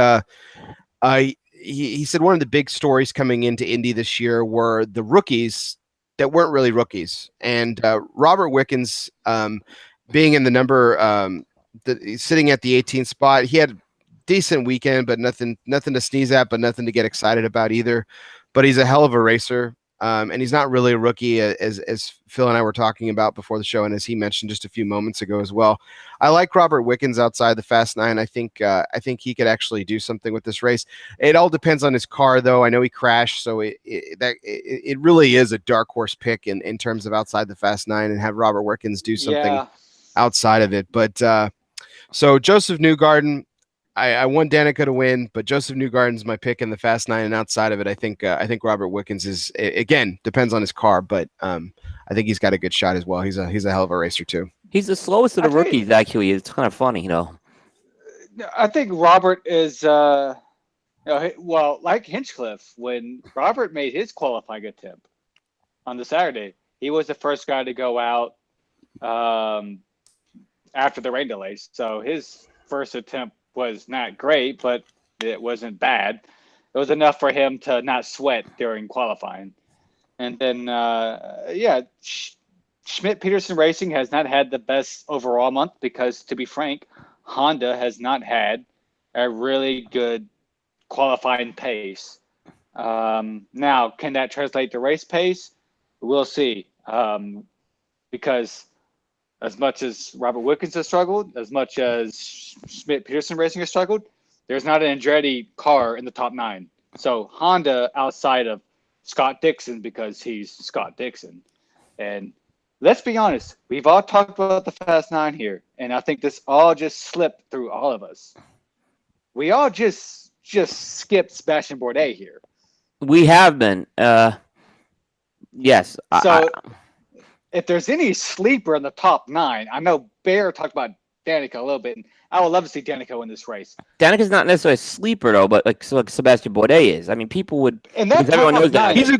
he said one of the big stories coming into Indy this year were the rookies that weren't really rookies, and Robert Wickens being in the number sitting at the 18th spot. He had a decent weekend, but nothing to sneeze at, but nothing to get excited about either. But he's a hell of a racer. And he's not really a rookie, as Phil and I were talking about before the show, and as he mentioned just a few moments ago as well. I like Robert Wickens outside the Fast Nine. I think he could actually do something with this race. It all depends on his car, though. I know he crashed, so it really is a dark horse pick in terms of outside the Fast Nine, and have Robert Wickens do something Yeah. outside of it. But so Joseph Newgarden. I want Danica to win, but Joseph Newgarden's my pick in the Fast Nine, and outside of it, I think Robert Wickens is again depends on his car, but I think he's got a good shot as well. He's a hell of a racer too. He's the slowest of the I think- rookies, actually. It's kind of funny, I think Robert is well, like Hinchcliffe, when Robert made his qualifying attempt on the Saturday, he was the first guy to go out after the rain delays. So his first attempt was not great, but it wasn't bad. It was enough for him to not sweat during qualifying. And then, Schmidt Peterson Racing has not had the best overall month because, to be frank, Honda has not had a really good qualifying pace. Now, can that translate to race pace? We'll see. Because as much as Robert Wickens has struggled, as much as Schmidt Peterson Racing has struggled, there's not an Andretti car in the top 9. So Honda, outside of Scott Dixon, because he's Scott Dixon. And let's be honest, we've all talked about the Fast 9 here, and I think this all just slipped through all of us. We all just skipped Sebastian Bourdais here. We have been. Yes. So if there's any sleeper in the top 9, I know Bear talked about Danica a little bit, and I would love to see Danica win this race. Danica's not necessarily a sleeper though, but like Sebastian Bourdais is. I mean, people would. And that because everyone knows that. He's a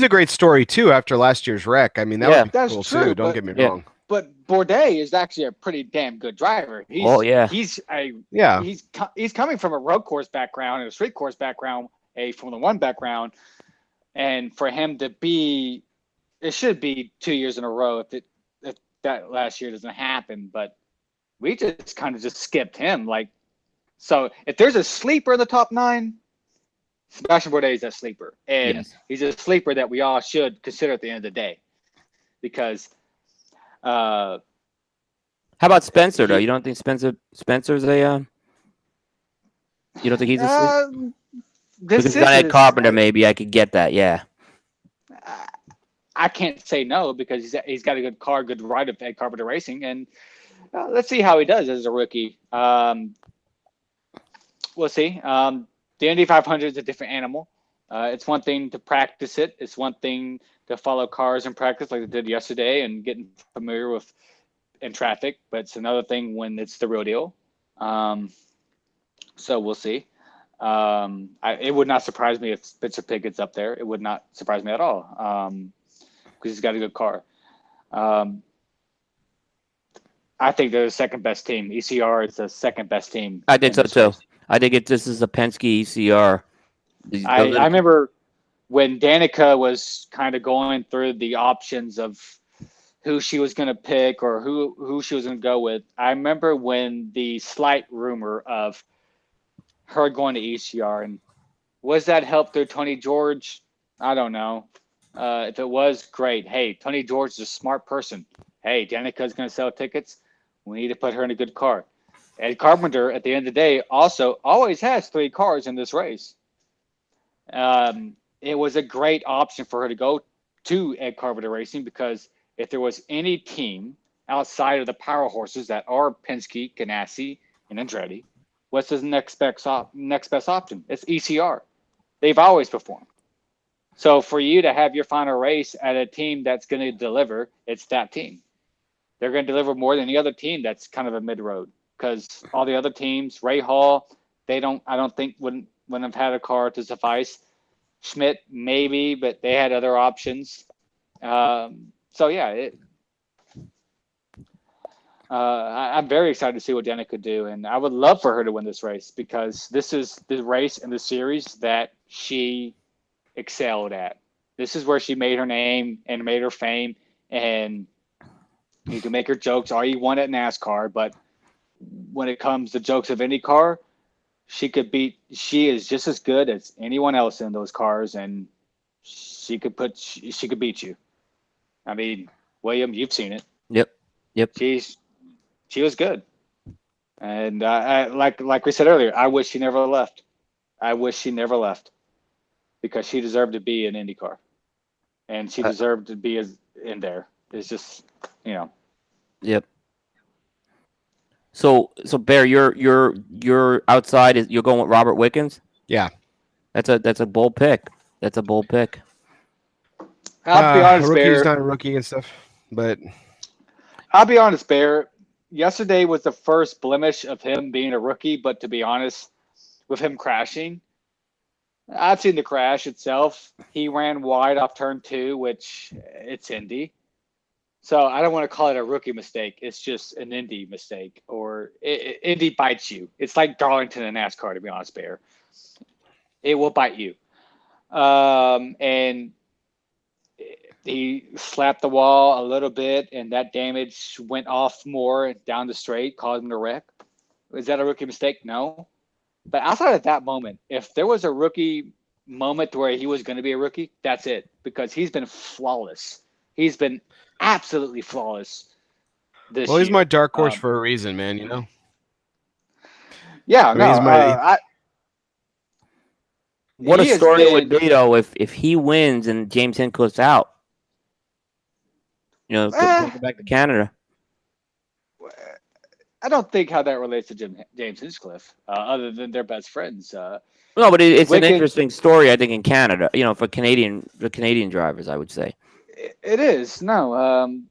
great story too after last year's wreck. I mean, that would be That's cool true, too. Don't get me wrong. But Bourdais is actually a pretty damn good driver. He's coming from a road course background and a street course background, a Formula One background, and for him to be, it should be 2 years in a row if that last year doesn't happen. But we just kind of just skipped him. So if there's a sleeper in the top 9, Sebastian Bourdais is a sleeper, and he's a sleeper that we all should consider at the end of the day, because. How about Spencer though? You don't think Spencer's a? You don't think he's a sleeper? Because Ed Carpenter, maybe I could get that. Yeah. I can't say no because he's got a good car, good ride of Ed Carpenter Racing, and let's see how he does as a rookie. We'll see. The Indy 500 is a different animal. It's one thing to practice it. It's one thing to follow cars in practice like they did yesterday and getting familiar with in traffic. But it's another thing when it's the real deal. So we'll see. It would not surprise me if Spencer Pickett's up there. It would not surprise me at all because he's got a good car. I think they're the second best team. ECR is the second best team. I think so too. I think this is a Penske ECR. I remember when Danica was kind of going through the options of who she was going to pick or who she was going to go with. I remember when the slight rumor of her going to ECR, and was that help through Tony George? I don't know. If it was, great. Hey, Tony George is a smart person. Hey, Danica's going to sell tickets. We need to put her in a good car. Ed Carpenter, at the end of the day, also always has 3 cars in this race. It was a great option for her to go to Ed Carpenter Racing because if there was any team outside of the power horses that are Penske, Ganassi, and Andretti, what's the next best option? It's ECR. They've always performed. So for you to have your final race at a team that's going to deliver, it's that team. They're going to deliver more than the other team that's kind of a mid-road because all the other teams, Ray Hall, I don't think wouldn't have had a car to suffice. Schmidt, maybe, but they had other options. So, yeah, I'm very excited to see what Danica could do, and I would love for her to win this race because this is the race in the series that she excelled at. This is where she made her name and made her fame, and you can make her jokes all you want at NASCAR, but when it comes to jokes of any car, she is just as good as anyone else in those cars, and she could beat you. I mean, William, you've seen it. Yep. She was good, and like we said earlier, I wish she never left. Because she deserved to be in IndyCar, and she deserved to be in there. It's just, Yep. So Bear, you're outside. You're going with Robert Wickens. Yeah, that's a bold pick. I'll be honest, rookie's Bear. not a rookie and stuff, but I'll be honest, Bear. Yesterday was the first blemish of him being a rookie, but to be honest, with him crashing, I've seen the crash itself. He ran wide off turn 2, which it's Indy. So I don't want to call it a rookie mistake. It's just an Indy mistake, or Indy bites you. It's like Darlington and NASCAR, to be honest, Bear. It will bite you. And he slapped the wall a little bit, and that damage went off more down the straight, caused him to wreck. Is that a rookie mistake? No. But outside of that moment, if there was a rookie moment where he was going to be a rookie, that's it. Because he's been flawless. He's been absolutely flawless this year. Well, he's my dark horse for a reason, man, Yeah, what a story it would be, though, if he wins and James Hinchcliffe's out. Take it back to Canada. I don't think how that relates to James Hinchcliffe, other than they're best friends. No, but it's an interesting story, I think, in Canada. For the Canadian drivers, I would say. It is. No,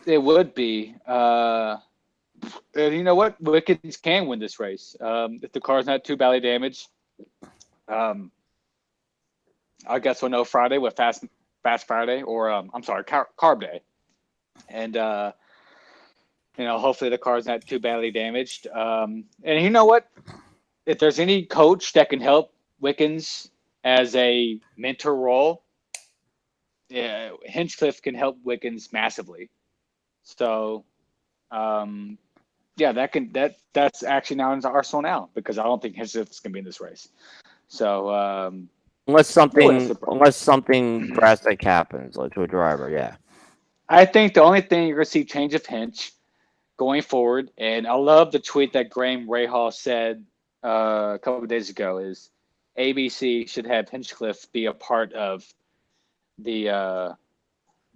it would be. And you know what? Wickens can win this race if the car's not too badly damaged. I guess we'll know Friday with Fast Friday, or Carb Day, and hopefully the car's not too badly damaged. And you know what? If there's any coach that can help Wickens as a mentor role, Hinchcliffe can help Wickens massively. So, that's actually now in the arsenal now because I don't think Hinchcliffe's going to be in this race. So, unless something drastic happens, like to a driver, yeah. I think the only thing you're going to see change of Hinch going forward, and I love the tweet that Graham Rahal said a couple of days ago, is ABC should have Hinchcliffe be a part of the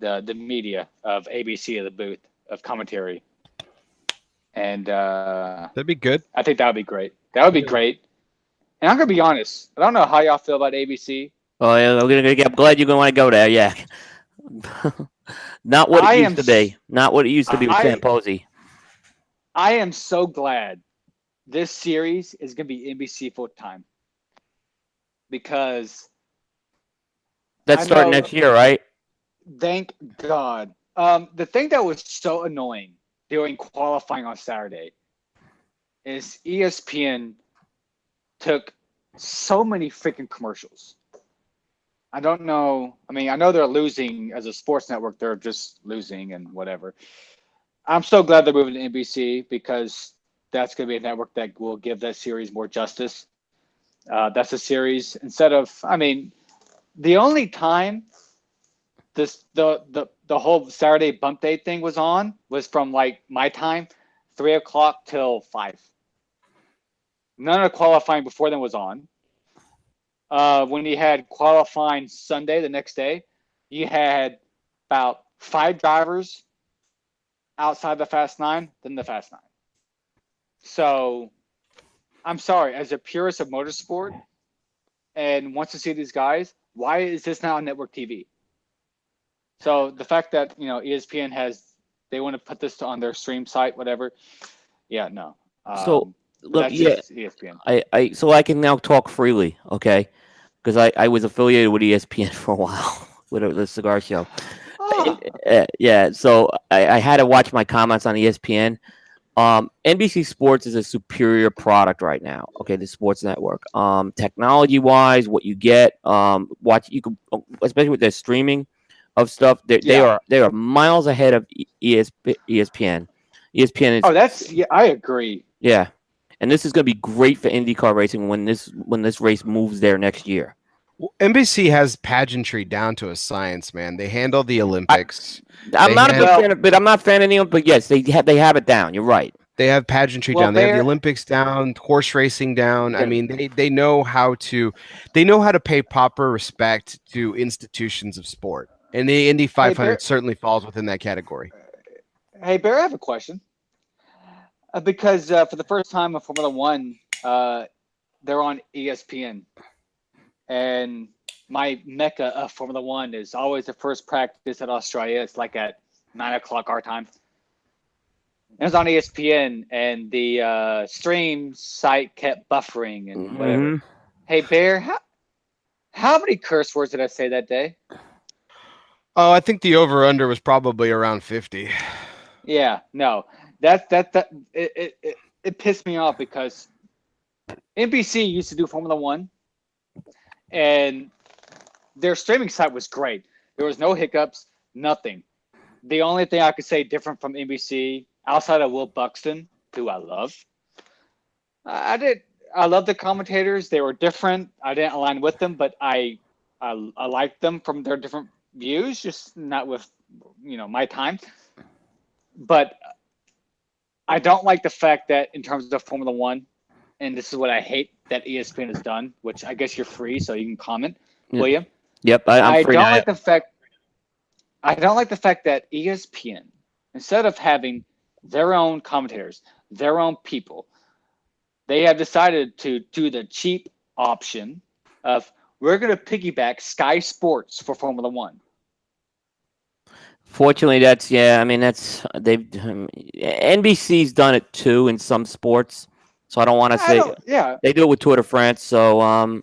media of ABC, of the booth of commentary, and that'd be good. I think that would be great. That would be great. And I'm gonna be honest. I don't know how y'all feel about ABC. Oh, yeah, I'm glad you're going to want to go there. Yeah. Not what it I used am. to be. Not what it used to be with Sam I Posey. I am so glad this series is gonna be NBC full time because That's I starting know. next year, right? Thank God. The thing that was so annoying during qualifying on Saturday is ESPN took so many freaking commercials. I don't know. I mean, I know they're losing as a sports network. They're just losing and whatever. I'm so glad they're moving to NBC because that's going to be a network that will give that series more justice. That's a series instead of. I mean, the only time the whole Saturday bump day thing was on was from like my time, 3 o'clock till 5. None of the qualifying before then was on. When you had qualifying Sunday the next day, you had about 5 drivers outside the Fast Nine, then the Fast Nine. So I'm sorry, as a purist of motorsport and wants to see these guys, why is this not on network TV? So the fact that ESPN they want to put this on their stream site, whatever. Yeah, no. So, But look, that's yeah, just ESPN. so I can now talk freely, okay? Because I was affiliated with ESPN for a while with the cigar show. Oh, Yeah, so I had to watch my comments on ESPN. NBC Sports is a superior product right now. Okay, the sports network. Technology wise, what you get, you can, especially with their streaming of stuff. yeah. They are miles ahead of ESPN. ESPN is, Oh, I agree. yeah, and this is going to be great for IndyCar racing when this race moves there next year. Well, NBC has pageantry down to a science, man. They handle the Olympics. I'm They not a big Well, fan of, but I'm not a fan of anyone. But yes, they have it down. You're right. They have pageantry well, down. They have the Bear. Olympics down, horse racing down. I Yeah. mean, they know how to pay proper respect to institutions of sport. And the Indy Hey, 500 Bear. certainly falls within that category. Hey, Bear. I have a question. Because for the first time in Formula One, they're on ESPN, and my mecca of Formula One is always the first practice at Australia. It's like at 9 o'clock our time. It was on ESPN, and the stream site kept buffering and whatever. Mm-hmm. Hey, Bear, how many curse words did I say that day? Oh, I think the over under was probably around 50. Yeah, no, it pissed me off because NBC used to do Formula One, and their streaming site was great. There was no hiccups, nothing. The only thing I could say different from NBC outside of Will Buxton, who I love, I love the commentators. They were different. I didn't align with them, but I liked them from their different views, just not with my time. But I don't like the fact that in terms of Formula One, and this is what I hate that ESPN has done, which I guess you're free, so you can comment, Yeah. William. Yep, I'm I free don't now. like the fact. I don't like the fact that ESPN, instead of having their own commentators, their own people, they have decided to do the cheap option of we're going to piggyback Sky Sports for Formula One. Fortunately, I mean, NBC's done it too in some sports. So I don't want to say Yeah. they do it with Tour de France. So I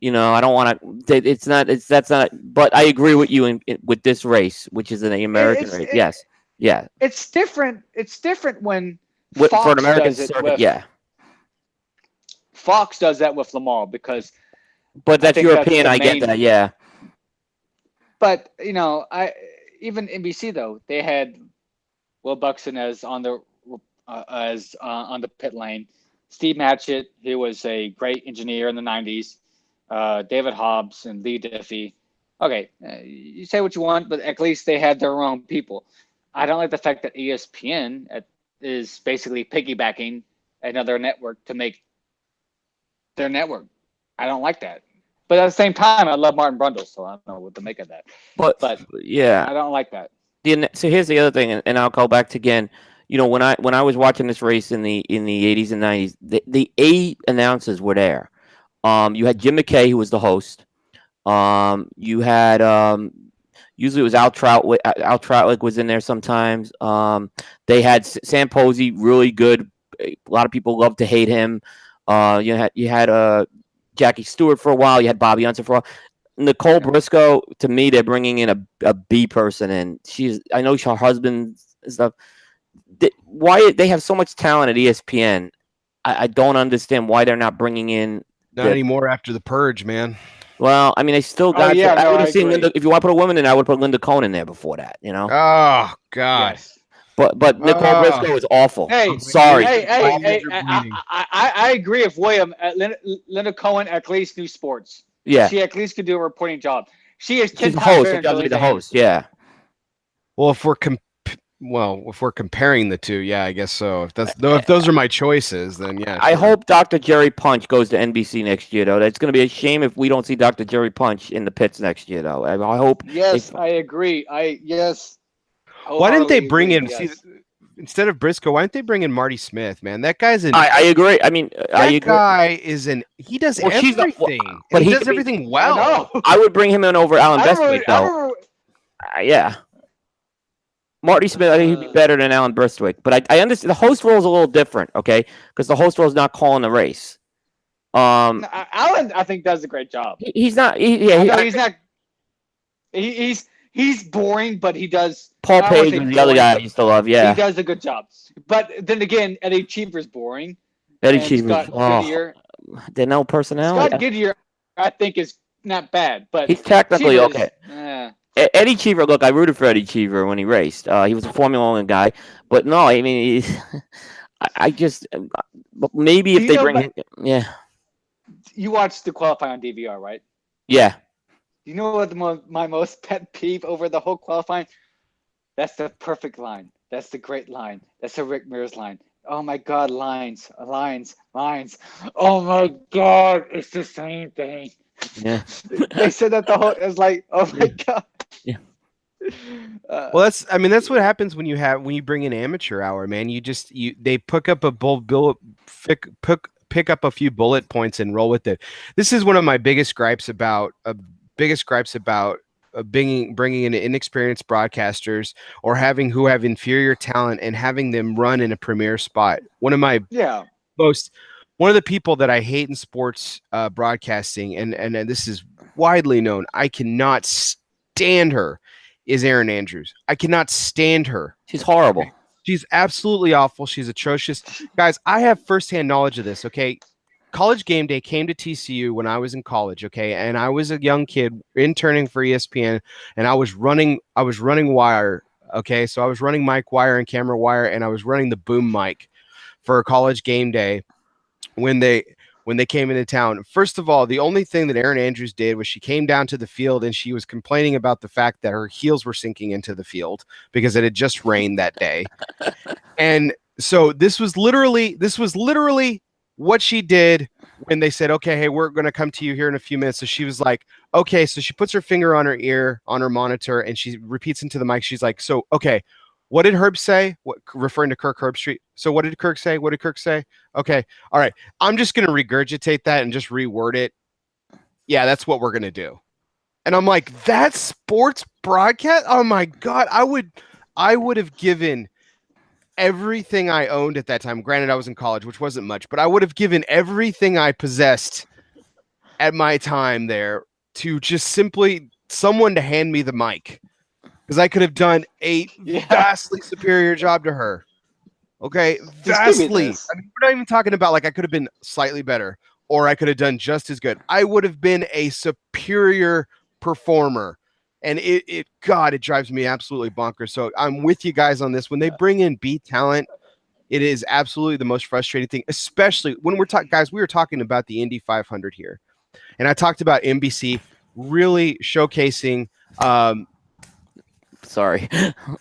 don't want to. That's not. But I agree with you with this race, which is an American race. Yes, yeah. It's different. It's different when For an Fox American does it circuit, with yeah. Fox does that with Le Mans because But that's European. the I get main. that. Yeah. But even NBC though they had Will Buxton as on the on the pit lane, Steve Matchett, who was a great engineer in the '90s, David Hobbs and Lee Diffie. Okay, you say what you want, but at least they had their own people. I don't like the fact that ESPN is basically piggybacking another network to make their network. I don't like that. But at the same time, I love Martin Brundle, so I don't know what to make of that. But yeah, I don't like that. So here's the other thing, and I'll go back to again. When I was watching this race in the 80s and 90s, the 8 announcers were there. You had Jim McKay, who was the host. You had usually it was Al Troutwig. Al Troutwig was in there sometimes. They had Sam Posey, really good. A lot of people love to hate him. You had Jackie Stewart for a while. You had Bobby Unser for a while. Nicole Briscoe, to me, they're bringing in a B person, and I know her husband and stuff. Why they have so much talent at ESPN? I don't understand why they're not bringing in. Not anymore after the purge, man. Well, I mean, they still got. I would have seen agree. Linda. If you want to put a woman in, I would put Linda Cohn in there before that. You know. Oh God. Yes. But Nicole Briscoe is awful. Hey, I'm sorry. I agree with William. Linda Cohen at least knew sports. Yeah. She at least could do a reporting job. She is 10 She's the times host. better She doesn't than be the Billy host. Yeah. Well, if we're comparing the two, yeah, I guess so. If those are my choices, then yeah. I sure. hope Dr. Jerry Punch goes to NBC next year, though. That's going to be a shame if we don't see Dr. Jerry Punch in the pits next year, though. I hope. Yes, I agree. Why didn't they bring in? Yes. See, instead of Briscoe, why didn't they bring in Marty Smith? Man, that guy's an. I agree. I mean, I agree. Guy is an. He does everything, but he he does could be- everything well. I would bring him in over Alan Bestwick, though. Yeah. Marty Smith, I think he'd be better than Alan Bestwick. But I understand the host role is a little different, okay? Because the host role is not calling the race. Alan, I think, does a great job. He's not. He's not. He's boring, but he does. Paul Page is the other guy I used to love. Yeah, he does a good job. But then again, Eddie Cheever's boring. Eddie Cheever. Goodyear, they know personality. Scott Goodyear, I think, is not bad, but he's technically Cheever's, okay. Eddie Cheever, look, I rooted for Eddie Cheever when he raced. He was a Formula One guy, but no, I mean, I just maybe if they bring him, yeah. You watched the qualifying on DVR, right? Yeah. You know what my most pet peeve over the whole qualifying? That's the perfect line. That's the great line. That's the Rick Mears line. Oh my God, lines. Oh my God, it's the same thing. Yeah. They said that the whole. It was like, oh my God. Yeah. Well, that's what happens when you bring in amateur hour, man. They pick up pick up a few bullet points and roll with it. This is one of my biggest gripes about bringing in inexperienced broadcasters or who have inferior talent and having them run in a premier spot. One of the people that I hate in sports broadcasting, and this is widely known, I cannot stand her, is Erin Andrews. I cannot stand her. She's horrible. She's absolutely awful. She's atrocious. Guys, I have firsthand knowledge of this, okay? College Game Day came to TCU when I was in college, okay? And I was a young kid interning for ESPN, and I was running wire, okay? So I was running mic wire and camera wire, and I was running the boom mic for College Game Day when they came into town. First of all, the only thing that Erin Andrews did was she came down to the field and she was complaining about the fact that her heels were sinking into the field because it had just rained that day. And so this was literally what she did when they said, okay, hey, we're going to come to you here in a few minutes. So she was like, okay. So she puts her finger on her ear, on her monitor, and she repeats into the mic. She's like, so, okay, what did Herb say? Referring to Kirk Herbstreit. So what did Kirk say? What did Kirk say? Okay. All right. I'm just going to regurgitate that and just reword it. Yeah, that's what we're going to do. And I'm like, that's sports broadcast? Oh my God. I would have given everything I owned at that time. Granted, I was in college, which wasn't much, but I would have given everything I possessed at my time there to just simply someone to hand me the mic. Because I could have done a vastly superior job to her. Okay, vastly. I mean, we're not even talking about like I could have been slightly better or I could have done just as good. I would have been a superior performer. And it drives me absolutely bonkers. So I'm with you guys on this. When they bring in B talent, it is absolutely the most frustrating thing, especially when we're talking, guys, we were talking about the Indy 500 here. And I talked about NBC really showcasing Sorry.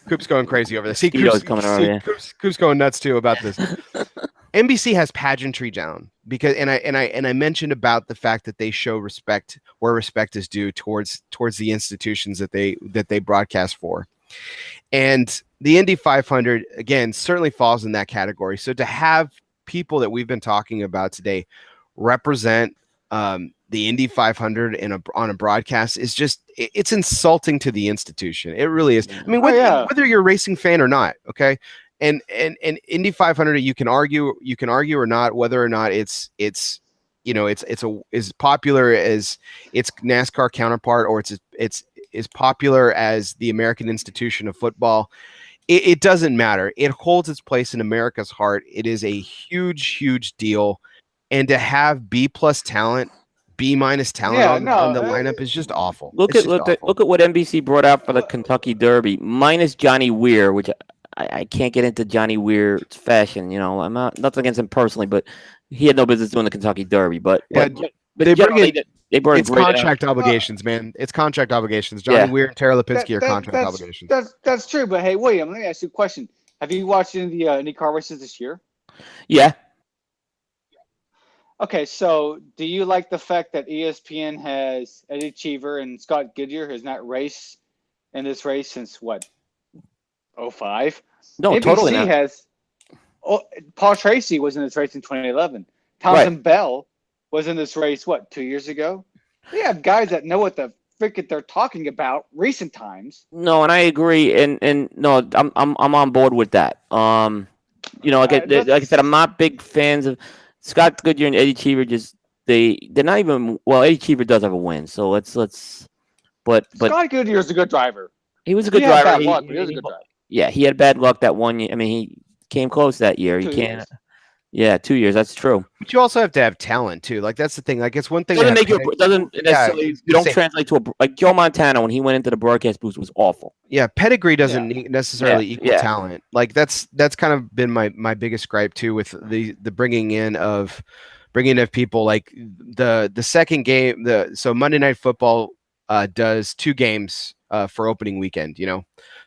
Coop's going crazy over this. See, Coop's going nuts too about this. NBC has pageantry down because, and I mentioned about the fact that they show respect where respect is due towards the institutions that they broadcast for, and the Indy 500 again certainly falls in that category. So to have people that we've been talking about today represent the Indy 500 on a broadcast is just it's insulting to the institution. It really is. I mean, whether you're a racing fan or not, okay. And Indy 500, you can argue or not whether or not it's as popular as its NASCAR counterpart, or it's as popular as the American institution of football. It doesn't matter. It holds its place in America's heart. It is a huge deal, and to have B+ talent, B- talent on the lineup is just awful. Look at what NBC brought out for the Kentucky Derby, minus Johnny Weir, which I can't get into Johnny Weir's fashion. I'm not nothing against him personally, but he had no business doing the Kentucky Derby. But they brought it's contract obligations, man. It's contract obligations. Johnny Weir and Tara Lipinski are contract obligations. That's true. But hey, William, let me ask you a question. Have you watched any of the IndyCar races this year? Yeah. Okay, so do you like the fact that ESPN has Eddie Cheever and Scott Goodyear has not raced in this race since what? 05? No, ABC totally not. Paul Tracy was in this race in 2011. Townsend Bell was in this race, 2 years ago? They have guys that know what the frick they're talking about recent times. No, and I agree, and no, I'm on board with that. Like I said, I'm not big fans of Scott Goodyear and Eddie Cheever. They're not even. Well, Eddie Cheever does have a win, so let's. But Scott Goodyear is a good driver. He was a good driver. Bad luck, but he was a good driver. Yeah, he had bad luck that one year. I mean, he came close that year. He can't. Yeah, 2 years. That's true. But you also have to have talent too. Like that's the thing. Like it's one thing. Doesn't necessarily. You don't translate to like Joe Montana when he went into the broadcast booth was awful. Yeah, pedigree doesn't necessarily equal talent. Like that's kind of been my biggest gripe too with the bringing in of people like the second game. So Monday Night Football does 2 games for opening weekend.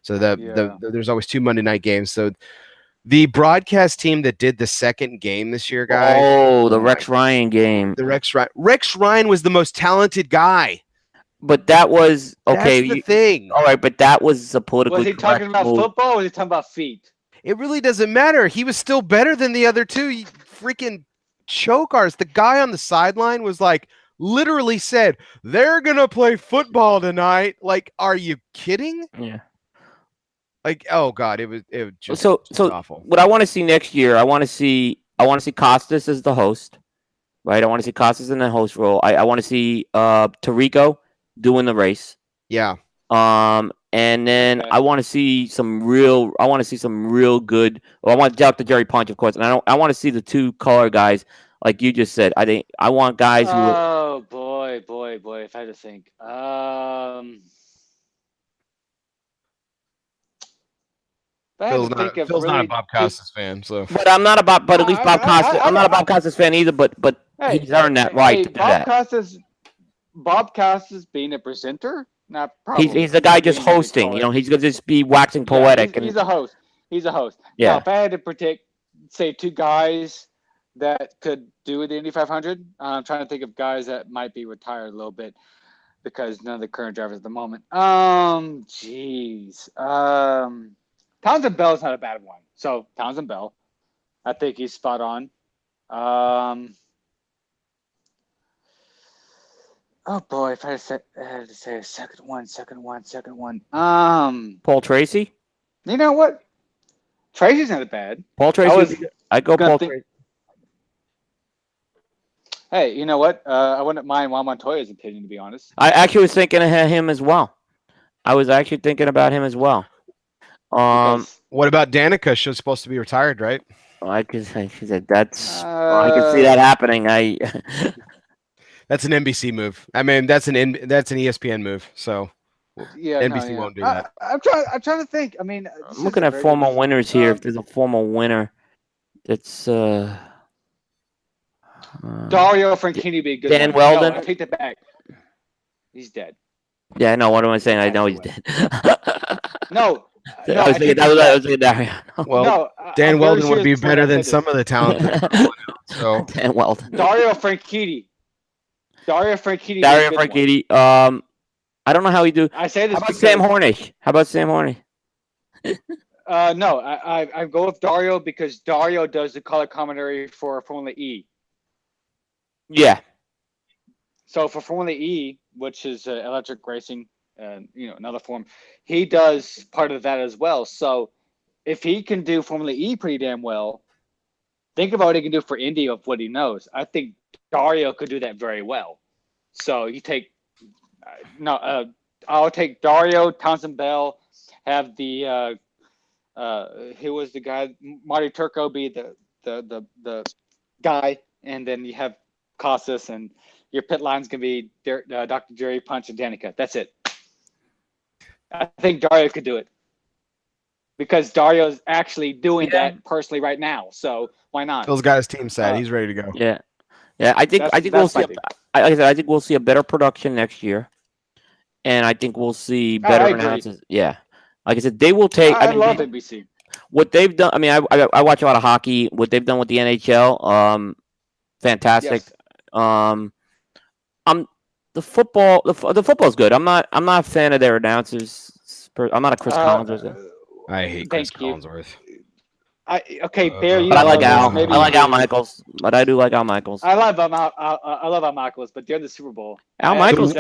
So there's always 2 Monday night games. So the broadcast team that did the second game this year, guys. Oh, the Rex Ryan game. Rex Ryan was the most talented guy. But that was okay. That's the thing. All right, but that was a politically. Was he talking about football or was he talking about feet? It really doesn't matter. He was still better than the other 2 freaking chokers. The guy on the sideline was like, literally said, they're going to play football tonight. Like, are you kidding? Yeah. Like, oh God, it was just awful. What I want to see next year, I want to see Costas as the host, right? I want to see Costas in the host role. I want to see Tirico doing the race. Yeah. And then I want to see some real good. Well, I want Dr. Jerry Punch, of course, and I want to see the 2 color guys, like you just said. I want guys who. Oh boy! If I had to think, Phil's not a Bob Costas fan, so. But I'm not about. But at least Bob Costas. I'm not a Bob Costas fan either. But he's earned that right to do that. Bob Costas being a presenter, not probably. He's the guy just hosting. He's gonna just be waxing poetic. He's a host. Yeah. Now, if I had to predict, say 2 guys that could do the Indy 500, I'm trying to think of guys that might be retired a little bit because none of the current drivers at the moment. Townsend Bell is not a bad one. So Townsend Bell, I think he's spot on. Oh boy, if I had to say a second one. Paul Tracy. You know what? Tracy's not bad. Paul Tracy. I go Paul Tracy. Hey, you know what? I wouldn't mind Juan Montoya's opinion, to be honest. I actually was thinking of him as well. I was actually thinking about him as well. What about Danica? She's supposed to be retired, right? I can say that's. I can see that happening. That's an NBC move. I mean, that's an ESPN move. So NBC won't do that. I'm trying to think. I mean, I'm looking at former winners here. If there's a former winner, that's Dario Franchitti would be a good. Dan Weldon. No, I take that back. He's dead. Yeah, no. What am I saying? I know he's dead. No. I was thinking Dario. Well, Dan Weldon would be better than some of the talent. So Dan Weldon. Dario Franchitti. I don't know how he do. I say this. How about Sam Hornish? No, I go with Dario because Dario does the color commentary for Formula E. Yeah. So for Formula E, which is electric racing, another form, he does part of that as well. So if he can do Formula E pretty damn well, think about what he can do for Indy of what he knows. I think Dario could do that very well. So you take I'll take Dario, Townsend Bell, have the who was the guy, Marty Turco be the guy, and then you have Casas, and your pit line's gonna be Dr. Jerry, Punch, and Danica. That's it. I think Dario could do it because Dario's actually doing that personally right now. So why not? Phil's got his team set. He's ready to go. Yeah. I think we'll see. Like I said, I think we'll see a better production next year, and I think we'll see better announcers. Yeah, like I said, they will take. I love NBC. What they've done. I mean, I watch a lot of hockey. What they've done with the NHL, fantastic. Yes. The football's good. I'm not a fan of their announcers. I'm not a Chris Collinsworth. I hate Chris Collinsworth. Bear. But I like Al. I like Al Michaels, but I do like Al Michaels. I love Al Michaels, but during the Super Bowl, Al Michaels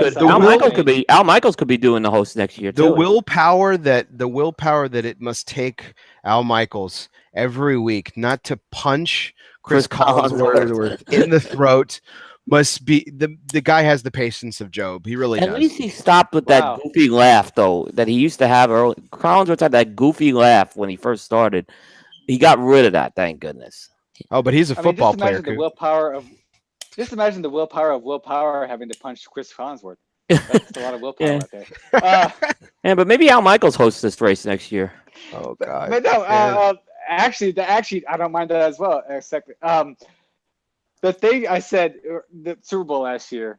could be doing the host next year too. The willpower that it must take Al Michaels every week not to punch Chris Collinsworth in the throat must be the guy has the patience of Job. He really does. At least he stopped with that goofy laugh though that he used to have early. Collinsworth had that goofy laugh when he first started. He got rid of that, thank goodness. Oh, but he's a football player. Just imagine the willpower of willpower having to punch Chris Collinsworth. That's a lot of willpower right there. Yeah, but maybe Al Michaels hosts this race next year. Oh God. But no, actually, I don't mind that as well. Exactly. The thing I said, the Super Bowl last year,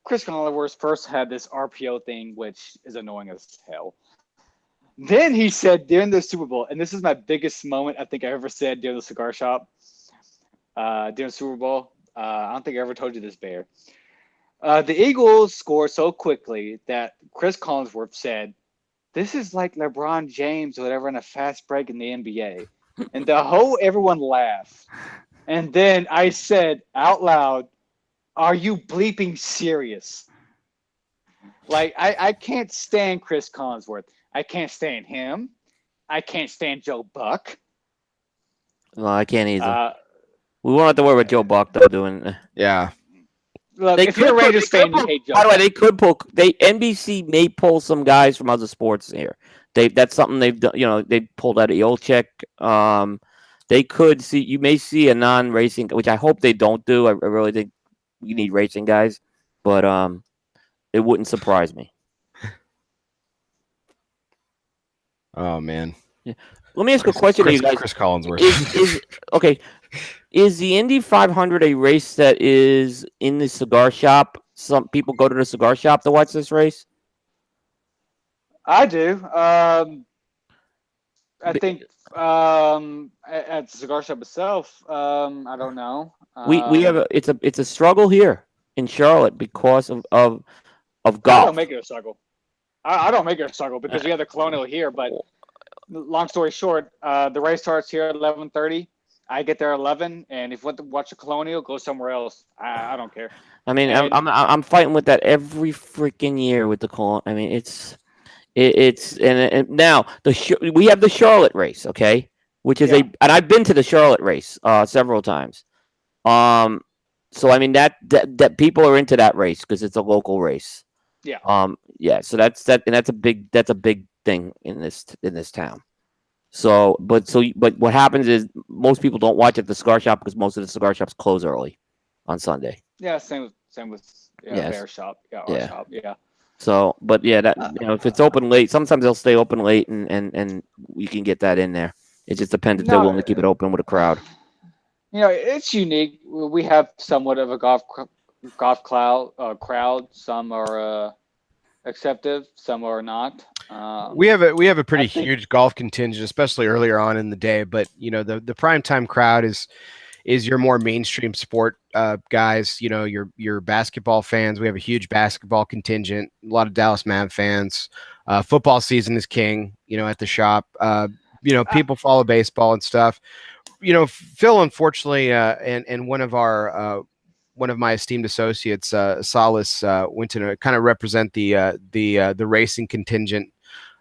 Chris Collinsworth first had this RPO thing, which is annoying as hell. Then he said during the Super Bowl, and this is my biggest moment I think I ever said during the cigar shop, during the Super Bowl. I don't think I ever told you this, Bear. The Eagles scored so quickly that Chris Collinsworth said, "This is like LeBron James or whatever in a fast break in the NBA." And everyone laughed. And then I said out loud, "Are you bleeping serious?" Like, I can't stand Chris Collinsworth. I can't stand him. I can't stand Joe Buck. Well, I can't either. We won't have to worry about Joe Buck though doing. Yeah. Look, if you're a Rangers fan, you hate Joe. By the way, they could pull. NBC may pull some guys from other sports here. That's something they've done. They pulled out of Yolchek. They could see. You may see a non-racing, which I hope they don't do. I really think you need racing guys, but it wouldn't surprise me. Oh man. Yeah. Let me ask a question to you guys. Chris Collinsworth. Is the Indy 500 a race that is in the cigar shop? Some people go to the cigar shop to watch this race. I do. I think at the cigar shop itself, I don't know. We have it's a struggle here in Charlotte because of golf. I don't make it a struggle. I don't make it a struggle because we have the Colonial here. But long story short, the race starts here at 11:30. I get there at 11, and if you want to watch the Colonial, go somewhere else. I don't care. I mean, I'm fighting with that every freaking year with the Colonial. I mean, and now we have the Charlotte race, okay, which is and I've been to the Charlotte race several times. So I mean that people are into that race because it's a local race. Yeah. So that's a big thing in this town. So what happens is most people don't watch at the cigar shop because most of the cigar shops close early on Sunday. Yeah, same with Bear shop. Yeah, our shop. Yeah. So, but if it's open late, sometimes they'll stay open late and you can get that in there. It just depends if they're willing to keep it open with a crowd. It's unique. We have somewhat of a golf crowd. Some are acceptive, some are not. We have a pretty huge golf contingent, especially earlier on in the day. But the primetime crowd is your more mainstream sport guys. Your basketball fans. We have a huge basketball contingent. A lot of Dallas Mav fans. Football season is king. At the shop. People follow baseball and stuff. Phil, unfortunately, and one of one of my esteemed associates, Solace, went to kind of represent the racing contingent,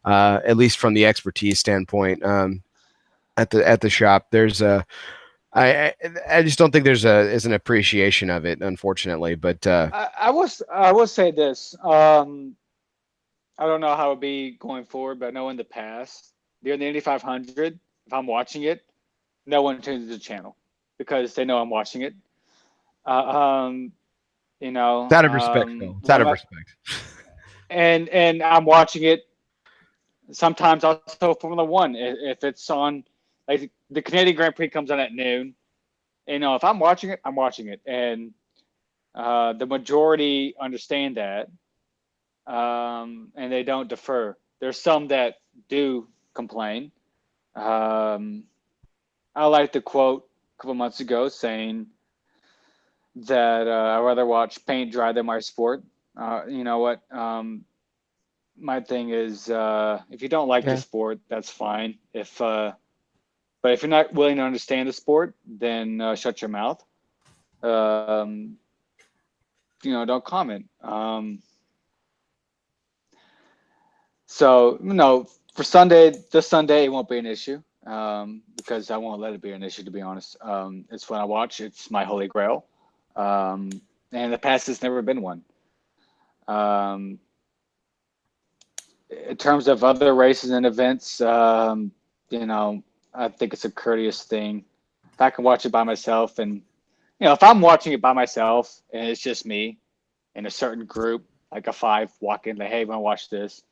at least from the expertise standpoint, at the shop. There's I just don't think there's an appreciation of it, unfortunately. But I will say this. I don't know how it would be going forward, but I know in the past, during the Indy 500, if I'm watching it, no one changes the channel because they know I'm watching it. You know, it's out of respect, Phil. It's out of respect. And I'm watching it. Sometimes also Formula One, if it's on, like the Canadian Grand Prix comes on at noon. You know, if I'm watching it, I'm watching it, and the majority understand that, and they don't defer. There's some that do complain. I like the quote a couple months ago saying that I'd rather watch paint dry than my sport. You know what? My thing is, if you don't like the sport, that's fine. But if you're not willing to understand the sport, then shut your mouth. You know, don't comment. So, you know, for this Sunday, it won't be an issue because I won't let it be an issue, to be honest. It's when I watch. It's my holy grail. And in the past, it's never been one. In terms of other races and events, you know, I think it's a courteous thing. If I can watch it by myself, and you know, if I'm watching it by myself and it's just me in a certain group, like a 5 walk in, like, hey, want to watch this?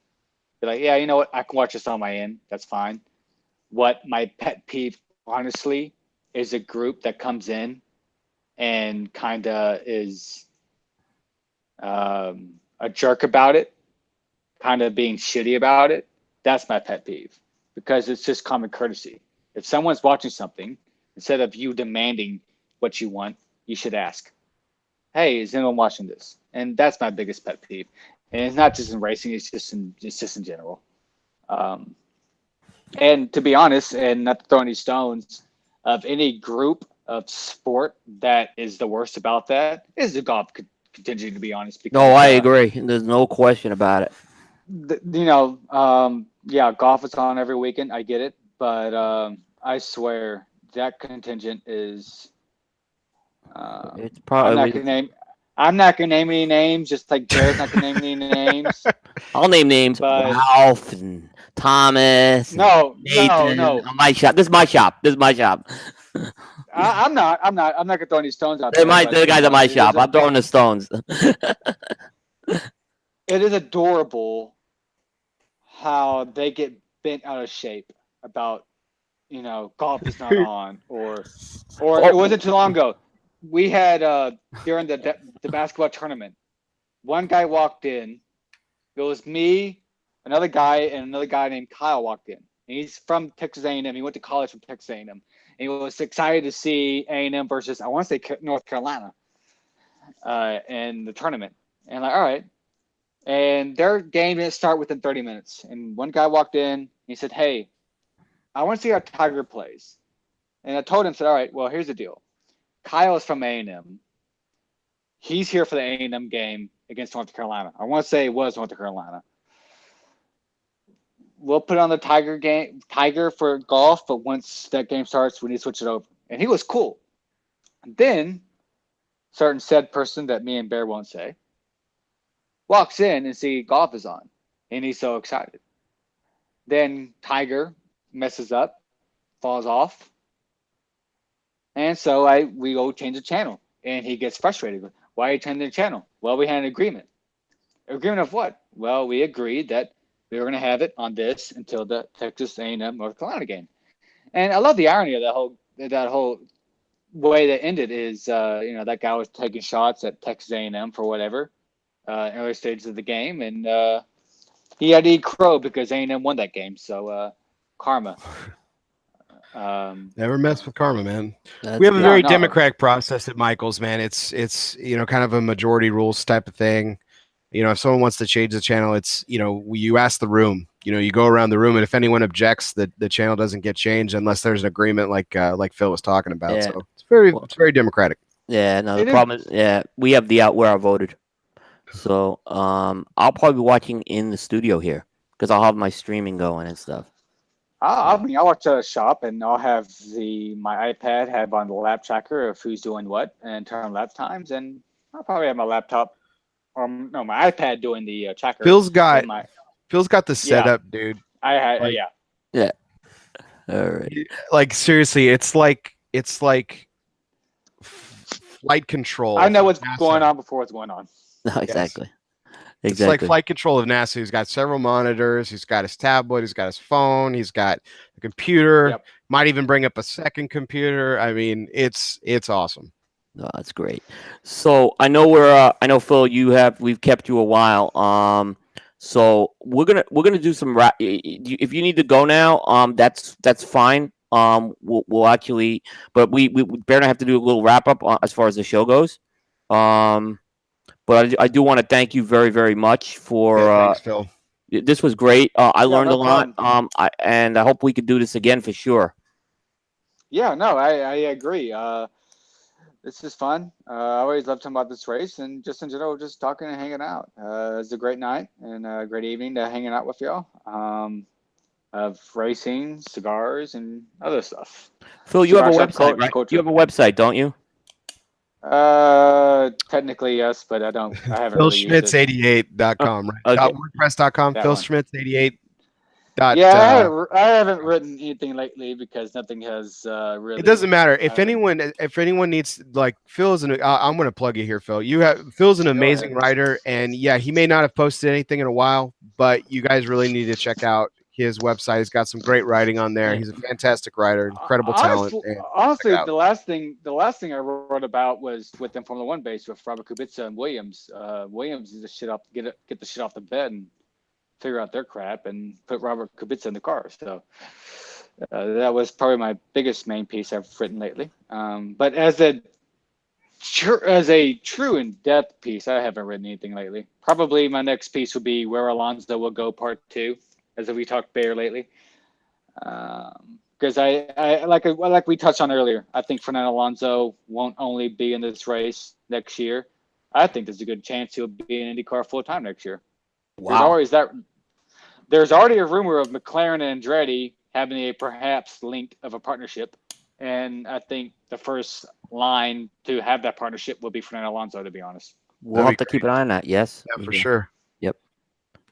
Be like, yeah, you know what? I can watch this on my end. That's fine. What my pet peeve, honestly, is a group that comes in and kind of is a jerk about it, kind of being shitty about it. That's my pet peeve because it's just common courtesy. If someone's watching something, instead of you demanding what you want, you should ask, hey, is anyone watching this? And that's my biggest pet peeve. And it's not just in racing, it's just in general. And to be honest, and not to throw any stones, of any group of sport that is the worst about that is the golf contingent, to be honest. Because, No, I agree. There's no question about it. You know, yeah, golf is on every weekend. I get it. But I swear that contingent is. It's probably. I'm not gonna name any names, just like Jared's not gonna name any names. I'll name names. But Ralph and Thomas. No. My shop. This is my shop. I'm not gonna throw any stones out They're there. the guys at my shop. I'm throwing the stones. It is adorable how they get bent out of shape about, you know, golf is not on, or it wasn't too long ago. We had during the basketball tournament, one guy walked in. It was me, another guy, and another guy named Kyle walked in. And he's from Texas A&M. He went to college from Texas A&M. And he was excited to see A&M versus, I want to say, North Carolina in the tournament. And like, all right. And their game didn't start within 30 minutes. And one guy walked in. And he said, hey, I want to see how Tiger plays. And I told him, said, all right, well, here's the deal. Kyle is from A&M. He's here for the A&M game against North Carolina. I want to say it was North Carolina. We'll put on the Tiger for golf, but once that game starts, we need to switch it over. And he was cool. And then, certain said person that me and Bear won't say, walks in and see golf is on. And he's so excited. Then Tiger messes up, falls off. And so we go change the channel. And he gets frustrated. Why are you changing the channel? Well, we had an agreement. Agreement of what? Well, we agreed that we were going to have it on this until the Texas A&M North Carolina game. And I love the irony of that whole way that ended is, you know, that guy was taking shots at Texas A&M for whatever in early stages of the game. And he had to eat crow because A&M won that game. So karma. Never mess with karma, man. We have a very democratic process at Michael's, man. It's you know, kind of a majority rules type of thing. You know, if someone wants to change the channel, it's, you know, you ask the room. You know, you go around the room, and if anyone objects, the channel doesn't get changed unless there's an agreement, like Phil was talking about. Yeah. So it's very democratic. Yeah, no, the It is. problem is, yeah, we have the out where I voted. So, I'll probably be watching in the studio here because I'll have my streaming going and stuff. I mean, I'll watch a shop, and I'll have my iPad have on the lap tracker of who's doing what and turn lap times, and I'll probably have my laptop or no, my iPad doing the tracker. Phil's got in my the setup, dude. I had Like- yeah. Yeah. All right. Like seriously, it's like flight control. I know for what's NASA. going on before it's going on. No, exactly. It's like Exactly. flight control of NASA. He's got several monitors. He's got his tablet. He's got his phone. He's got a computer. Yep. Might even bring up a second computer. I mean, it's awesome. No, that's great. So I know I know Phil, we've kept you a while. So we're gonna do some if you need to go now, that's fine. We'll actually, but we better have to do a little wrap up as far as the show goes. But I do want to thank you very, very much for Thanks, Phil. this was great. I learned no a lot. problem. And I hope we could do this again for sure. Yeah, no, I agree. This is fun. I always love talking about this race and just in general, just talking and hanging out. It's a great night and a great evening to hanging out with y'all. Of racing, cigars, and other stuff. Phil, you have a Cigar shop website, right? culture. You have a website, don't you? Technically yes, but I haven't really used it. PhilSchmitz88.com, right? Okay. .wordpress.com. That one. PhilSchmitz88. Yeah, I haven't written anything lately because nothing has really. It doesn't matter if uh, anyone needs, like, Phil's I'm going to plug you here, Phil. Phil's an amazing ahead. writer, and yeah, he may not have posted anything in a while, but you guys really need to check out his website. He's got some great writing on there. He's a fantastic writer, incredible talent. And Honestly, check it out. the last thing I wrote about was with the Formula One base with Robert Kubica and Williams. Williams is get the shit off the bed and figure out their crap and put Robert Kubica in the car. So that was probably my biggest main piece I've written lately. But as a true in-depth piece, I haven't written anything lately. Probably my next piece would be Where Alonso Will Go Part 2, as we talked Bayer lately. Because I like we touched on earlier, I think Fernando Alonso won't only be in this race next year. I think there's a good chance he'll be in IndyCar full-time next year. Wow. There's already a rumor of McLaren and Andretti having a perhaps link of a partnership, and I think the first line to have that partnership will be Fernando Alonso. To be honest, We'll have to keep an eye on that. Yes. Yeah, for sure. Yep.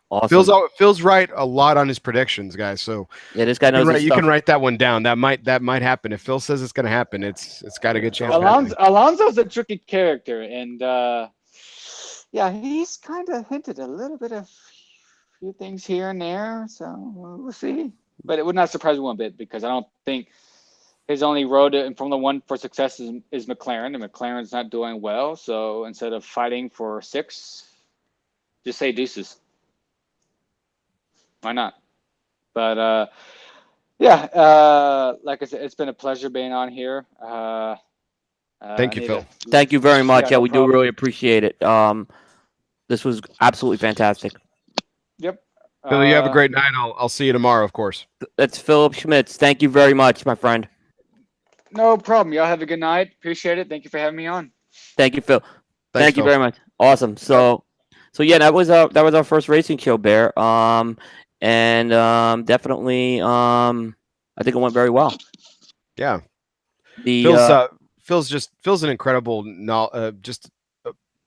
Awesome. Phil's right a lot on his predictions, guys. So Yeah, this guy knows his you stuff. can write that one down. That might happen. If Phil says it's going to happen, it's got a good chance. Alonso's a tricky character, and yeah, he's kind of hinted a little bit of few things here and there, so we'll see. But it would not surprise me one bit because I don't think his only road in Formula One for success is McLaren, and McLaren's not doing well. So instead of fighting for 6, just say deuces. Why not? But yeah, like I said, it's been a pleasure being on here. Thank you, Phil. Thank you very much. Yeah, no we problem. do really appreciate it. This was absolutely fantastic. Yep. Phil, you have a great night. I'll see you tomorrow, of course. That's Phillip Schmitz. Thank you very much, my friend. No problem. Y'all have a good night. Appreciate it. Thank you for having me on. Thank you, Phil. Thank you Phil. very much. Awesome. So yeah, that was our first racing show, Bear. And definitely, I think it went very well. Yeah. The Phil's an incredible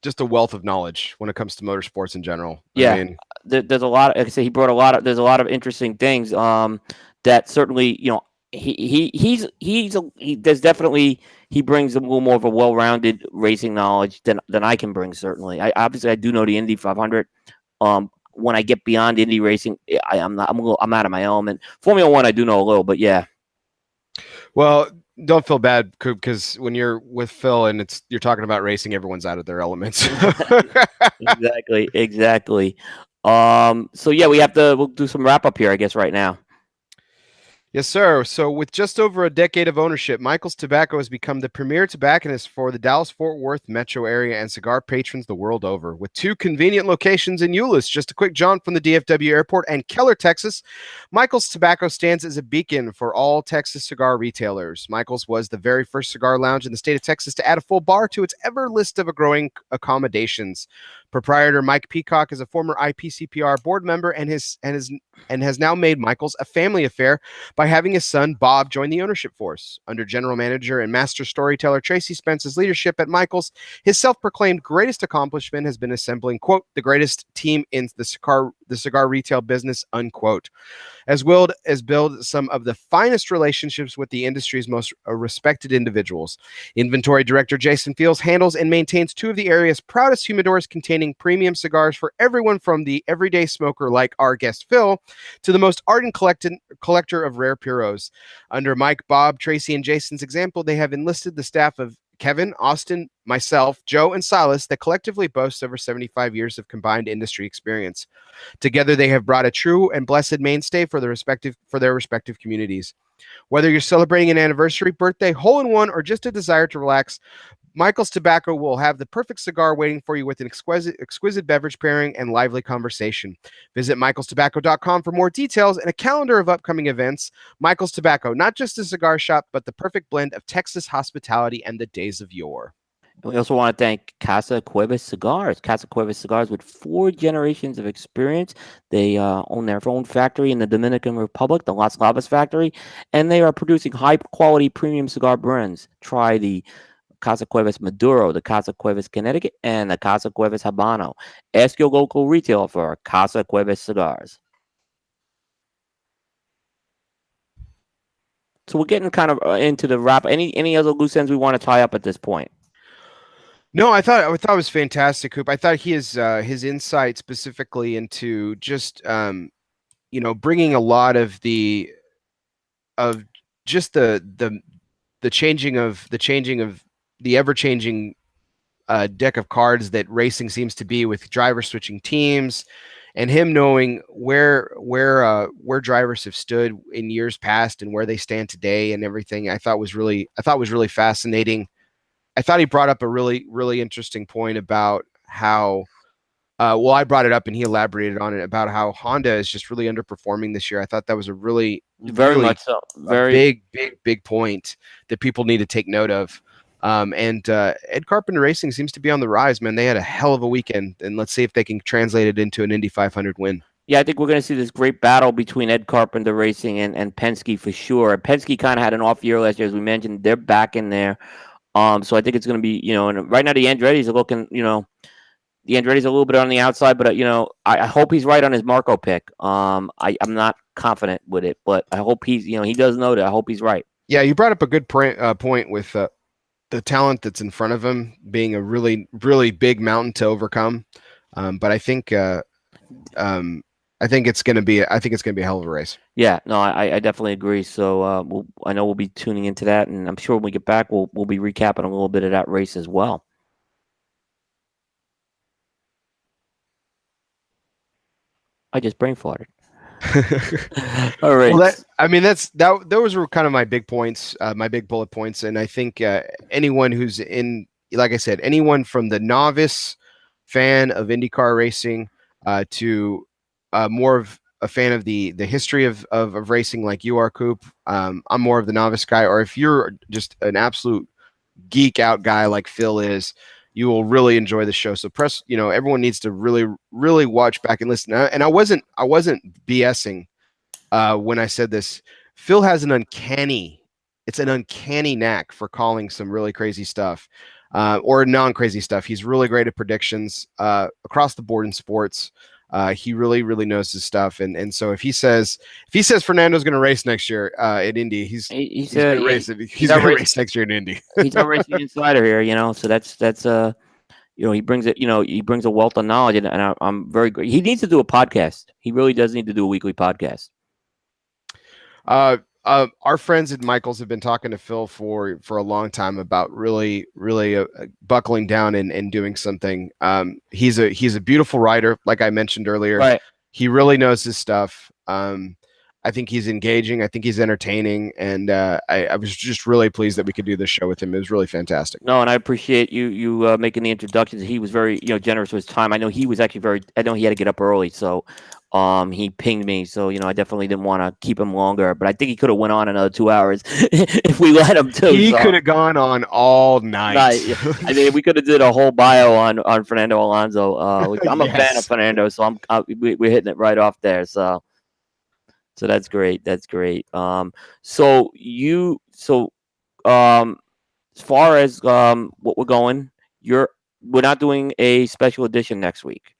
just a wealth of knowledge when it comes to motorsports in general. Yeah. I mean, there's a lot. Like I said, he brought there's a lot of interesting things. That certainly, he brings a little more of a well-rounded racing knowledge than I can bring. Certainly, I do know the Indy 500. When I get beyond Indy racing, I'm out of my element. Formula One, I do know a little, but yeah. well, don't feel bad because when you're with Phil and you're talking about racing, everyone's out of their elements. Exactly. So yeah, we'll do some wrap up here, I guess, right now. Yes, sir. So, with just over a decade of ownership, Michael's Tobacco has become the premier tobacconist for the Dallas-Fort Worth metro area and cigar patrons the world over. With 2 convenient locations in Euless, just a quick jaunt from the DFW airport, and Keller, Texas, Michael's Tobacco stands as a beacon for all Texas cigar retailers. Michael's was the very first cigar lounge in the state of Texas to add a full bar to its ever list of growing accommodations. Proprietor Mike Peacock is a former IPCPR board member and has now made Michael's a family affair by having his son Bob join the ownership force. Under general manager and master storyteller Tracy Spence's leadership at Michael's, his self-proclaimed greatest accomplishment has been assembling, quote, the greatest team in the cigar retail business, unquote, as well as build some of the finest relationships with the industry's most respected individuals. Inventory director Jason Fields handles and maintains 2 of the area's proudest humidors containing premium cigars for everyone from the everyday smoker like our guest Phil to the most ardent collector of rare puros. Under Mike, Bob, Tracy, and Jason's example, they have enlisted the staff of Kevin, Austin, myself, Joe, and Silas that collectively boast over 75 years of combined industry experience. Together, they have brought a true and blessed mainstay for their respective communities. Whether you're celebrating an anniversary, birthday, hole-in-one, or just a desire to relax, Michael's Tobacco will have the perfect cigar waiting for you with an exquisite beverage pairing and lively conversation. Visit michaelstobacco.com for more details and a calendar of upcoming events. Michael's Tobacco, not just a cigar shop, but the perfect blend of Texas hospitality and the days of yore. And we also want to thank Casa Cuevas Cigars. Casa Cuevas Cigars with 4 generations of experience. They own their own factory in the Dominican Republic, the Las Lavas factory, and they are producing high-quality premium cigar brands. Try the Casa Cuevas Maduro, the Casa Cuevas Connecticut, and the Casa Cuevas Habano. Ask your local retailer for Casa Cuevas Cigars. So we're getting kind of into the wrap. Any other loose ends we want to tie up at this point? No, I thought it was fantastic, Coop. I thought his insight specifically into just bringing a lot of the just the changing of the ever changing deck of cards that racing seems to be, with driver switching teams, and him knowing where drivers have stood in years past and where they stand today and everything. I thought was really fascinating. I thought he brought up a really, really interesting point about how, I brought it up and he elaborated on it about how Honda is just really underperforming this year. I thought that was a really much so. Big point that people need to take note of. And Ed Carpenter Racing seems to be on the rise, man. They had a hell of a weekend, and let's see if they can translate it into an Indy 500 win. Yeah, I think we're going to see this great battle between Ed Carpenter Racing and Penske for sure. Penske kind of had an off year last year, as we mentioned. They're back in there. So I think it's going to be, and right now the Andretti's are looking, the Andretti's a little bit on the outside, but, I hope he's right on his Marco pick. I'm not confident with it, but I hope he does know that. I hope he's right. Yeah, you brought up a good point with the talent that's in front of him being a really, really big mountain to overcome. But I think it's going to be a hell of a race. Yeah, no, I definitely agree. So I know we'll be tuning into that, and I'm sure when we get back, we'll be recapping a little bit of that race as well. I just brain farted. All right. Well, those were kind of my big points, my big bullet points, and I think anyone who's like I said, anyone from the novice fan of IndyCar racing to more of a fan of the history of racing like you are, Coop. I'm more of the novice guy, or if you're just an absolute geek out guy like Phil is, you will really enjoy the show. So everyone needs to really, really watch back and listen. And I wasn't BSing when I said this. Phil has an uncanny knack for calling some really crazy stuff or non-crazy stuff. He's really great at predictions across the board in sports. He really, really knows his stuff, and so if he says Fernando's going to race next year at Indy, he's going to race. He's going to race next year in Indy. He's a racing insider here, So that's he brings it. He brings a wealth of knowledge, and I'm very great. He needs to do a podcast. He really does need to do a weekly podcast. Our friends at Michaels have been talking to Phil for a long time about really, really buckling down and doing something. He's a beautiful rider, like I mentioned earlier. Right. He really knows his stuff. I I think he's engaging. I think he's entertaining, and I was just really pleased that we could do this show with him. It was really fantastic. No, and I appreciate you making the introductions. He was very generous with his time. I know he was actually very. I know he had to get up early, so he pinged me. So I definitely didn't want to keep him longer, but I think he could have went on another 2 hours if we let him to. He could have gone on all night. Yeah. I mean, we could have did a whole bio on Fernando Alonso. I'm a fan of Fernando, so we're hitting it right off there. So that's great. That's great. As far as what we're going, we're not doing a special edition next week.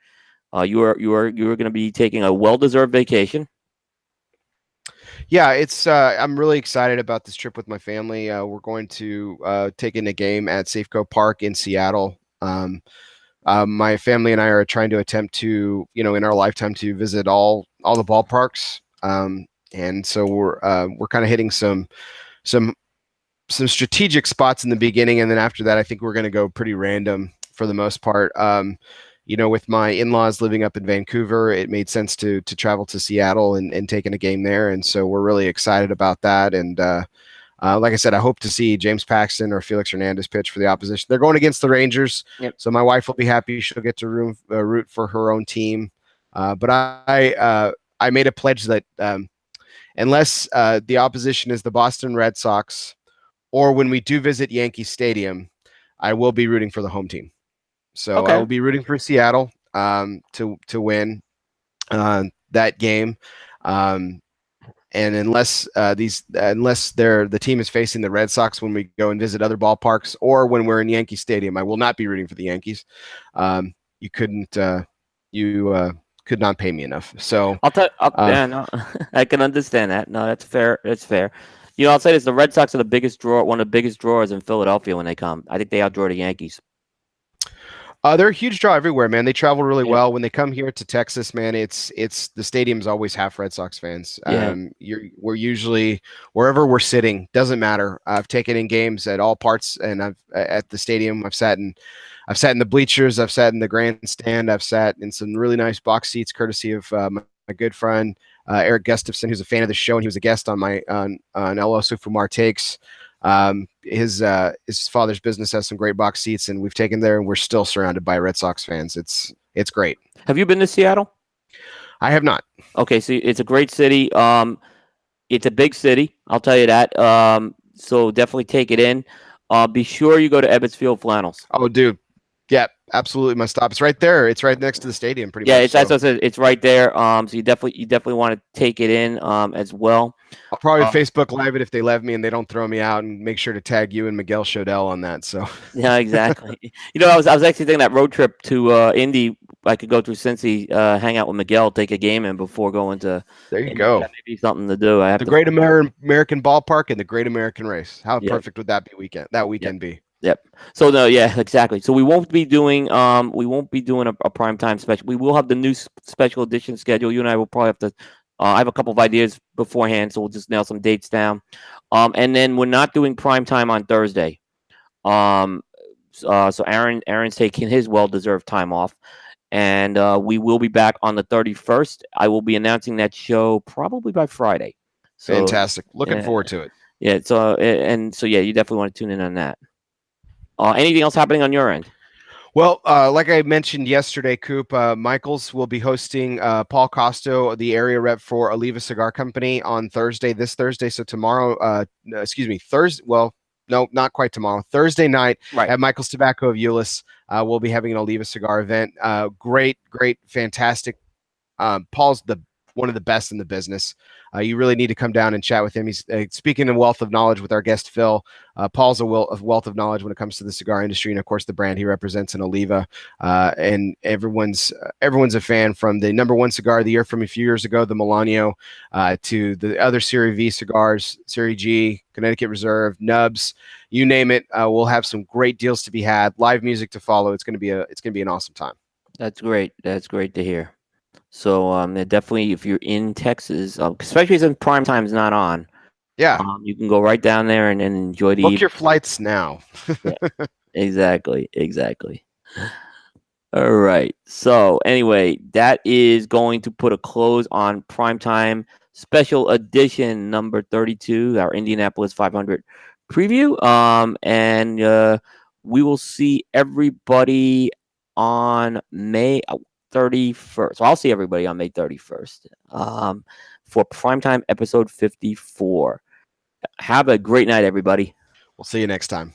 You are going to be taking a well-deserved vacation. Yeah, it's I'm really excited about this trip with my family. We're going to take in a game at Safeco Park in Seattle. My family and I are trying to attempt to, in our lifetime, to visit all the ballparks. And so we're kind of hitting some strategic spots in the beginning, and then after that, I think we're going to go pretty random for the most part. With my in-laws living up in Vancouver, it made sense to travel to Seattle and take in a game there, and so we're really excited about that. And like I said, I hope to see James Paxton or Felix Hernandez pitch for the opposition. They're going against the Rangers, so my wife will be happy. She'll get to root for her own team. But I made a pledge that unless the opposition is the Boston Red Sox, or when we do visit Yankee Stadium, I will be rooting for the home team. So I will be rooting for Seattle to win that game. And unless the team is facing the Red Sox when we go and visit other ballparks, or when we're in Yankee Stadium, I will not be rooting for the Yankees. You could not pay me enough. So I'll tell. No, I can understand that. No, that's fair. That's fair. I'll say this: the Red Sox are one of the biggest drawers in Philadelphia when they come. I think they outdraw the Yankees. They're a huge draw everywhere, man. They travel really well. When they come here to Texas, man, it's the stadium's always half Red Sox fans. Yeah. We're usually wherever we're sitting, doesn't matter. I've taken in games at all parts, and I've at the stadium. I've sat in the bleachers. I've sat in the grandstand. I've sat in some really nice box seats, courtesy of my good friend Eric Gustafson, who's a fan of the show, and he was a guest on my on LO Sufumar Takes. His father's business has some great box seats, and we've taken there, and we're still surrounded by Red Sox fans. It's great. Have you been to Seattle? I have not. Okay, so it's a great city. It's a big city, I'll tell you that. So definitely take it in. Be sure you go to Ebbets Field Flannels. Oh, dude. Yeah, absolutely. Must stop. It's right there. It's right next to the stadium, pretty much. Yeah, it's right there. So you definitely want to take it in as well. I'll probably Facebook Live it if they let me and they don't throw me out, and make sure to tag you and Miguel Shodell on that. So yeah, exactly. I was actually thinking that road trip to Indy. I could go through Cincy, hang out with Miguel, take a game in before going to. There you go. That may be something to do. I have the Great American Ballpark and the Great American Race. How perfect would that weekend be? Yep. So no, yeah, exactly. So we won't be doing a primetime special. We will have the new special edition schedule. You and I will probably have to. I have a couple of ideas beforehand, so we'll just nail some dates down. And then we're not doing primetime on Thursday. So Aaron's taking his well-deserved time off, and we will be back on the 31st. I will be announcing that show probably by Friday. So, fantastic. Looking forward to it. Yeah. So you definitely want to tune in on that. Anything else happening on your end? Well, like I mentioned yesterday, Coop, Michaels will be hosting Paul Costo, the area rep for Oliva Cigar Company, on this Thursday. So tomorrow, Thursday. Well, no, not quite tomorrow. Thursday night at Michaels Tobacco of Euless, we'll be having an Oliva Cigar event. Great, fantastic. Paul's one of the best in the business. You really need to come down and chat with him. He's speaking of wealth of knowledge with our guest Phil. Paul's a wealth of knowledge when it comes to the cigar industry, and of course the brand he represents in Oliva. And everyone's a fan, from the #1 cigar of the year from a few years ago, the Melanio, to the other Series V cigars, Series G, Connecticut Reserve, Nubs, you name it. We'll have some great deals to be had, live music to follow. It's going to be an awesome time. That's great. That's great to hear. So definitely, if you're in Texas, especially since prime time is not on, you can go right down there and enjoy the. Book your flights now. Yeah, exactly. All right. So anyway, that is going to put a close on primetime special edition number 32, our Indianapolis 500 preview. And we will see everybody on May 31st. So I'll see everybody on May 31st for primetime episode 54. Have a great night, everybody. We'll see you next time.